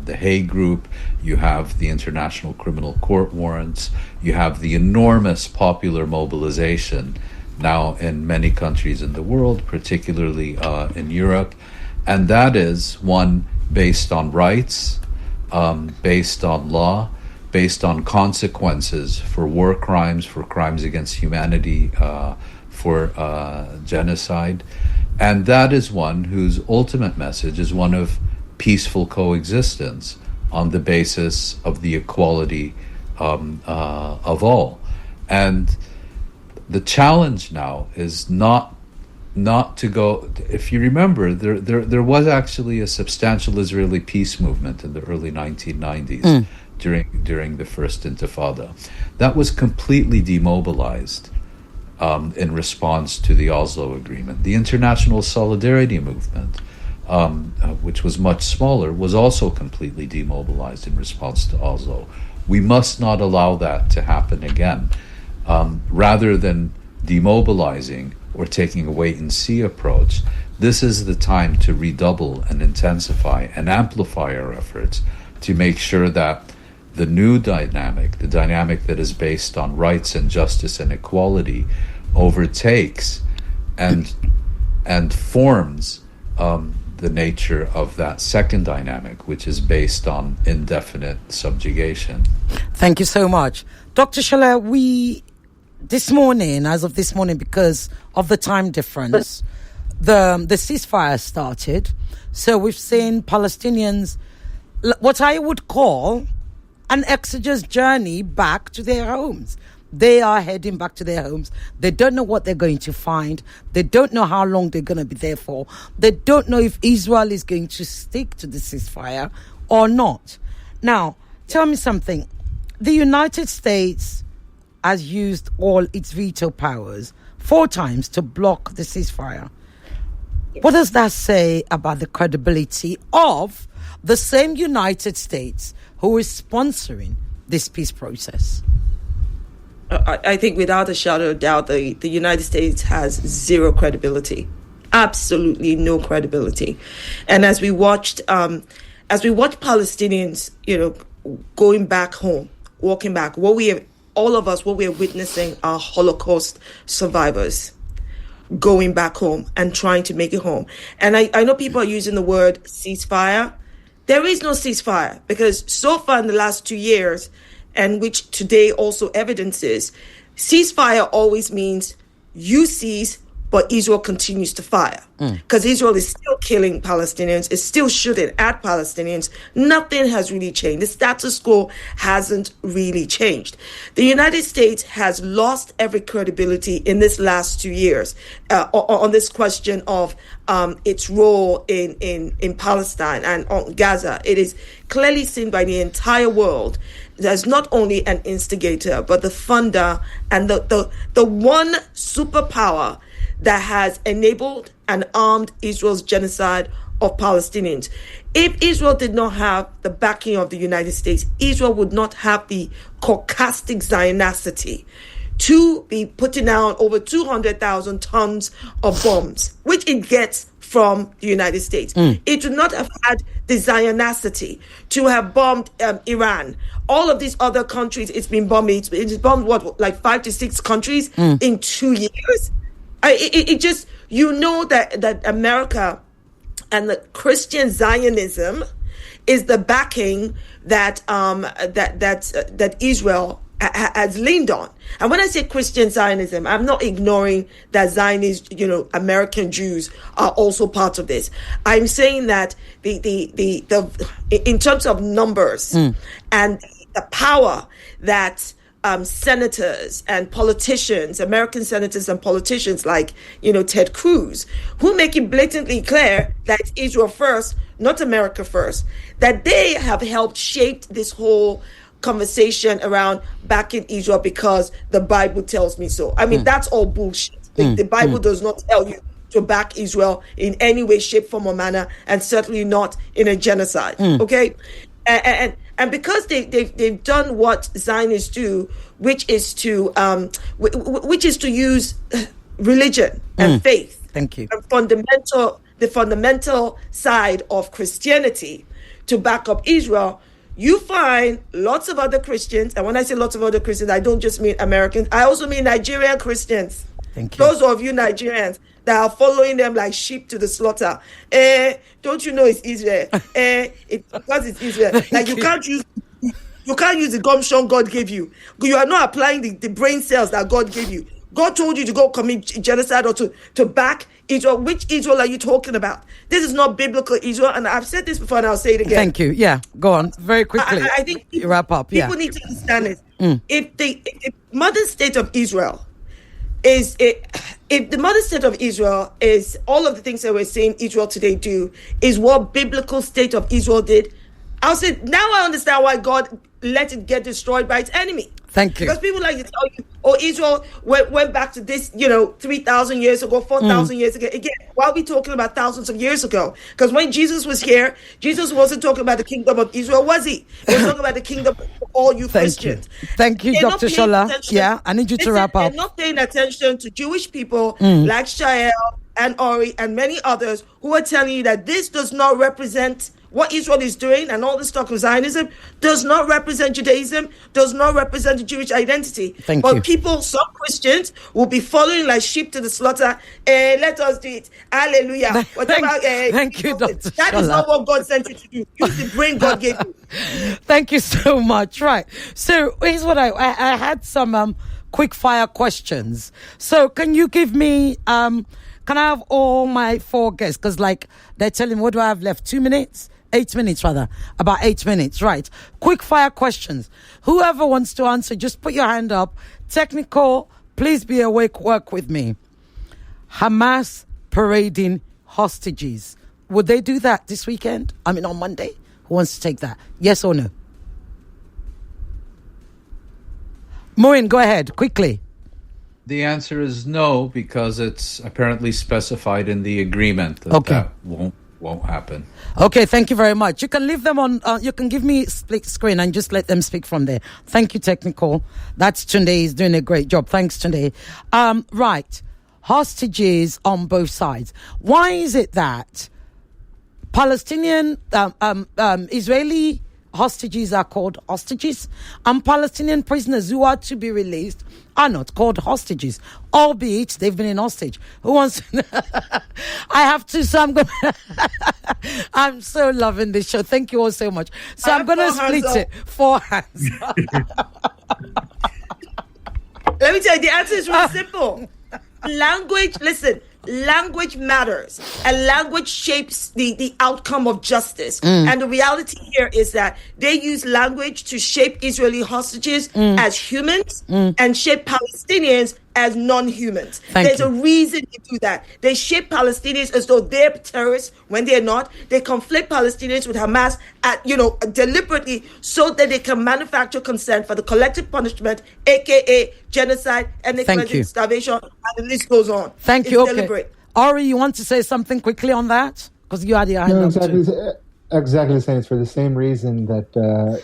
Speaker 23: the Hague Group. You have the International Criminal Court warrants. You have the enormous popular mobilization now in many countries in the world, particularly in Europe. And that is one based on rights, based on law, based on consequences for war crimes, for crimes against humanity, for genocide. And that is one whose ultimate message is one of peaceful coexistence on the basis of the equality of all. And the challenge now is not to go. If you remember, there was actually a substantial Israeli peace movement in the early 1990s during the first Intifada. That was completely demobilized in response to the Oslo Agreement. The International Solidarity Movement, which was much smaller, was also completely demobilized in response to Oslo. We must not allow that to happen again. Rather than demobilizing or taking a wait-and-see approach, this is the time to redouble and intensify and amplify our efforts to make sure that the new dynamic, the dynamic that is based on rights and justice and equality, overtakes and forms the nature of that second dynamic, which is based on indefinite subjugation.
Speaker 2: Thank you so much. Dr. Shala, this morning, because of the time difference, the ceasefire started. So we've seen Palestinians, what I would call an exodus journey back to their homes. They are heading back to their homes. They don't know what they're going to find. They don't know how long they're going to be there for. They don't know if Israel is going to stick to the ceasefire or not. Now, tell me something. The United States has used all its veto powers 4 times to block the ceasefire. What does that say about the credibility of the same United States who is sponsoring this peace process?
Speaker 24: I think without a shadow of doubt, the United States has zero credibility, absolutely no credibility. And as we watched Palestinians, going back home, walking back, what we're witnessing are Holocaust survivors going back home and trying to make it home. And I know people are using the word ceasefire. There is no ceasefire, because so far in the last 2 years, and which today also evidences, ceasefire always means you cease, but Israel continues to fire. Because Israel is still killing Palestinians, is still shooting at Palestinians. Nothing has really changed. The status quo hasn't really changed. The United States has lost every credibility in this last 2 years on this question of its role in Palestine and on Gaza. It is clearly seen by the entire world as not only an instigator, but the funder and the one superpower that has enabled and armed Israel's genocide of Palestinians. If Israel did not have the backing of the United States, Israel would not have the caucastic Zionicity to be putting out over 200,000 tons of bombs, which it gets from the United States. It would not have had the Zionicity to have bombed Iran. All of these other countries, it's been bombed. It's bombed, like 5 to 6 countries in 2 years? It just, that America and the Christian Zionism is the backing that Israel has leaned on. And when I say Christian Zionism, I'm not ignoring that Zionist, American Jews are also part of this. I'm saying that the in terms of numbers and the power that senators and politicians, American senators and politicians like, Ted Cruz, who make it blatantly clear that it's Israel first, not America first, that they have helped shape this whole conversation around backing Israel because the Bible tells me so. I mean, that's all bullshit. The Bible does not tell you to back Israel in any way, shape, form, or manner, and certainly not in a genocide. Okay? And because they've done what Zionists do, which is to use religion and faith.
Speaker 2: Thank you.
Speaker 24: And the fundamental side of Christianity to back up Israel. You find lots of other Christians, and when I say lots of other Christians, I don't just mean Americans. I also mean Nigerian Christians.
Speaker 2: Thank you.
Speaker 24: Those of you Nigerians that are following them like sheep to the slaughter. Don't you know it's Israel? Because it's Israel. Like you can't use the gumption God gave you. You are not applying the brain cells that God gave you. God told you to go commit genocide or to back Israel. Which Israel are you talking about? This is not biblical Israel, and I've said this before, and I'll say it again.
Speaker 2: Thank you. Yeah, go on very quickly.
Speaker 24: I think
Speaker 2: you wrap up.
Speaker 24: People need to understand this. If the modern state of Israel is if the modern state of Israel is all of the things that we're seeing Israel today do is what biblical state of Israel did, I'll say now I understand why God let it get destroyed by its enemy.
Speaker 2: Thank you.
Speaker 24: Because people like to tell you, Israel went back to this, 3,000 years ago, 4,000 years ago. Again, why are we talking about thousands of years ago? Because when Jesus was here, Jesus wasn't talking about the kingdom of Israel, was he? He was talking about the kingdom of all you Christians.
Speaker 2: Thank you, Dr. Shola. Yeah, I need you to wrap up.
Speaker 24: They're not paying attention to Jewish people like Shael and Ori and many others who are telling you that this does not represent what Israel is doing, and all this talk of Zionism does not represent Judaism, does not represent the Jewish identity. But people, some Christians, will be following like sheep to the slaughter. Let us do it. Hallelujah.
Speaker 2: Thank you, Dr.
Speaker 24: That is not what God sent you to do. Use the brain God gave you.
Speaker 2: Thank you so much. Right. So here's what I had some quick fire questions. So can you give me can I have all my 4 guests? Because they're telling me, what do I have left? 2 minutes? 8 minutes rather. About 8 minutes, right. Quick fire questions. Whoever wants to answer, just put your hand up. Technical, please be awake, work with me. Hamas parading hostages. Would they do that this weekend? I mean, on Monday? Who wants to take that? Yes or no? Moin, go ahead, quickly.
Speaker 23: The answer is no, because it's apparently specified in the agreement that that won't happen.
Speaker 2: Okay, thank you very much. You can leave them on, you can give me split screen and just let them speak from there. Thank you, Technical. That's Tunde. He's doing a great job. Thanks, Tunde. Right. Hostages on both sides. Why is it that Palestinian, Israeli hostages are called hostages, and Palestinian prisoners who are to be released are not called hostages, albeit they've been in hostage? Who wants I have to, so I'm going I'm so loving this show. Thank you all so much. So I'm going to split it. 4 hands.
Speaker 24: Let me tell you, the answer is really simple. Language, listen, language matters, and language shapes the outcome of justice. And the reality here is that they use language to shape Israeli hostages as humans and shape Palestinians as non-humans. There's a reason they do that. They shape Palestinians as though they're terrorists when they're not. They conflict Palestinians with Hamas deliberately so that they can manufacture consent for the collective punishment, aka genocide, ethnic cleansing, starvation, and the list goes on.
Speaker 2: Thank you. Okay.
Speaker 24: Deliberate.
Speaker 2: Ori, you want to say something quickly on that? Because you had your hand up too.
Speaker 26: Exactly the same. It's for the same reason that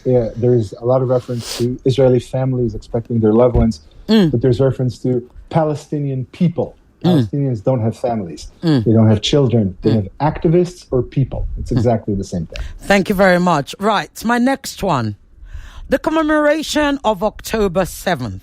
Speaker 26: there is a lot of reference to Israeli families expecting their loved ones, but there's reference to Palestinian people. Palestinians don't have families. They don't have children. They have activists or people. It's exactly the same thing.
Speaker 2: Thank you very much. Right, my next one. The commemoration of October 7th.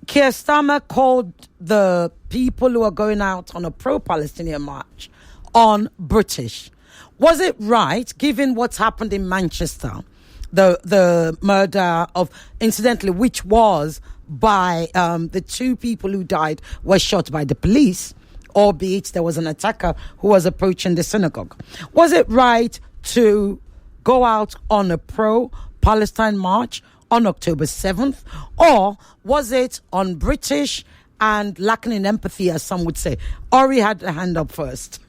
Speaker 2: Keir Starmer called the people who are going out on a pro-Palestinian march on British. Was it right, given what's happened in Manchester, the murder of, incidentally, which was by the 2 people who died were shot by the police, albeit there was an attacker who was approaching the synagogue. Was it right to go out on a pro-Palestine march on October 7th, or was it on British and lacking in empathy, as some would say? Ori had a hand up first.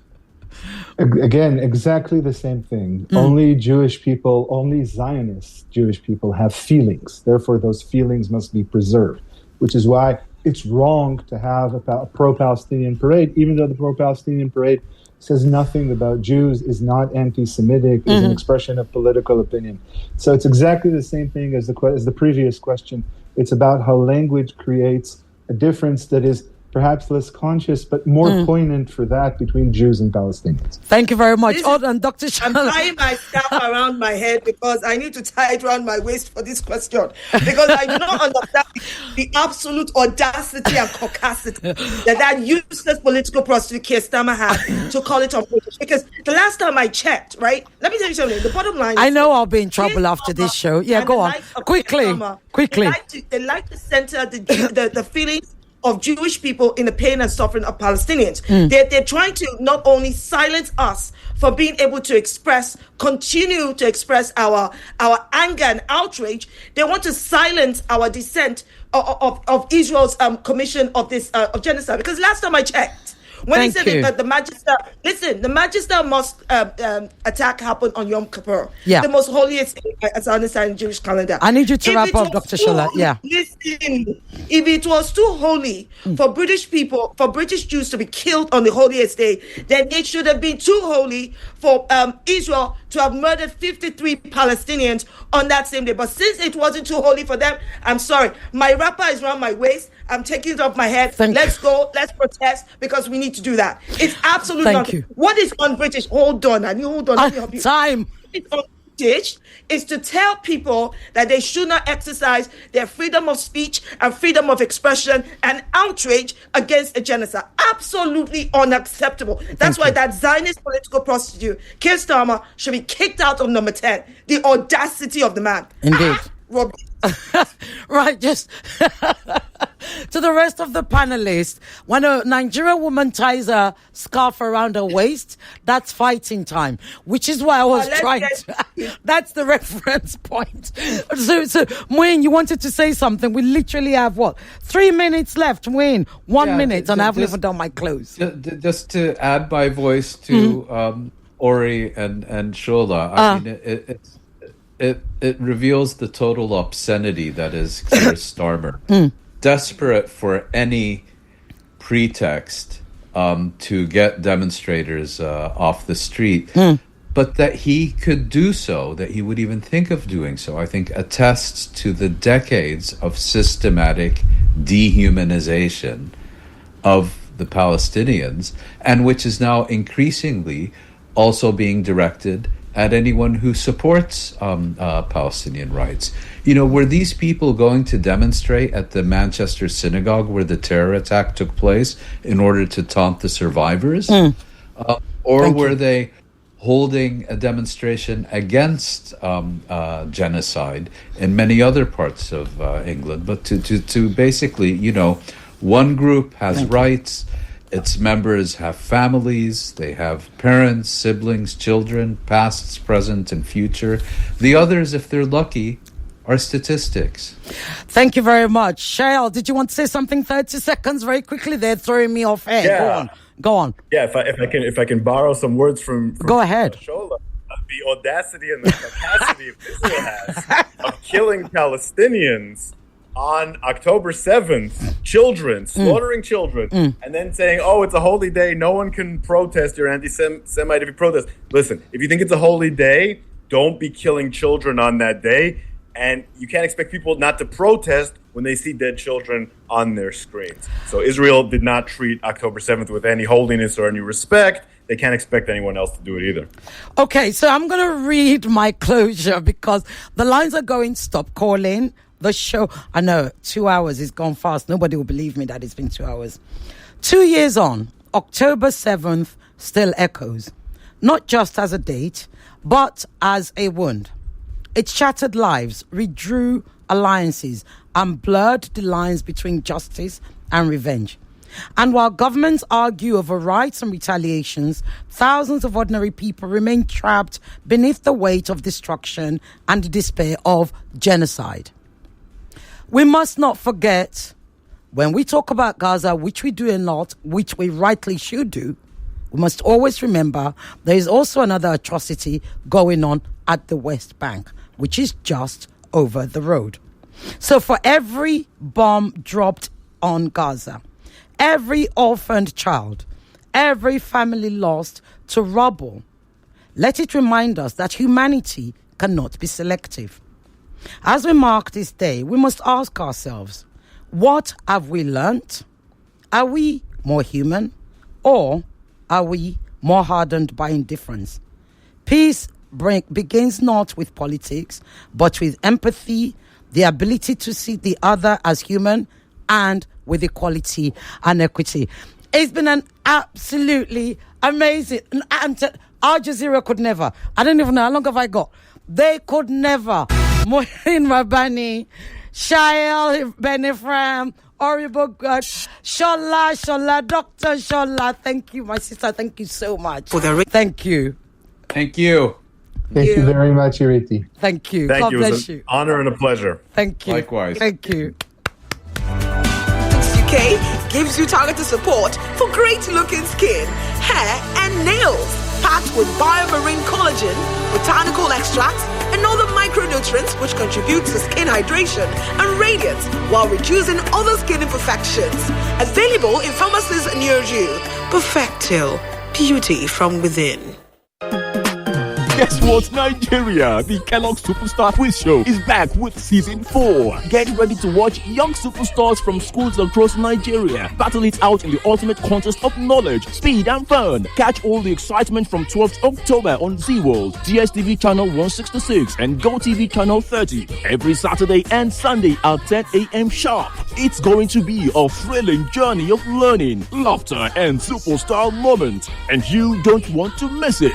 Speaker 26: Again, exactly the same thing. Only Jewish people, only Zionist Jewish people have feelings. Therefore, those feelings must be preserved, which is why it's wrong to have a pro-Palestinian parade, even though the pro-Palestinian parade says nothing about Jews, is not anti-Semitic, is an expression of political opinion. So it's exactly the same thing as the previous question. It's about how language creates a difference that is perhaps less conscious, but more poignant for that between Jews and Palestinians.
Speaker 2: Thank you very much. And Dr.
Speaker 24: I'm tying my staff around my head because I need to tie it around my waist for this question. Because I do not understand the absolute audacity and caucasity that useless political prostitute Keir Starmer had to call it on British. Because the last time I checked, right? Let me tell you something. The bottom line is,
Speaker 2: I know I'll be in trouble after this show. Yeah, go on. Quickly.
Speaker 24: They like to center the feelings of Jewish people in the pain and suffering of Palestinians. They're trying to not only silence us from being able to continue to express our anger and outrage, they want to silence our dissent of Israel's commission of this of genocide. Because last time I checked, when he said that the Magister must attack happened on Yom Kippur, the most holiest day, as I understand, in Jewish calendar.
Speaker 2: I need you to wrap up, Dr. Shola.
Speaker 24: Listen, if it was too holy for British people, for British Jews to be killed on the holiest day, then it should have been too holy for Israel to have murdered 53 Palestinians on that same day. But since it wasn't too holy for them, I'm sorry. My wrapper is around my waist. I'm taking it off my head. Let's go. Let's protest because we need to do that. It's absolutely not. What is un-British? Hold on. Let me help you.
Speaker 2: Time.
Speaker 24: It's un-British is to tell people that they should not exercise their freedom of speech and freedom of expression and outrage against a genocide. Absolutely unacceptable. That's why that Zionist political prostitute, Keir Starmer, should be kicked out of number 10. The audacity of the man.
Speaker 2: Indeed.
Speaker 24: Rob.
Speaker 2: Right, just to the rest of the panelists. When a Nigerian woman ties a scarf around her waist, that's fighting time, which is why I was trying to. That's the reference point. So, Wayne, you wanted to say something. We literally have 3 minutes left. Wayne, 1 minute, and I haven't even done my clothes.
Speaker 23: Just to add my voice to Ori and Shola, I mean, it reveals the total obscenity that is Keir Starmer. Desperate for any pretext to get demonstrators off the street, but that he could do so, that he would even think of doing so, I think attests to the decades of systematic dehumanization of the Palestinians, and which is now increasingly also being directed at anyone who supports Palestinian rights. You know, were these people going to demonstrate at the Manchester synagogue where the terror attack took place in order to taunt the survivors? Or were they holding a demonstration against genocide in many other parts of England? But to basically, you know, one group has rights, its members have families, they have parents, siblings, children, past, present, and future. The others, if they're lucky, are statistics.
Speaker 2: Thank you very much. Shael, did you want to say something? 30 seconds, very quickly. They're throwing me off air.
Speaker 25: Yeah.
Speaker 2: Go on.
Speaker 25: Yeah, if I can borrow some words from
Speaker 2: Go ahead.
Speaker 25: Shola, the audacity and the capacity of Israel has of killing Palestinians on October 7th, children, slaughtering children, and then saying, oh, it's a holy day, no one can protest, you're anti-Semite if you protest. Listen, if you think it's a holy day, don't be killing children on that day, and you can't expect people not to protest when they see dead children on their screens. So Israel did not treat October 7th with any holiness or any respect. They can't expect anyone else to do it either.
Speaker 2: Okay, so I'm going to read my closure because the lines are going, stop calling. The show, I know, 2 hours is gone fast. Nobody will believe me that it's been 2 hours. 2 years on, October 7th still echoes, not just as a date, but as a wound. It shattered lives, redrew alliances, and blurred the lines between justice and revenge. And while governments argue over rights and retaliations, thousands of ordinary people remain trapped beneath the weight of destruction and the despair of genocide. We must not forget, when we talk about Gaza, which we do a lot, which we rightly should do, we must always remember there is also another atrocity going on at the West Bank, which is just over the road. So for every bomb dropped on Gaza, every orphaned child, every family lost to rubble, let it remind us that humanity cannot be selective. As we mark this day, we must ask ourselves, what have we learnt? Are we more human, or are we more hardened by indifference? Peace begins not with politics, but with empathy, the ability to see the other as human, and with equality and equity. It's been an absolutely amazing... Al Jazeera could never. I don't even know how long have I got. They could never. Mohin Rabani, Shael Benifram, Horrible God, Shola, Dr. Shola. Thank you, my sister. Thank you so much. Thank you.
Speaker 23: Thank you.
Speaker 26: Thank you very much, Ireti.
Speaker 2: Thank you.
Speaker 25: Thank
Speaker 2: God
Speaker 25: you.
Speaker 2: bless
Speaker 25: It was an
Speaker 2: you.
Speaker 25: honor and a pleasure.
Speaker 2: Thank you.
Speaker 23: Likewise.
Speaker 2: Thank you.
Speaker 5: UK gives you targeted support for great-looking skin, hair, and nails. Packed with biomarine collagen, botanical extracts, and other micronutrients which contribute to skin hydration and radiance while reducing other skin imperfections. Available in pharmacies near you. Perfectil. Beauty from within.
Speaker 10: Guess what, Nigeria? The Kellogg Superstar Quiz Show is back with season 4. Get ready to watch young superstars from schools across Nigeria battle it out in the ultimate contest of knowledge, speed, and fun. Catch all the excitement from 12th October on Z World, DSTV channel 166, and GoTV channel 30 every Saturday and Sunday at 10 a.m. sharp. It's going to be a thrilling journey of learning, laughter, and superstar moments, and you don't want to miss it.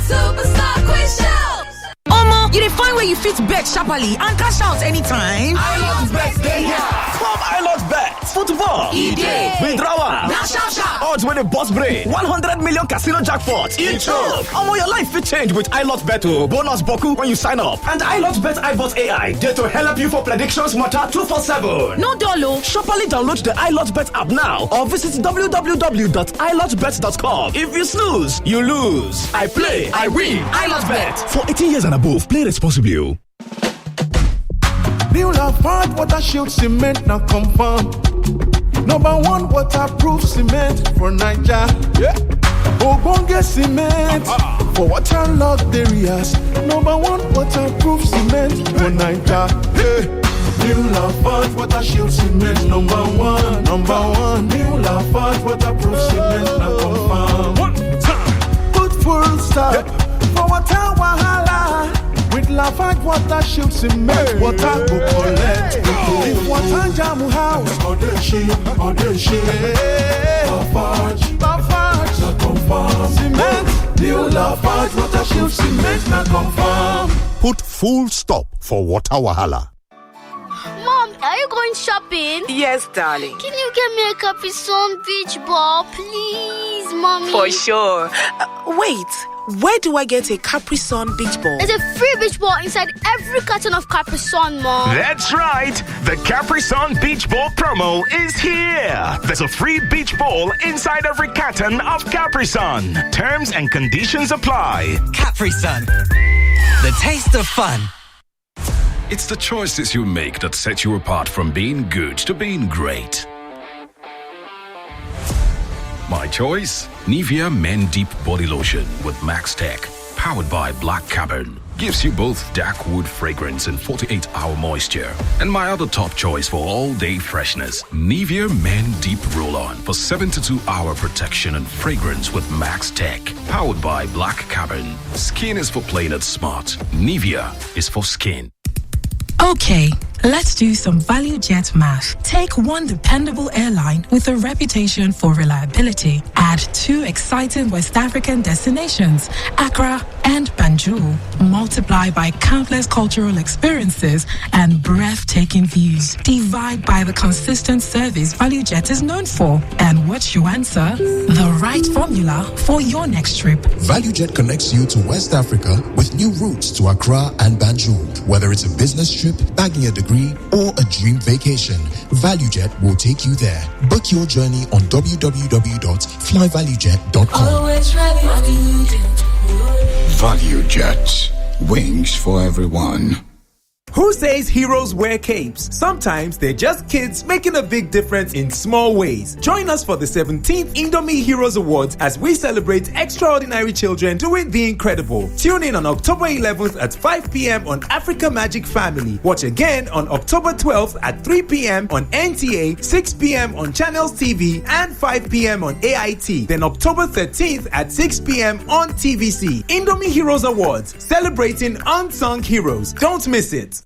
Speaker 18: Superstar Quiz Show.
Speaker 7: Omo, you dey find where you fit bet sharply and cash out anytime.
Speaker 18: I love bet, they have.
Speaker 7: Come iLot Bet. Football. Withdrawal. Odds with the boss brain. 100 million casino jackpot. Your life will change with iLot Bet. Bonus boku when you sign up. And iLot Bet iBot AI. There to help you for predictions matter 247.
Speaker 21: No dolo.
Speaker 7: Sharply download the iLot Bet app now or visit www.ilotbet.com. If you snooze, you lose. I play, I win. iLot Bet.
Speaker 28: For 18 years and above, play responsibly.
Speaker 8: New Lafarge water shield cement now confirm. Number one waterproof cement for Niger. Yeah. Ogbonge cement for waterlogged areas. Number one waterproof cement for Niger. Yeah. New Lafarge water shield cement number one. New Lafarge waterproof cement now confirm. One time. Put full stop for water wahala. With Lafarge water shield cement, water go collect. If water jam house, or the shit. Lafarge, na confirm. Cement, new Lafarge water shield cement, na confirm.
Speaker 28: Put full stop for water wahala.
Speaker 21: Mom, are you going shopping?
Speaker 5: Yes, darling.
Speaker 21: Can you get me a Capri Sun beach ball, please, Mommy?
Speaker 5: For sure. Wait, where do I get a Capri Sun beach ball?
Speaker 21: There's a free beach ball inside every carton of Capri Sun, Mom.
Speaker 9: That's right. The Capri Sun Beach Ball promo is here. There's a free beach ball inside every carton of Capri Sun. Terms and conditions apply.
Speaker 11: Capri Sun. The taste of fun.
Speaker 28: It's the choices you make that set you apart from being good to being great. My choice? Nivea Men Deep Body Lotion with Max Tech, powered by Black Carbon. Gives you both dark wood fragrance and 48-hour moisture. And my other top choice for all-day freshness, Nivea Men Deep Roll-On for 72-hour protection and fragrance with Max Tech, powered by Black Carbon. Skin is for playing it smart. Nivea is for skin.
Speaker 12: Okay, let's do some value jet math. Take one dependable airline with a reputation for reliability. Add two exciting West African destinations, Accra and Banjul. Multiply by countless cultural experiences and breathtaking views. Divide by the consistent service ValueJet is known for. And what's your answer? The right formula for your next trip.
Speaker 13: ValueJet connects you to West Africa with new routes to Accra and Banjul. Whether it's a business trip, bagging a degree, or a dream vacation, ValueJet will take you there. Book your journey on www.flyvaluejet.com.
Speaker 18: Always ready.
Speaker 28: ValueJet. Wings for everyone.
Speaker 14: Who says heroes wear capes? Sometimes they're just kids making a big difference in small ways. Join us for the 17th Indomie Heroes Awards as we celebrate extraordinary children doing the incredible. Tune in on October 11th at 5 p.m. on Africa Magic Family. Watch again on October 12th at 3 p.m. on NTA, 6 p.m. on Channels TV, and 5 p.m. on AIT. Then October 13th at 6 p.m. on TVC. Indomie Heroes Awards, celebrating unsung heroes. Don't miss it.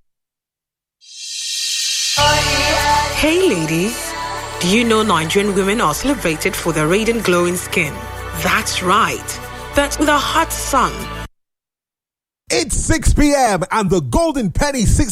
Speaker 5: Hey ladies, do you know Nigerian women are celebrated for their radiant glowing skin? That's right, but with a hot sun.
Speaker 15: It's 6 p.m. and the Golden Penny 6